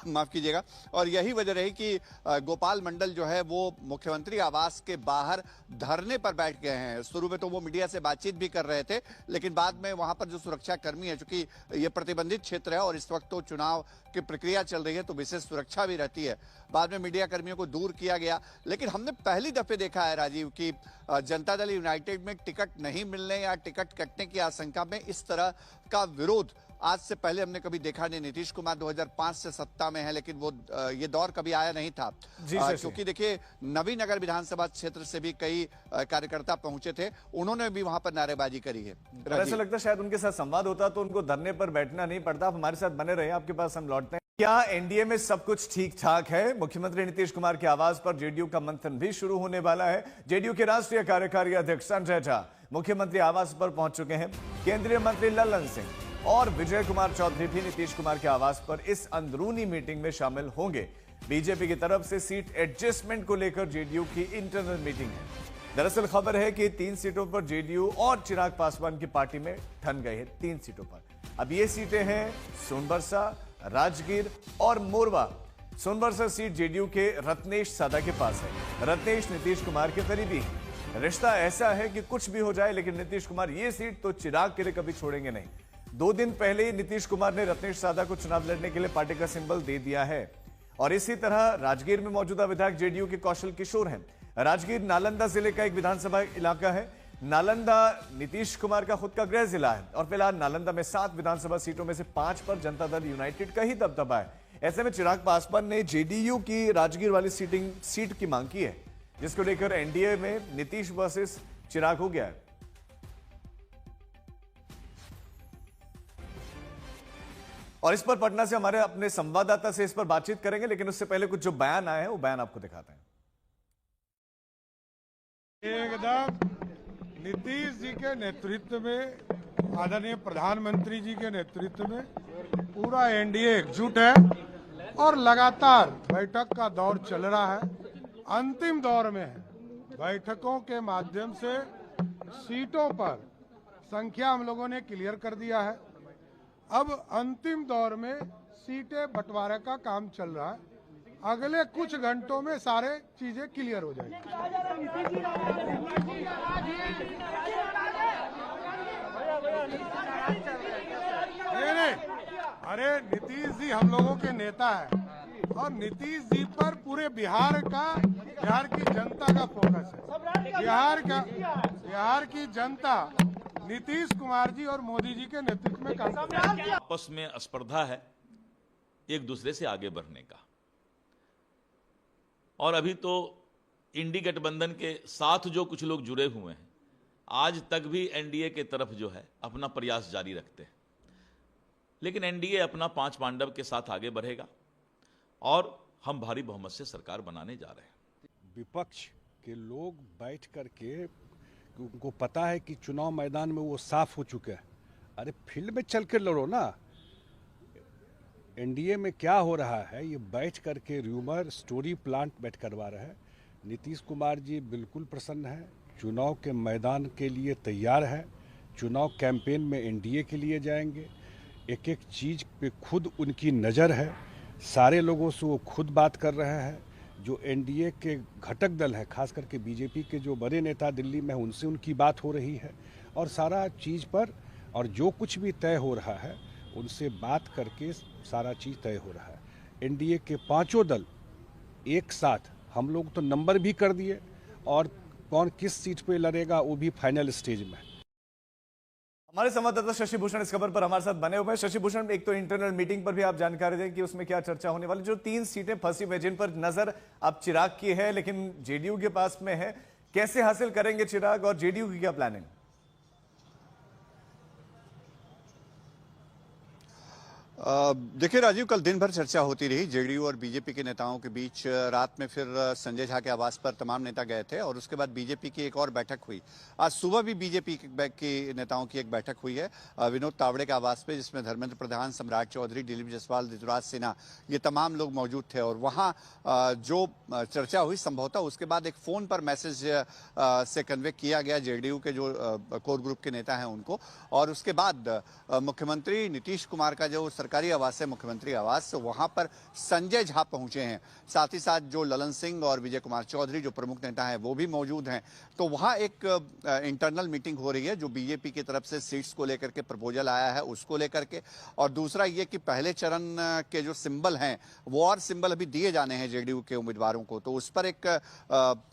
माफ कीजिएगा। और यही वजह रही कि गोपाल मंडल जो है वो मुख्यमंत्री आवास के बाहर धरने पर बैठ गए हैं। शुरू में तो वो मीडिया से बातचीत भी कर रहे थे, लेकिन बाद में वहां पर जो सुरक्षा कर्मी है, चूंकि ये प्रतिबंधित क्षेत्र है और इस वक्त तो चुनाव की प्रक्रिया चल रही है तो विशेष सुरक्षा भी रहती है, बाद में मीडिया कर्मियों को दूर किया गया। लेकिन हमने पहली दफे देखा है राजीव कि जनता दल यूनाइटेड में टिकट नहीं मिलने या टिकट कटने की आशंका में इस तरह का विरोध आज से पहले हमने कभी देखा नहीं। नीतीश कुमार 2005 से सत्ता में है, लेकिन वो ये दौर कभी आया नहीं था। क्योंकि देखिए नवीनगर विधानसभा क्षेत्र से भी कई कार्यकर्ता पहुंचे थे, उन्होंने भी वहां पर नारेबाजी करी है। ऐसा लगता है शायद उनके साथ संवाद होता तो उनको धरने पर बैठना नहीं पड़ता। आप हमारे साथ बने रहे, आपके पास हम लौटते हैं। क्या एनडीए में सब कुछ ठीक ठाक है? मुख्यमंत्री नीतीश कुमार के आवाज पर जेडीयू का मंथन भी शुरू होने वाला है। जेडीयू के राष्ट्रीय कार्यकारी अध्यक्ष संजय झा मुख्यमंत्री आवास पर पहुंच चुके हैं। केंद्रीय मंत्री लल्लन सिंह और विजय कुमार चौधरी भी नीतीश कुमार के आवास पर इस अंदरूनी मीटिंग में शामिल होंगे। बीजेपी की तरफ से सीट एडजस्टमेंट को लेकर जेडीयू की इंटरनल मीटिंग है। दरअसल खबर है कि 3 सीटों पर जेडीयू और चिराग पासवान की पार्टी में ठन गए हैं। 3 सीटों पर अब ये सीटें हैं सोनबरसा, राजगीर और मोरवा। सोनबरसा सीट जेडीयू के रत्नेश सादा के पास है। रत्नेश नीतीश कुमार के करीबी हैं। रिश्ता ऐसा है कि कुछ भी हो जाए, लेकिन नीतीश कुमार ये सीट तो चिराग के लिए कभी छोड़ेंगे नहीं। 2 दिन पहले ही नीतीश कुमार ने रत्नेश सादा को चुनाव लड़ने के लिए पार्टी का सिंबल दे दिया है। और इसी तरह राजगीर में मौजूदा विधायक जेडीयू के कौशल किशोर हैं। राजगीर नालंदा जिले का एक विधानसभा इलाका है। नालंदा नीतीश कुमार का खुद का गृह जिला है और फिलहाल नालंदा में 7 विधानसभा सीटों में से 5 पर जनता दल यूनाइटेड का ही दबदबा है। ऐसे में चिराग पासवान ने जेडीयू की राजगीर वाली सीट की मांग की है, जिसको लेकर एनडीए में नीतीश वर्सेस चिराग हो गया है। और इस पर पटना से हमारे अपने संवाददाता से इस पर बातचीत करेंगे, लेकिन उससे पहले कुछ जो बयान आए हैं वो बयान आपको दिखाते हैं। एकदम नीतीश जी के नेतृत्व में, आदरणीय प्रधानमंत्री जी के नेतृत्व में पूरा एनडीए एकजुट है और लगातार बैठक का दौर चल रहा है। अंतिम दौर में है। बैठकों के माध्यम से सीटों पर संख्या हम लोगों ने क्लियर कर दिया है। अब अंतिम दौर में सीटें बंटवारे का काम चल रहा है। अगले कुछ घंटों में सारे चीजें क्लियर हो जाएंगी। नहीं, अरे नीतीश जी हम लोगों के नेता है और नीतीश जी पर पूरे बिहार की जनता का फोकस है। बिहार की जनता नीतीश कुमार जी और मोदी जी के नेतृत्व में काम कर रही है। आपस में स्पर्धा है एक दूसरे से आगे बढ़ने का, और अभी तो इंडी गठबंधन के साथ जो कुछ लोग जुड़े हुए हैं, आज तक भी एनडीए के तरफ जो है अपना प्रयास जारी रखते हैं। लेकिन एनडीए अपना 5 पांडव के साथ आगे बढ़ेगा और हम भारी बहुमत से सरकार बनाने जा रहे हैं। विपक्ष के लोग बैठ करके, उनको पता है कि चुनाव मैदान में वो साफ हो चुके हैं। अरे फील्ड में चल के लड़ो ना। एनडीए में क्या हो रहा है, ये बैठ करके र्यूमर स्टोरी प्लांट बैठ करवा रहे हैं। नीतीश कुमार जी बिल्कुल प्रसन्न है, चुनाव के मैदान के लिए तैयार है। चुनाव कैंपेन में एनडीए के लिए जाएंगे। एक एक चीज़ पे खुद उनकी नज़र है। सारे लोगों से वो खुद बात कर रहे हैं। जो एनडीए के घटक दल है, खास करके बीजेपी के जो बड़े नेता दिल्ली में, उनसे उनकी बात हो रही है और सारा चीज़ पर, और जो कुछ भी तय हो रहा है उनसे बात करके सारा चीज़ तय हो रहा है। एनडीए के 5 दल एक साथ, हम लोग तो नंबर भी कर दिए और कौन किस सीट पे लड़ेगा वो भी फाइनल स्टेज में। हमारे संवाददाता शशि भूषण इस खबर पर हमारे साथ बने हुए हैं। शशि भूषण, एक तो इंटरनल मीटिंग पर भी आप जानकारी दें कि उसमें क्या चर्चा होने वाली। जो 3 सीटें फंसी हुई जिन पर नजर अब चिराग की है, लेकिन जेडीयू के पास में है, कैसे हासिल करेंगे चिराग और जेडीयू की क्या प्लानिंग? देखिए राजीव, कल दिन भर चर्चा होती रही जेडीयू और बीजेपी के नेताओं के बीच। रात में फिर संजय झा के आवास पर तमाम नेता गए थे और उसके बाद बीजेपी की एक और बैठक हुई। आज सुबह भी बीजेपी के नेताओं की एक बैठक हुई है विनोद तावड़े के आवास पे, जिसमें धर्मेंद्र प्रधान, सम्राट चौधरी, दिलीप जायसवाल, ऋतुराज सिन्हा, ये तमाम लोग मौजूद थे। और वहाँ जो चर्चा हुई, संभवतः उसके बाद एक फ़ोन पर मैसेज से कन्वे किया गया जेडीयू के जो कोर ग्रुप के नेता हैं उनको, और उसके बाद मुख्यमंत्री नीतीश कुमार का जो सरकारी आवास है मुख्यमंत्री आवास, वहां पर संजय झा पहुंचे हैं। साथ ही साथ जो ललन सिंह और विजय कुमार चौधरी जो प्रमुख नेता हैं वो भी मौजूद हैं। तो वहां एक इंटरनल मीटिंग हो रही है जो बीजेपी की तरफ से सीट्स को लेकर के प्रपोजल आया है उसको लेकर के, और दूसरा ये कि पहले चरण के जो सिंबल हैं वो और सिंबल अभी दिए जाने हैं जेडीयू के उम्मीदवारों को, तो उस पर एक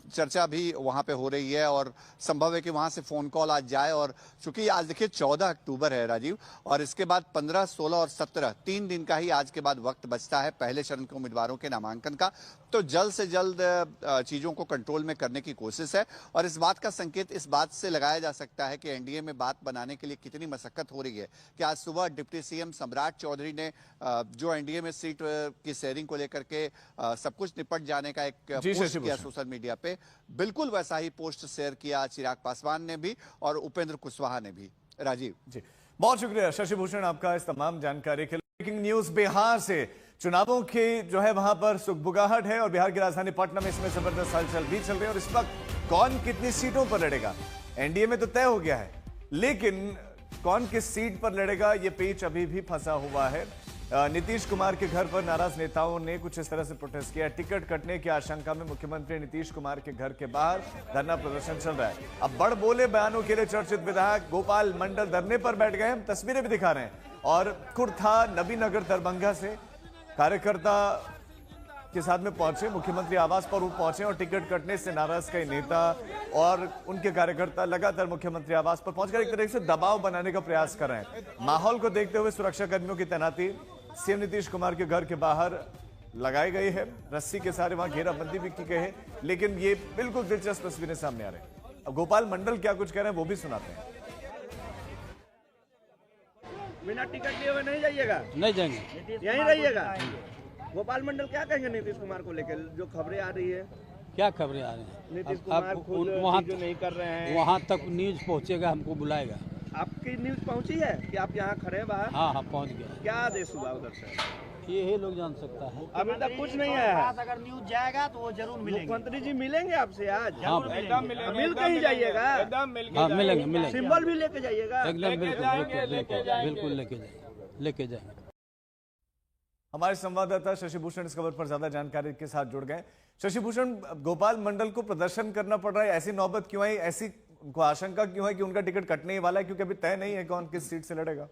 चर्चा भी वहां पे हो रही है और संभव है कि वहां से फोन कॉल आज जाए। और चूंकि आज देखिए 14 अक्टूबर है राजीव, और इसके बाद 15, 16 और 17 3 दिन का ही आज के बाद वक्त बचता है पहले चरण के उम्मीदवारों के नामांकन का। तो जल्द से जल्द चीजों को कंट्रोल में करने की कोशिश है, और इस बात का संकेत इस बात से लगाया जा सकता है कि एनडीए में बात बनाने के लिए कितनी मशक्कत हो रही है कि आज सुबह डिप्टी सीएम सम्राट चौधरी ने जो एनडीए में सीट की शेयरिंग को लेकर के सब कुछ निपट जाने का एक पोस्ट किया सोशल मीडिया पे, बिल्कुल वैसा ही पोस्ट शेयर किया चिराग पासवान ने भी और उपेंद्र कुशवाहा ने भी। राजीव जी, बहुत शुक्रिया शशि भूषण आपका इस तमाम जानकारी के लिए। ब्रेकिंग न्यूज बिहार से, चुनावों की जो है वहां पर सुगबुगाहट है और बिहार की राजधानी पटना में इसमें जबरदस्त हलचल भी चल रही है। और इस वक्त कौन कितनी सीटों पर लड़ेगा एनडीए में तो तय हो गया है, लेकिन कौन किस सीट पर लड़ेगा ये पेच अभी भी फंसा हुआ है। नीतीश कुमार के घर पर नाराज नेताओं ने कुछ इस तरह से प्रोटेस्ट किया। टिकट कटने की आशंका में मुख्यमंत्री नीतीश कुमार के घर के बाहर धरना प्रदर्शन चल रहा है। अब बड़ बोले बयानों के लिए चर्चित विधायक गोपाल मंडल धरने पर बैठ गए, हम तस्वीरें भी दिखा रहे हैं। और कुर्था नबीनगर दरभंगा से कार्यकर्ता के साथ में पहुंचे, मुख्यमंत्री आवास पर वो पहुंचे और टिकट कटने से नाराज कई नेता और उनके कार्यकर्ता लगातार मुख्यमंत्री आवास पर पहुंचकर एक तरह से दबाव बनाने का प्रयास कर रहे हैं। माहौल को देखते हुए सुरक्षा कर्मियों की तैनाती सीएम नीतीश कुमार के घर के बाहर लगाई गई है, रस्सी के सारे वहां घेराबंदी भी की गई है। लेकिन ये बिल्कुल दिलचस्प तस्वीरें सामने आ रही है। अब गोपाल मंडल क्या कुछ कह रहे हैं वो भी सुनाते हैं। बिना टिकट लिए हुए नहीं जाइएगा, नहीं जाएंगे, यहीं रहिएगा। गोपाल मंडल क्या कहेंगे नीतीश कुमार को लेकर जो खबरें आ रही है? क्या खबरें आ रही हैं? नीतीश कुमार खुद वहाँ जो नहीं कर रहे हैं, वहाँ तक न्यूज पहुँचेगा, हमको बुलाएगा। आपकी न्यूज पहुंची है कि आप यहाँ खड़े हैं बाहर? हाँ हाँ पहुँच गया। क्या आदेश हुआ उधर से? ये लोग जान सकता है। अभी तक कुछ नहीं आया है। अगर न्यूज जाएगा तो वो जरूर मिलेंगे। मुख्यमंत्री जी मिलेंगे आपसे आज? हाँ मिल के ही जाइएगा, हाँ मिलेंगे सिंबल भी लेके जाइएगा। एकदम बिल्कुल लेके जाएंगे। हमारे संवाददाता शशि भूषण इस खबर पर ज्यादा जानकारी के साथ जुड़ गए। शशि भूषण, गोपाल मंडल को प्रदर्शन करना पड़ रहा है, ऐसी नौबत क्यों आई, ऐसी उनको आशंका क्यों है कि उनका टिकट कटने ही वाला है, क्योंकि अभी तय नहीं है कौन किस सीट से लड़ेगा?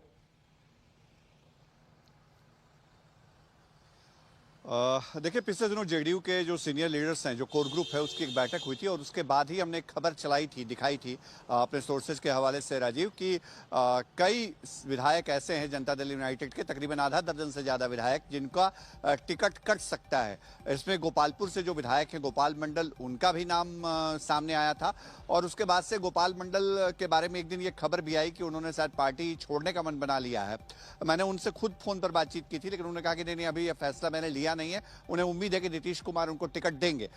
देखिए, पिछले दिनों जेडीयू के जो सीनियर लीडर्स हैं, जो कोर ग्रुप है, उसकी एक बैठक हुई थी और उसके बाद ही हमने एक खबर चलाई थी, दिखाई थी अपने सोर्सेज के हवाले से राजीव, कि कई विधायक ऐसे हैं जनता दल यूनाइटेड के, तकरीबन आधा दर्जन से ज़्यादा विधायक जिनका टिकट कट सकता है। इसमें गोपालपुर से जो विधायक हैं गोपाल मंडल, उनका भी नाम सामने आया था। और उसके बाद से गोपाल मंडल के बारे में एक दिन ये खबर भी आई कि उन्होंने शायद पार्टी छोड़ने का मन बना लिया है। मैंने उनसे खुद फोन पर बातचीत की थी, लेकिन उन्होंने कहा कि नहीं, अभी यह फैसला मैंने लिया नहीं है, उन्हें उम्मीद है कि नीतीश कुमार उनको टिकट देंगे।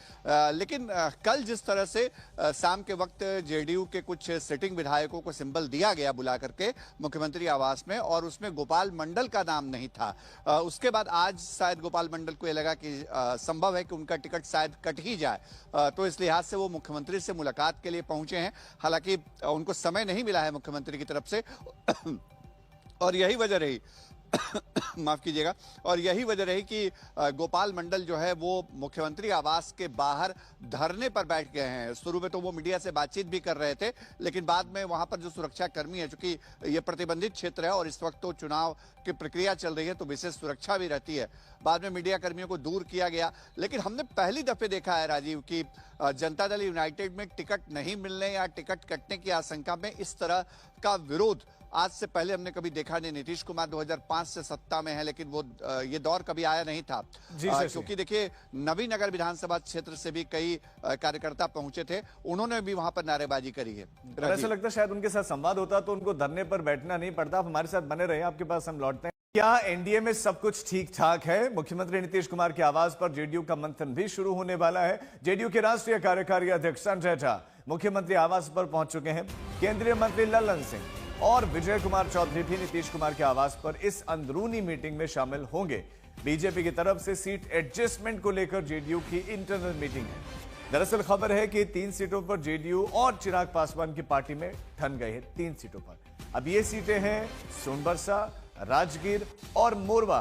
लेकिन कल जिस तरह से शाम के वक्त जेडीयू के कुछ सिटिंग विधायकों को सिंबल दिया गया बुला करके मुख्यमंत्री आवास में, और उसमें गोपाल मंडल का नाम नहीं था, उसके बाद आज शायद गोपाल मंडल को यह लगा कि संभव है कि उनका टिकट शायद कट ही जाए, तो इस लिहाज से वो मुख्यमंत्री से मुलाकात के लिए पहुंचे हैं। हालांकि उनको समय नहीं मिला है मुख्यमंत्री की तरफ से और यही वजह रही माफ कीजिएगा, और यही वजह रही कि गोपाल मंडल जो है वो मुख्यमंत्री आवास के बाहर धरने पर बैठ गए हैं। शुरू में तो वो मीडिया से बातचीत भी कर रहे थे, लेकिन बाद में वहां पर जो सुरक्षा कर्मी है, चूंकि ये प्रतिबंधित क्षेत्र है और इस वक्त तो चुनाव की प्रक्रिया चल रही है, तो विशेष सुरक्षा भी रहती है, बाद में मीडिया कर्मियों को दूर किया गया। लेकिन हमने पहली दफे देखा है राजीव कि जनता दल यूनाइटेड में टिकट नहीं मिलने या टिकट कटने की आशंका में इस तरह का विरोध आज से पहले हमने कभी देखा नहीं। नीतीश कुमार 2005 से सत्ता में है, लेकिन वो ये दौर कभी आया नहीं था, क्योंकि देखिए नबीनगर विधानसभा क्षेत्र से भी कई कार्यकर्ता पहुंचे थे, उन्होंने भी वहां पर नारेबाजी करी है। ऐसा लगता है शायद उनके साथ संवाद होता तो उनको धरने पर बैठना नहीं पड़ता। आप हमारे साथ बने रहे, आपके पास हम लौटते हैं। क्या एनडीए में सब कुछ ठीक ठाक है? मुख्यमंत्री नीतीश कुमार के आवास पर जेडीयू का मंथन भी शुरू होने वाला है। जेडीयू के राष्ट्रीय कार्यकारी अध्यक्ष संजय झा मुख्यमंत्री आवास पर पहुंच चुके हैं। केंद्रीय मंत्री ललन सिंह और विजय कुमार चौधरी भी नीतीश कुमार के आवास पर इस अंदरूनी मीटिंग में शामिल होंगे। बीजेपी की तरफ से सीट एडजस्टमेंट को लेकर जेडीयू की इंटरनल मीटिंग है। दरअसल खबर है कि 3 सीटों पर जेडीयू और चिराग पासवान की पार्टी में ठन गए हैं। 3 सीटों पर अब ये सीटें हैं सोनबरसा, राजगीर और मोरवा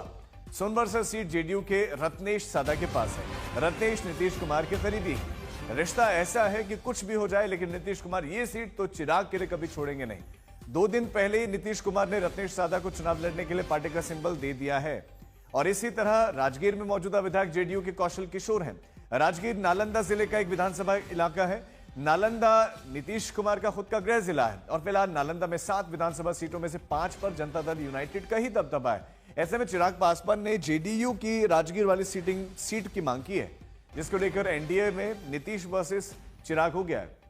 सोनवर्षा सीट जेडीयू के रत्नेश सादा के पास है। रत्नेश नीतीश कुमार के करीबी हैं। रिश्ता ऐसा है कि कुछ भी हो जाए, लेकिन नीतीश कुमार ये सीट तो चिराग के लिए कभी छोड़ेंगे नहीं। 2 दिन पहले ही नीतीश कुमार ने रत्नेश सादा को चुनाव लड़ने के लिए पार्टी का सिंबल दे दिया है। और इसी तरह राजगीर में मौजूदा विधायक जेडीयू के कौशल किशोर हैं। राजगीर नालंदा जिले का एक विधानसभा इलाका है। नालंदा नीतीश कुमार का खुद का गृह जिला है और फिलहाल नालंदा में 7 विधानसभा सीटों में से 5 पर जनता दल यूनाइटेड का ही दबदबा है। ऐसे में चिराग पासवान ने जेडीयू की राजगीर वाली सीट की मांग की है, जिसको लेकर एनडीए में नीतीश वर्सेस चिराग हो गया है।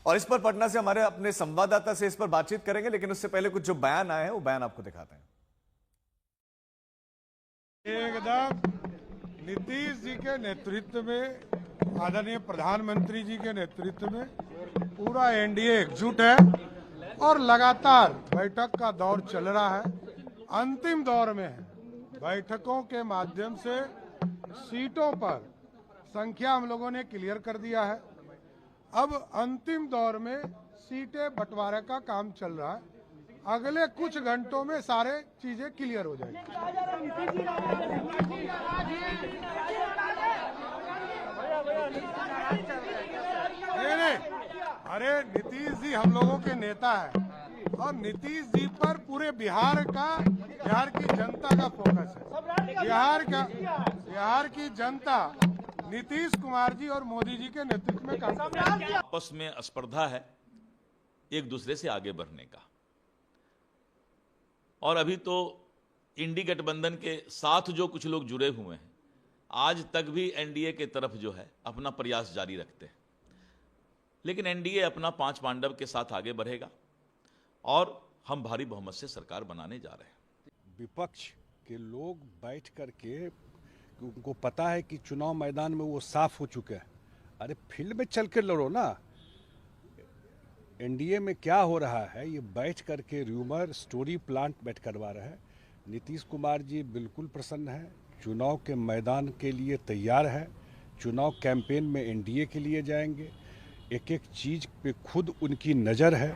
और इस पर पटना से हमारे अपने संवाददाता से इस पर बातचीत करेंगे, लेकिन उससे पहले कुछ जो बयान आए हैं वो बयान आपको दिखाते हैं। एकदम नीतीश जी के नेतृत्व में, आदरणीय प्रधानमंत्री जी के नेतृत्व में पूरा एनडीए एकजुट है और लगातार बैठक का दौर चल रहा है। अंतिम दौर में है। बैठकों के माध्यम से सीटों पर संख्या हम लोगों ने क्लियर कर दिया है। अब अंतिम दौर में सीटें बंटवारे का काम चल रहा है। अगले कुछ घंटों में सारे चीजें क्लियर हो जाएंगी। नहीं, अरे नीतीश जी हम लोगों के नेता है और नीतीश जी पर पूरे बिहार की जनता का फोकस है। बिहार की जनता नीतीश कुमार जी और मोदी जी के नेतृत्व में काम कर रही है। आपस में स्पर्धा है एक दूसरे से आगे बढ़ने का, और अभी तो इंडी गठबंधन के साथ जो कुछ लोग जुड़े हुए हैं, आज तक भी एनडीए के तरफ जो है अपना प्रयास जारी रखते हैं। लेकिन एनडीए अपना 5 पांडव के साथ आगे बढ़ेगा और हम भारी बहुमत से सरकार बनाने जा रहे हैं। विपक्ष के लोग बैठ करके, उनको पता है कि चुनाव मैदान में वो साफ हो चुके हैं। अरे फील्ड में चल के लड़ो ना। एनडीए में क्या हो रहा है, ये बैठ करके र्यूमर स्टोरी प्लांट बैठ करवा रहे हैं। नीतीश कुमार जी बिल्कुल प्रसन्न है, चुनाव के मैदान के लिए तैयार है। चुनाव कैंपेन में एनडीए के लिए जाएंगे। एक एक चीज़ पे खुद उनकी नज़र है।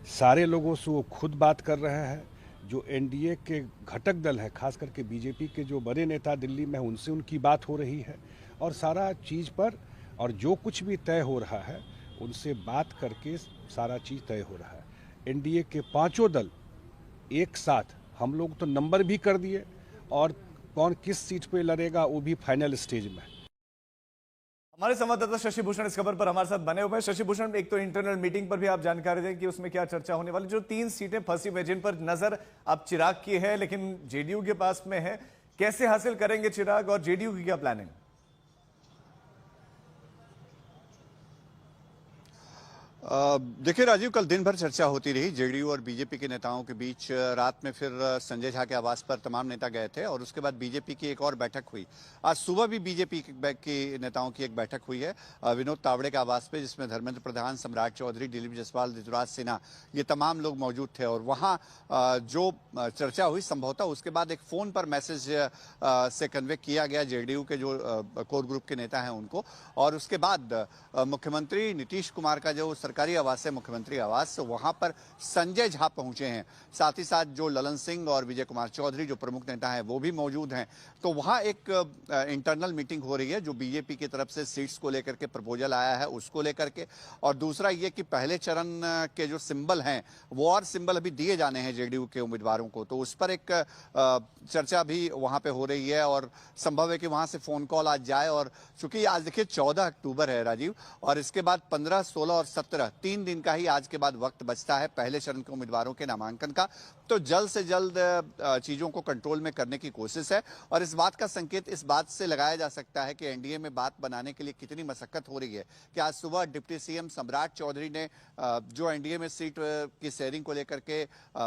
सारे लोगों से वो खुद बात कर रहे हैं। जो एनडीए के घटक दल है, खास करके बीजेपी के जो बड़े नेता दिल्ली में हैं, उनसे उनकी बात हो रही है। और सारा चीज़ पर, और जो कुछ भी तय हो रहा है उनसे बात करके सारा चीज़ तय हो रहा है। एनडीए के 5 दल एक साथ, हम लोग तो नंबर भी कर दिए और कौन किस सीट पे लड़ेगा वो भी फाइनल स्टेज में। हमारे संवाददाता शशि भूषण इस खबर पर हमारे साथ बने हुए हैं। शशि भूषण, एक तो इंटरनल मीटिंग पर भी आप जानकारी दें कि उसमें क्या चर्चा होने वाली। जो 3 सीटें फंसी हुई जिन पर नजर अब चिराग की है, लेकिन जेडीयू के पास में है, कैसे हासिल करेंगे चिराग और जेडीयू की क्या प्लानिंग? देखिए राजीव, कल दिन भर चर्चा होती रही जेडीयू और बीजेपी के नेताओं के बीच। रात में फिर संजय झा के आवास पर तमाम नेता गए थे और उसके बाद बीजेपी की एक और बैठक हुई। आज सुबह भी बीजेपी के नेताओं की एक बैठक हुई है विनोद तावड़े के आवास पे, जिसमें धर्मेंद्र प्रधान, सम्राट चौधरी, दिलीप जायसवाल, ऋतुराज सिन्हा, ये तमाम लोग मौजूद थे। और वहाँ जो चर्चा हुई, संभवतः उसके बाद एक फोन पर मैसेज से कन्वे किया गया जेडीयू के जो कोर ग्रुप के नेता हैं उनको। और उसके बाद मुख्यमंत्री नीतीश कुमार का जो सरकारी आवास है, मुख्यमंत्री आवास, वहां पर संजय झा पहुंचे हैं। साथ ही साथ जो ललन सिंह और विजय कुमार चौधरी जो प्रमुख नेता हैं वो भी मौजूद हैं। तो वहां एक इंटरनल मीटिंग हो रही है जो बीजेपी की तरफ से सीट्स को लेकर के प्रपोजल आया है उसको लेकर के, और दूसरा ये कि पहले चरण के जो सिंबल हैं वो और सिंबल अभी दिए जाने हैं जेडीयू के उम्मीदवारों को, तो उस पर एक चर्चा भी वहां पे हो रही है। और संभव है कि वहां से फोन कॉल आज जाए। और चूंकि आज देखिए 14 अक्टूबर है राजीव, और इसके बाद 15, 16 और 17 3 दिन का ही आज के बाद वक्त बचता है पहले चरण के उम्मीदवारों के नामांकन का। तो जल्द से जल्द चीजों को कंट्रोल में करने की कोशिश है। और इस बात का संकेत इस बात से लगाया जा सकता है कि एनडीए में बात बनाने के लिए कितनी मशक्कत हो रही है कि आज सुबह डिप्टी सीएम सम्राट चौधरी ने जो एनडीए में सीट की शेयरिंग को लेकर के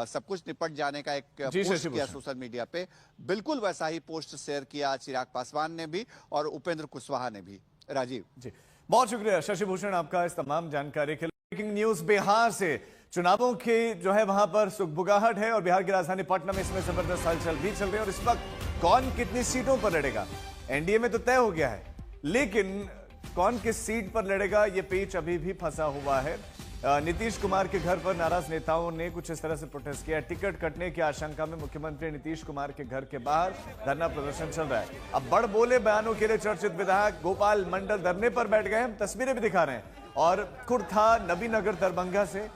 सब कुछ निपट जाने का एक पोस्ट किया सोशल मीडिया पे, बिल्कुल वैसा ही पोस्ट शेयर किया चिराग पासवान ने भी और उपेंद्र कुशवाहा ने भी। राजीव जी, बहुत शुक्रिया शशि भूषण आपका इस तमाम जानकारी के लिए। ब्रेकिंग न्यूज बिहार से, चुनावों की जो है वहां पर सुगबुगाहट है और बिहार की राजधानी पटना में इसमें जबरदस्त हलचल भी चल रही है। और इस वक्त कौन कितनी सीटों पर लड़ेगा, एनडीए में तो तय हो गया है, लेकिन कौन किस सीट पर लड़ेगा ये पेच अभी भी फंसा हुआ है। नीतीश कुमार के घर पर नाराज नेताओं ने कुछ इस तरह से प्रोटेस्ट किया। टिकट कटने की आशंका में मुख्यमंत्री नीतीश कुमार के घर के बाहर धरना प्रदर्शन चल रहा है। अब बड़ बोले बयानों के लिए चर्चित विधायक गोपाल मंडल धरने पर बैठ गए। हम तस्वीरें भी दिखा रहे हैं और खुद था नबीनगर दरभंगा से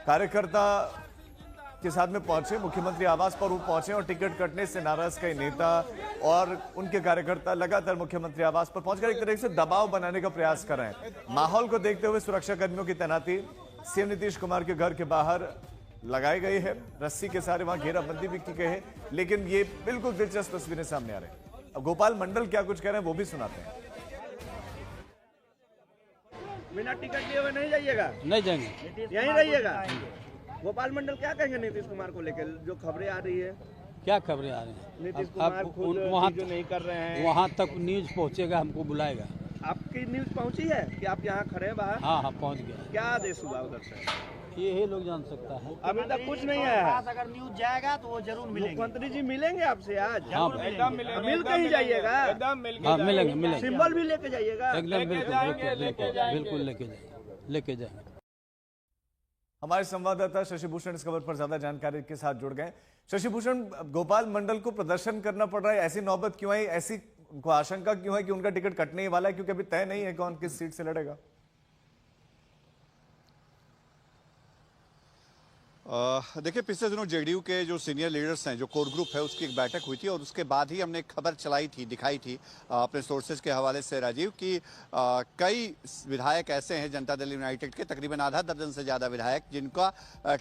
कार्यकर्ता के साथ में पहुंचे, मुख्यमंत्री आवास पर वो पहुंचे और टिकट कटने से नाराज कई नेता और उनके कार्यकर्ता लगातार मुख्यमंत्री आवास पर पहुंचकर एक तरह से दबाव बनाने का प्रयास कर रहे हैं। माहौल को देखते हुए सुरक्षा कर्मियों की तैनाती सीएम नीतीश कुमार के घर के बाहर लगाई गई है। रस्सी के सारे वहां घेराबंदी भी की गई है, लेकिन ये बिल्कुल दिलचस्प तस्वीरें सामने आ रही है। अब गोपाल मंडल क्या कुछ कह रहे हैं वो भी सुनाते हैं। बिना टिकट लिए हुए नहीं जाइएगा, नहीं जाएंगे, यहीं रहिएगा। गोपाल मंडल क्या कहेंगे नीतीश कुमार को लेकर जो खबरें आ रही है? क्या खबरें आ रही हैं? नीतीश कुमार खुद वहाँ जो नहीं कर रहे हैं, वहाँ तक न्यूज पहुँचेगा, हमको बुलाएगा। आपकी न्यूज पहुंची है कि आप यहाँ खड़े हैं बाहर? हाँ हाँ पहुँच गया। क्या आदेश हुआ उधर से? ये लोग जान सकता है। अभी तक कुछ नहीं आया है। अगर न्यूज जाएगा तो वो जरूर मिलेंगे। मुख्यमंत्री जी मिलेंगे आपसे आज? हाँ मिल के ही जाइएगा, हाँ मिलेंगे सिंबल भी लेके जाइएगा। एकदम बिल्कुल लेके जाएंगे। हमारे संवाददाता शशि भूषण इस खबर पर ज्यादा जानकारी के साथ जुड़ गए। शशि भूषण, गोपाल मंडल को प्रदर्शन करना पड़ रहा है, ऐसी नौबत क्यों आई, ऐसी उनको आशंका क्यों है कि उनका टिकट कटने ही वाला है, क्योंकि अभी तय नहीं है कौन किस सीट से लड़ेगा? देखिए, पिछले दिनों जेडीयू के जो सीनियर लीडर्स हैं, जो कोर ग्रुप है, उसकी एक बैठक हुई थी और उसके बाद ही हमने एक खबर चलाई थी, दिखाई थी अपने सोर्सेज के हवाले से राजीव, कि कई विधायक ऐसे हैं जनता दल यूनाइटेड के, तकरीबन आधा दर्जन से ज़्यादा विधायक, जिनका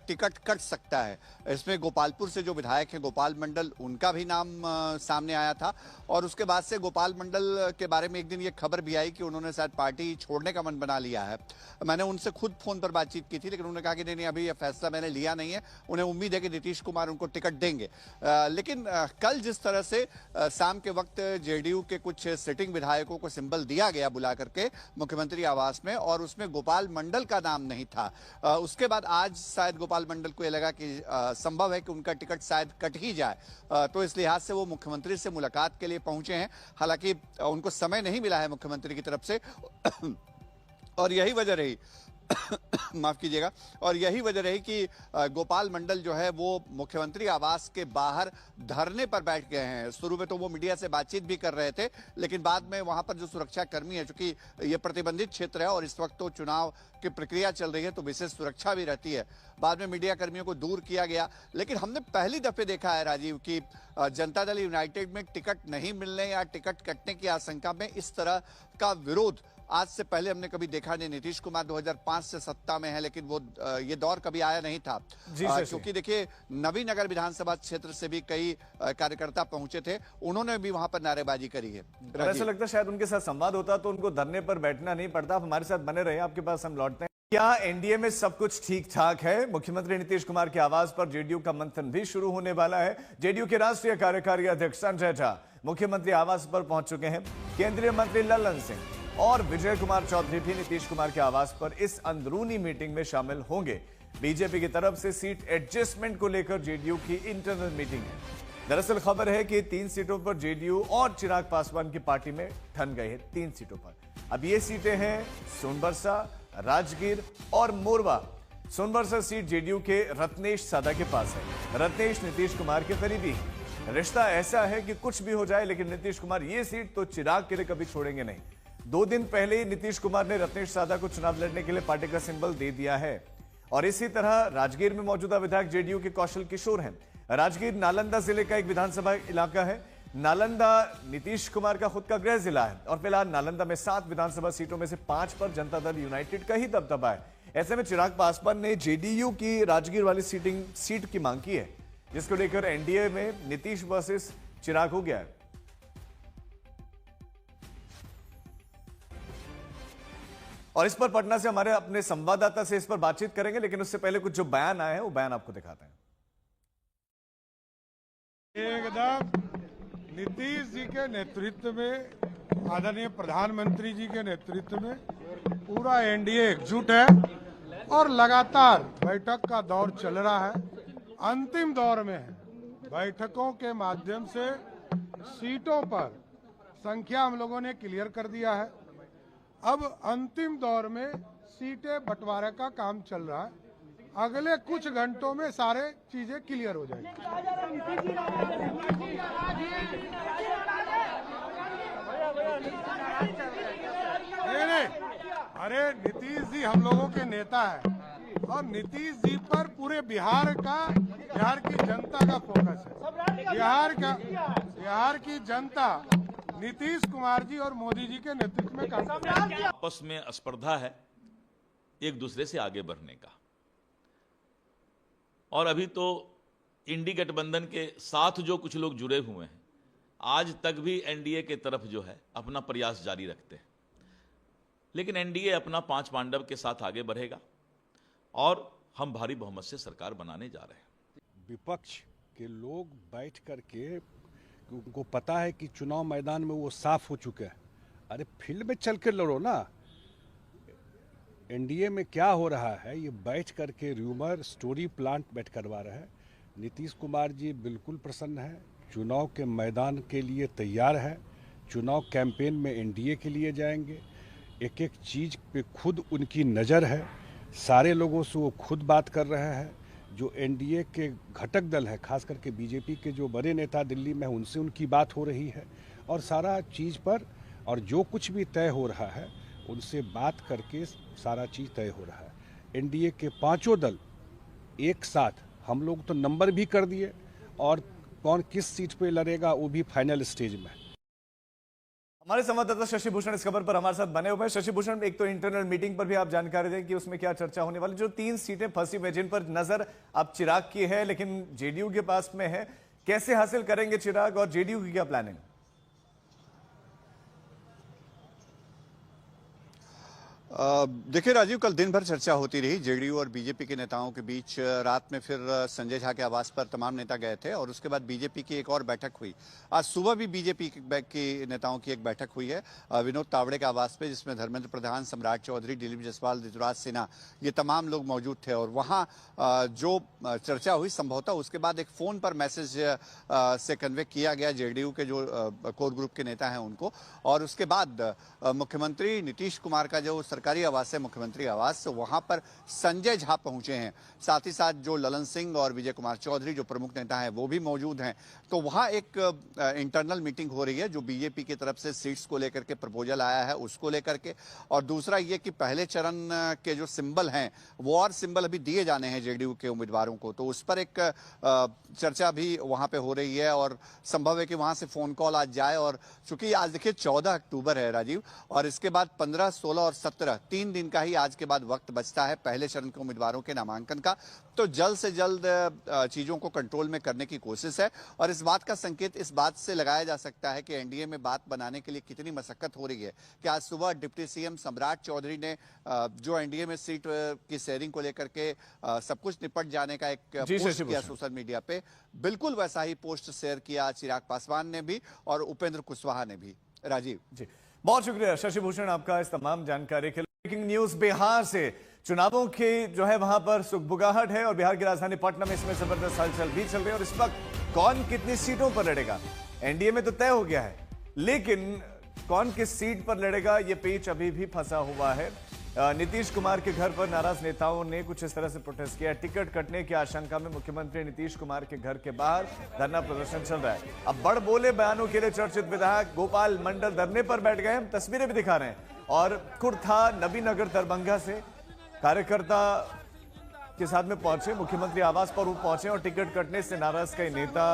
टिकट कट सकता है। इसमें गोपालपुर से जो विधायक हैं गोपाल मंडल, उनका भी नाम सामने आया था। और उसके बाद से गोपाल मंडल के बारे में एक दिन ये खबर भी आई कि उन्होंने शायद पार्टी छोड़ने का मन बना लिया है। मैंने उनसे खुद फ़ोन पर बातचीत की थी, लेकिन उन्होंने कहा कि नहीं, अभी ये फैसला मैंने लिया नहीं है, उन्हें उम्मीद है कि नीतीश कुमार उनको टिकट देंगे। लेकिन कल जिस तरह से शाम के वक्त जेडीयू के कुछ सिटिंग विधायकों को सिंबल दिया गया बुला करके मुख्यमंत्री आवास में, और उसमें गोपाल मंडल का नाम नहीं था, उसके बाद आज शायद गोपाल मंडल को यह लगा कि संभव है कि उनका टिकट शायद कट ही जाए, तो इस लिहाज से वो मुख्यमंत्री से मुलाकात के लिए पहुंचे हैं। हालांकि उनको समय नहीं मिला है मुख्यमंत्री की तरफ से और यही वजह रही माफ कीजिएगा, और यही वजह रही कि गोपाल मंडल जो है वो मुख्यमंत्री आवास के बाहर धरने पर बैठ गए हैं। शुरू में तो वो मीडिया से बातचीत भी कर रहे थे, लेकिन बाद में वहां पर जो सुरक्षा कर्मी है, चूंकि ये प्रतिबंधित क्षेत्र है और इस वक्त तो चुनाव की प्रक्रिया चल रही है, तो विशेष सुरक्षा भी रहती है, बाद में मीडिया कर्मियों को दूर किया गया। लेकिन हमने पहली दफे देखा है राजीव कि जनता दल यूनाइटेड में टिकट नहीं मिलने या टिकट कटने की आशंका में इस तरह का विरोध आज से पहले हमने कभी देखा नहीं। नीतीश कुमार 2005 से सत्ता में है, लेकिन वो ये दौर कभी आया नहीं था, क्योंकि देखिए नबीनगर विधानसभा क्षेत्र से भी कई कार्यकर्ता पहुंचे थे, उन्होंने भी वहां पर नारेबाजी करी है। ऐसा लगता है शायद उनके साथ संवाद होता तो उनको धरने पर बैठना नहीं पड़ता। आप हमारे साथ बने रहे, आपके पास हम लौटते हैं। क्या एनडीए में सब कुछ ठीक ठाक है? मुख्यमंत्री नीतीश कुमार के आवास पर जेडीयू का मंथन भी शुरू होने वाला है। जेडीयू के राष्ट्रीय कार्यकारी अध्यक्ष संजय झा मुख्यमंत्री आवास पर पहुंच चुके हैं। केंद्रीय मंत्री लल्लन सिंह और विजय कुमार चौधरी भी नीतीश कुमार के आवास पर इस अंदरूनी मीटिंग में शामिल होंगे। बीजेपी की तरफ से सीट एडजस्टमेंट को लेकर जेडीयू की इंटरनल मीटिंग है। दरअसल खबर है कि 3 सीटों पर जेडीयू और चिराग पासवान की पार्टी में ठन गए हैं। 3 सीटों पर अब ये सीटें हैं सोनबरसा, राजगीर और मोरवा। सोनबरसा सीट जेडीयू के रत्नेश सादा के पास है। रत्नेश नीतीश कुमार के करीबी हैं। रिश्ता ऐसा है कि कुछ भी हो जाए, लेकिन नीतीश कुमार ये सीट तो चिराग के लिए कभी छोड़ेंगे नहीं। 2 दिन पहले ही नीतीश कुमार ने रत्नेश सादा को चुनाव लड़ने के लिए पार्टी का सिंबल दे दिया है। और इसी तरह राजगीर में मौजूदा विधायक जेडीयू के कौशल किशोर हैं। राजगीर नालंदा जिले का एक विधानसभा इलाका है। नालंदा नीतीश कुमार का खुद का गृह जिला है और फिलहाल नालंदा में 7 विधानसभा सीटों में से 5 पर जनता दल यूनाइटेड का ही दबदबा है। ऐसे में चिराग पासवान ने जेडीयू की राजगीर वाली सीट की मांग की है, जिसको लेकर एनडीए में नीतीश वर्सेस चिराग हो गया है। और इस पर पटना से हमारे अपने संवाददाता से इस पर बातचीत करेंगे, लेकिन उससे पहले कुछ जो बयान आए हैं वो बयान आपको दिखाते हैं। एकदम नीतीश जी के नेतृत्व में, आदरणीय प्रधानमंत्री जी के नेतृत्व में पूरा एनडीए एकजुट है और लगातार बैठक का दौर चल रहा है, अंतिम दौर में है। बैठकों के माध्यम से सीटों पर संख्या हम लोगों ने क्लियर कर दिया है। अब अंतिम दौर में सीटें बंटवारे का काम चल रहा है। अगले कुछ घंटों में सारे चीजें क्लियर हो जाएंगी। नहीं, अरे नीतीश जी हम लोगों के नेता है और नीतीश जी पर पूरे बिहार की जनता का फोकस है। बिहार की जनता नीतीश कुमार जी और मोदी जी के नेतृत्व में काम कर रही है। आपस में स्पर्धा है एक दूसरे से आगे बढ़ने का, और अभी तो इंडी गठबंधन के साथ जो कुछ लोग जुड़े हुए हैं आज तक भी एनडीए के तरफ जो है अपना प्रयास जारी रखते हैं, लेकिन एनडीए अपना 5 पांडव के साथ आगे बढ़ेगा और हम भारी बहुमत से सरकार बनाने जा रहे हैं। विपक्ष के लोग बैठ करके, उनको पता है कि चुनाव मैदान में वो साफ हो चुके हैं। अरे फील्ड में चल के लड़ो ना। एनडीए में क्या हो रहा है, ये बैठ करके र्यूमर स्टोरी प्लांट बैठ करवा रहे हैं। नीतीश कुमार जी बिल्कुल प्रसन्न है, चुनाव के मैदान के लिए तैयार है, चुनाव कैंपेन में एनडीए के लिए जाएंगे। एक एक चीज़ पे खुद उनकी नज़र है, सारे लोगों से वो खुद बात कर रहे हैं। जो एनडीए के घटक दल है, खास करके बीजेपी के जो बड़े नेता दिल्ली में, उनसे उनकी बात हो रही है और सारा चीज़ पर, और जो कुछ भी तय हो रहा है उनसे बात करके सारा चीज़ तय हो रहा है। एनडीए के 5 दल एक साथ, हम लोग तो नंबर भी कर दिए और कौन किस सीट पे लड़ेगा वो भी फाइनल स्टेज में। हमारे संवाददाता शशि भूषण इस खबर पर हमारे साथ बने हुए हैं। शशि भूषण, एक तो इंटरनल मीटिंग पर भी आप जानकारी दें कि उसमें क्या चर्चा होने वाली, जो 3 सीटें फंसी हुई जिन पर नजर अब चिराग की है लेकिन जेडीयू के पास में है, कैसे हासिल करेंगे चिराग और जेडीयू की क्या प्लानिंग? देखिए राजीव, कल दिन भर चर्चा होती रही जेडीयू और बीजेपी के नेताओं के बीच। रात में फिर संजय झा के आवास पर तमाम नेता गए थे और उसके बाद बीजेपी की एक और बैठक हुई। आज सुबह भी बीजेपी के नेताओं की एक बैठक हुई है विनोद तावड़े के आवास पे, जिसमें धर्मेंद्र प्रधान, सम्राट चौधरी, दिलीप जायसवाल, ऋतुराज सिन्हा, ये तमाम लोग मौजूद थे। और वहाँ जो चर्चा हुई, संभवतः उसके बाद एक फोन पर मैसेज से कन्वे किया गया जेडीयू के जो कोर ग्रुप के नेता हैं उनको, और उसके बाद मुख्यमंत्री नीतीश कुमार का जो सरकारी आवास है मुख्यमंत्री आवास, वहां पर संजय झा पहुंचे हैं। साथ ही साथ जो ललन सिंह और विजय कुमार चौधरी जो प्रमुख नेता हैं वो भी मौजूद हैं। तो वहां एक इंटरनल मीटिंग हो रही है जो बीजेपी की तरफ से सीट्स को लेकर के प्रपोजल आया है उसको लेकर के, और दूसरा ये कि पहले चरण के जो सिंबल हैं वो और सिंबल अभी दिए जाने हैं जेडीयू के उम्मीदवारों को, तो उस पर एक चर्चा भी वहां पे हो रही है और संभव है कि वहां से फोन कॉल आज जाए। और चूंकि आज देखिए 14 अक्टूबर है राजीव, और इसके बाद 15, 16 और 17 3 दिन का ही आज के बाद वक्त बचता है पहले चरण के उम्मीदवारों के नामांकन का। तो जल्द से जल्द चीजों को कंट्रोल में करने की कोशिश है, और इस बात का संकेत इस बात से लगाया जा सकता है कि एनडीए में बात बनाने के लिए कितनी मशक्कत हो रही है कि आज सुबह डिप्टी सीएम सम्राट चौधरी ने जो एनडीए में सीट की शेयरिंग को लेकर के सब कुछ निपट जाने का एक पोस्ट किया सोशल मीडिया पे, बिल्कुल वैसा ही पोस्ट शेयर किया चिराग पासवान ने भी और उपेंद्र कुशवाहा ने भी। राजीव जी, बहुत शुक्रिया शशि भूषण आपका इस तमाम जानकारी के लिए। ब्रेकिंग न्यूज बिहार से, चुनावों की जो है वहां पर सुगबुगाहट है और बिहार की राजधानी पटना में इसमें जबरदस्त हलचल भी चल रही है। और इस वक्त कौन कितनी सीटों पर लड़ेगा, एनडीए में तो तय हो गया है, लेकिन कौन किस सीट पर लड़ेगा ये पेच अभी भी फंसा हुआ है। नीतीश कुमार के घर पर नाराज नेताओं ने कुछ इस तरह से प्रोटेस्ट किया। टिकट कटने की आशंका में मुख्यमंत्री नीतीश कुमार के घर के बाहर धरना प्रदर्शन चल रहा है। अब बड़ बोले बयानों के लिए चर्चित विधायक गोपाल मंडल धरने पर बैठ गए, हम तस्वीरें भी दिखा रहे हैं। और कुर्था नबीनगर दरभंगा से कार्यकर्ता के साथ में पहुंचे, मुख्यमंत्री आवास पर वो पहुंचे और टिकट कटने से नाराज कई नेता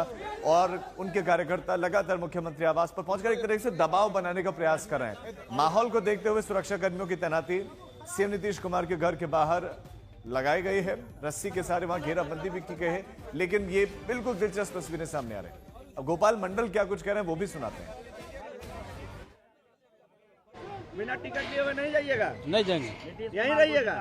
और उनके कार्यकर्ता लगातार मुख्यमंत्री आवास पर पहुंचकर एक तरह से दबाव बनाने का प्रयास कर रहे हैं। माहौल को देखते हुए सुरक्षा कर्मियों की तैनाती सीएम नीतीश कुमार के घर के बाहर लगाई गई है, रस्सी के सारे वहां घेराबंदी भी की गई है, लेकिन ये बिल्कुल दिलचस्प तस्वीरें सामने आ रही हैं। अब गोपाल मंडल क्या कुछ कह रहे हैं वो भी सुनाते हैं। बिना टिकट लिए हुए नहीं जाइएगा? नहीं जाएंगे, यहीं रहिएगा।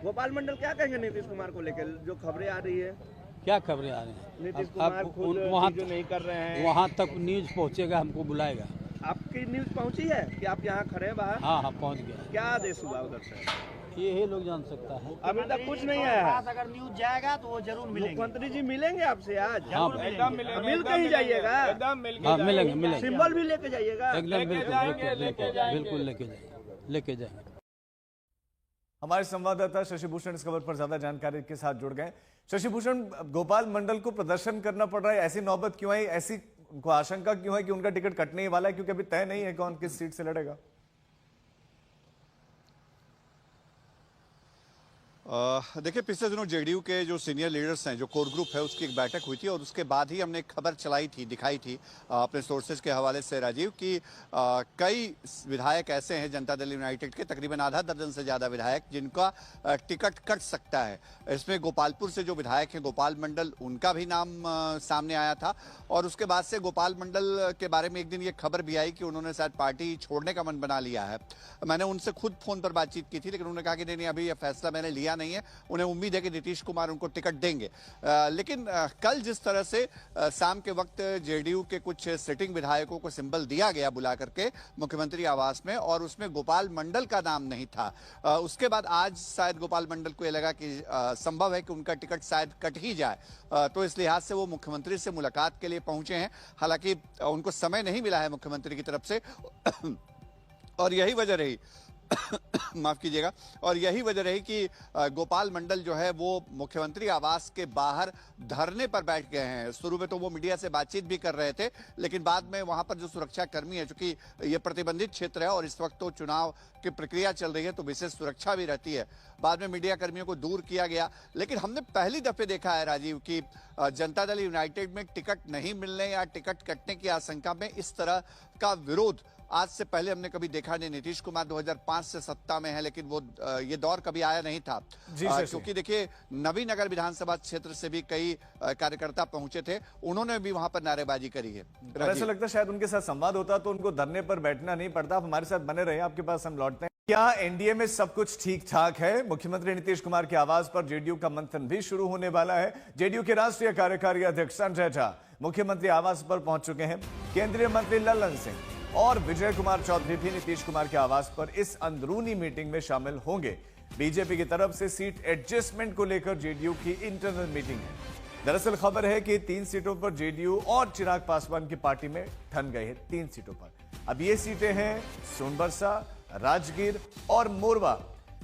गोपाल मंडल क्या कहेंगे नीतीश कुमार को लेकर जो खबरें आ रही है? क्या खबरें आ रही हैं? नीतीश कुमार खुद वहाँ जो नहीं कर रहे हैं, वहाँ तक न्यूज पहुँचेगा, हमको बुलाएगा। आपकी न्यूज पहुंची है कि आप यहाँ खड़े हैं बाहर? हाँ हाँ पहुँच गया। क्या आदेश हुआ उधर से? ये लोग जान सकता है। अभी तक कुछ नहीं आया है। अगर न्यूज जाएगा तो वो जरूर मिलेंगे। मुख्यमंत्री जी मिलेंगे आपसे आज? हाँ मिल के ही जाइएगा? हाँ मिलेंगे सिंबल भी लेके जाइएगा? एकदम बिल्कुल लेके जाएंगे। हमारे संवाददाता शशिभूषण इस खबर पर ज्यादा जानकारी के साथ जुड़ गए। शशिभूषण, गोपाल मंडल को प्रदर्शन करना पड़ रहा है, ऐसी नौबत क्यों आई, ऐसी उनको आशंका क्यों है कि उनका टिकट कटने ही वाला है, क्योंकि अभी तय नहीं है कौन किस सीट से लड़ेगा? देखिए, पिछले दिनों जेडीयू के जो सीनियर लीडर्स हैं, जो कोर ग्रुप है, उसकी एक बैठक हुई थी और उसके बाद ही हमने एक खबर चलाई थी, दिखाई थी अपने सोर्सेज के हवाले से राजीव, कि कई विधायक ऐसे हैं जनता दल यूनाइटेड के, तकरीबन आधा दर्जन से ज़्यादा विधायक, जिनका टिकट कट सकता है। इसमें गोपालपुर से जो विधायक हैं गोपाल मंडल, उनका भी नाम सामने आया था और उसके बाद से गोपाल मंडल के बारे में एक दिन ये खबर भी आई कि उन्होंने शायद पार्टी छोड़ने का मन बना लिया है। मैंने उनसे खुद फ़ोन पर बातचीत की थी, लेकिन उन्होंने कहा कि नहीं, अभी यह फैसला मैंने लिया नहीं है, उन्हें उम्मीद है कि नीतीश कुमार उनको टिकट देंगे। लेकिन कल जिस तरह से शाम के वक्त जेडीयू के कुछ सिटिंग विधायकों को सिंबल दिया गया बुला करके मुख्यमंत्री आवास में, और उसमें गोपाल मंडल का नाम नहीं था, उसके बाद आज शायद गोपाल मंडल को यह लगा कि संभव है कि उनका टिकट शायद कट ही जाए, तो इस लिहाज से वो मुख्यमंत्री से मुलाकात के लिए पहुंचे हैं। हालांकि उनको समय नहीं मिला है मुख्यमंत्री की तरफ से और यही वजह रही माफ कीजिएगा, और यही वजह रही कि गोपाल मंडल जो है वो मुख्यमंत्री आवास के बाहर धरने पर बैठ गए हैं। शुरू में तो वो मीडिया से बातचीत भी कर रहे थे, लेकिन बाद में वहां पर जो सुरक्षा कर्मी है, चूंकि ये प्रतिबंधित क्षेत्र है और इस वक्त तो चुनाव की प्रक्रिया चल रही है, तो विशेष सुरक्षा भी रहती है, बाद में मीडिया कर्मियों को दूर किया गया। लेकिन हमने पहली दफे देखा है राजीव कि जनता दल यूनाइटेड में टिकट नहीं मिलने या टिकट कटने की आशंका में इस तरह का विरोध आज से पहले हमने कभी देखा नहीं। नीतीश कुमार 2005 से सत्ता में है, लेकिन वो ये दौर कभी आया नहीं था, क्योंकि देखिए नवीनगर विधानसभा क्षेत्र से भी कई कार्यकर्ता पहुंचे थे, उन्होंने भी वहां पर नारेबाजी करी है। ऐसा लगता है शायद उनके साथ संवाद होता तो उनको धरने पर बैठना नहीं पड़ता। आप हमारे साथ बने रहे, आपके पास हम लौटते हैं। क्या एनडीए में सब कुछ ठीक ठाक है? मुख्यमंत्री नीतीश कुमार के आवाज पर जेडीयू का मंथन भी शुरू होने वाला है। जेडीयू के राष्ट्रीय कार्यकारी अध्यक्ष संजय झा मुख्यमंत्री आवास पर पहुंच चुके हैं। केंद्रीय मंत्री लल्लन सिंह और विजय कुमार चौधरी भी नीतीश कुमार के आवास पर इस अंदरूनी मीटिंग में शामिल होंगे। बीजेपी की तरफ से सीट एडजस्टमेंट को लेकर जेडीयू की इंटरनल मीटिंग है। दरअसल खबर है कि 3 सीटों पर जेडीयू और चिराग पासवान की पार्टी में ठन गए हैं। 3 सीटों पर अब ये सीटें हैं सोनबरसा, राजगीर और मोरवा।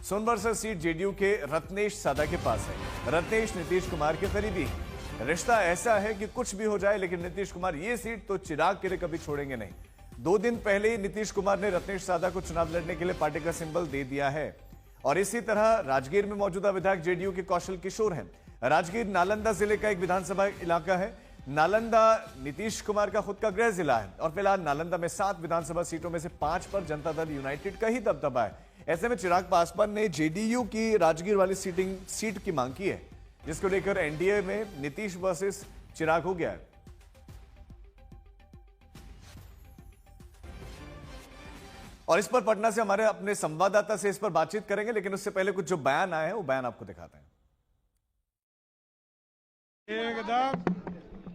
सोनबरसा सीट जेडीयू के रत्नेश सादा के पास है। रत्नेश नीतीश कुमार के करीबी हैं। रिश्ता ऐसा है कि कुछ भी हो जाए, लेकिन नीतीश कुमार ये सीट तो चिराग के लिए कभी छोड़ेंगे नहीं। 2 दिन पहले ही नीतीश कुमार ने रत्नेश सादा को चुनाव लड़ने के लिए पार्टी का सिंबल दे दिया है। और इसी तरह राजगीर में मौजूदा विधायक जेडीयू के कौशल किशोर हैं। राजगीर नालंदा जिले का एक विधानसभा इलाका है। नालंदा नीतीश कुमार का खुद का गृह जिला है और फिलहाल नालंदा में 7 विधानसभा सीटों में से 5 पर जनता दल यूनाइटेड का ही दबदबा है। ऐसे में चिराग पासवान ने जेडीयू की राजगीर वाली सीट की मांग की है, जिसको लेकर एनडीए में नीतीश वर्सेस चिराग हो गया है। और इस पर पटना से हमारे अपने संवाददाता से इस पर बातचीत करेंगे, लेकिन उससे पहले कुछ जो बयान आए हैं वो बयान आपको दिखाते हैं। एकदम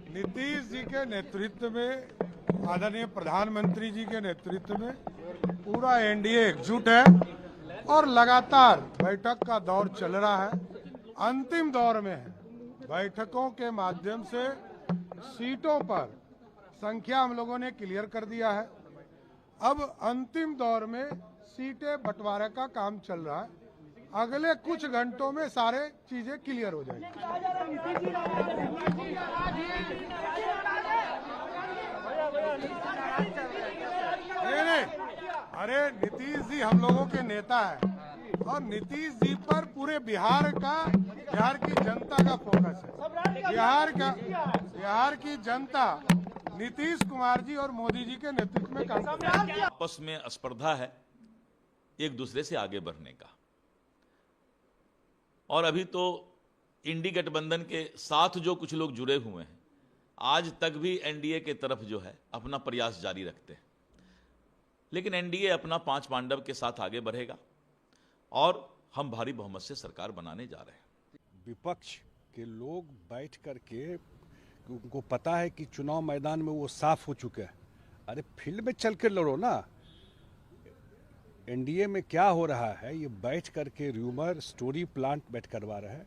नीतीश जी के नेतृत्व में, आदरणीय प्रधानमंत्री जी के नेतृत्व में पूरा एनडीए एकजुट है और लगातार बैठक का दौर चल रहा है, अंतिम दौर में है। बैठकों के माध्यम से सीटों पर संख्या हम लोगों ने क्लियर कर दिया है। अब अंतिम दौर में सीटें बंटवारे का काम चल रहा है। अगले कुछ घंटों में सारे चीजें क्लियर हो जाएंगी। नहीं, अरे नीतीश जी हम लोगों के नेता है और नीतीश जी पर पूरे बिहार की जनता का फोकस है। बिहार की जनता नीतीश कुमार जी और मोदी जी के नेतृत्व में काम कर रही है। आपस में स्पर्धा है एक दूसरे से आगे बढ़ने का, और अभी तो इंडी गठबंधन के साथ जो कुछ लोग जुड़े हुए हैं, आज तक भी एनडीए के तरफ जो है अपना प्रयास जारी रखते हैं। लेकिन एनडीए अपना 5 पांडव के साथ आगे बढ़ेगा और हम भारी बहुमत से सरकार बनाने जा रहे हैं। विपक्ष के लोग बैठ करके, उनको पता है कि चुनाव मैदान में वो साफ हो चुके हैं। अरे फील्ड में चल के लड़ो ना। एनडीए में क्या हो रहा है, ये बैठ करके र्यूमर स्टोरी प्लांट बैठ करवा रहे हैं।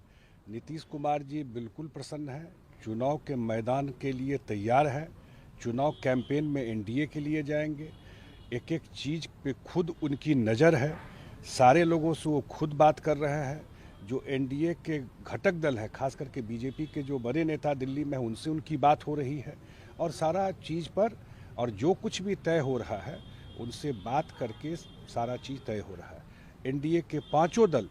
नीतीश कुमार जी बिल्कुल प्रसन्न है, चुनाव के मैदान के लिए तैयार है, चुनाव कैंपेन में एनडीए के लिए जाएंगे। एक एक चीज़ पे खुद उनकी नज़र है। सारे लोगों से वो खुद बात कर रहे हैं। जो एनडीए के घटक दल है, खास करके बीजेपी के जो बड़े नेता दिल्ली में हैं, उनसे उनकी बात हो रही है और सारा चीज़ पर और जो कुछ भी तय हो रहा है उनसे बात करके सारा चीज़ तय हो रहा है। एनडीए के पांचों दल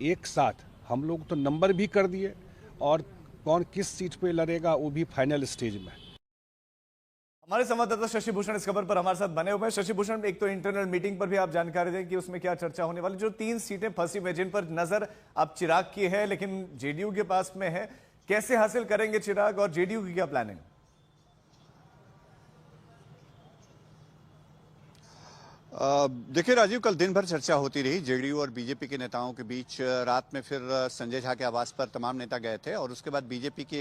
एक साथ, हम लोग तो नंबर भी कर दिए और कौन किस सीट पे लड़ेगा वो भी फाइनल स्टेज में। हमारे संवाददाता शशि भूषण इस खबर पर हमारे साथ बने हुए हैं। शशि भूषण, एक तो इंटरनल मीटिंग पर भी आप जानकारी दें कि उसमें क्या चर्चा होने वाली, जो 3 सीटें फंसी हुई जिन पर नजर अब चिराग की है लेकिन जेडीयू के पास में है, कैसे हासिल करेंगे चिराग और जेडीयू की क्या प्लानिंग? देखिए राजीव, कल दिन भर चर्चा होती रही जेडीयू और बीजेपी के नेताओं के बीच। रात में फिर संजय झा के आवास पर तमाम नेता गए थे और उसके बाद बीजेपी की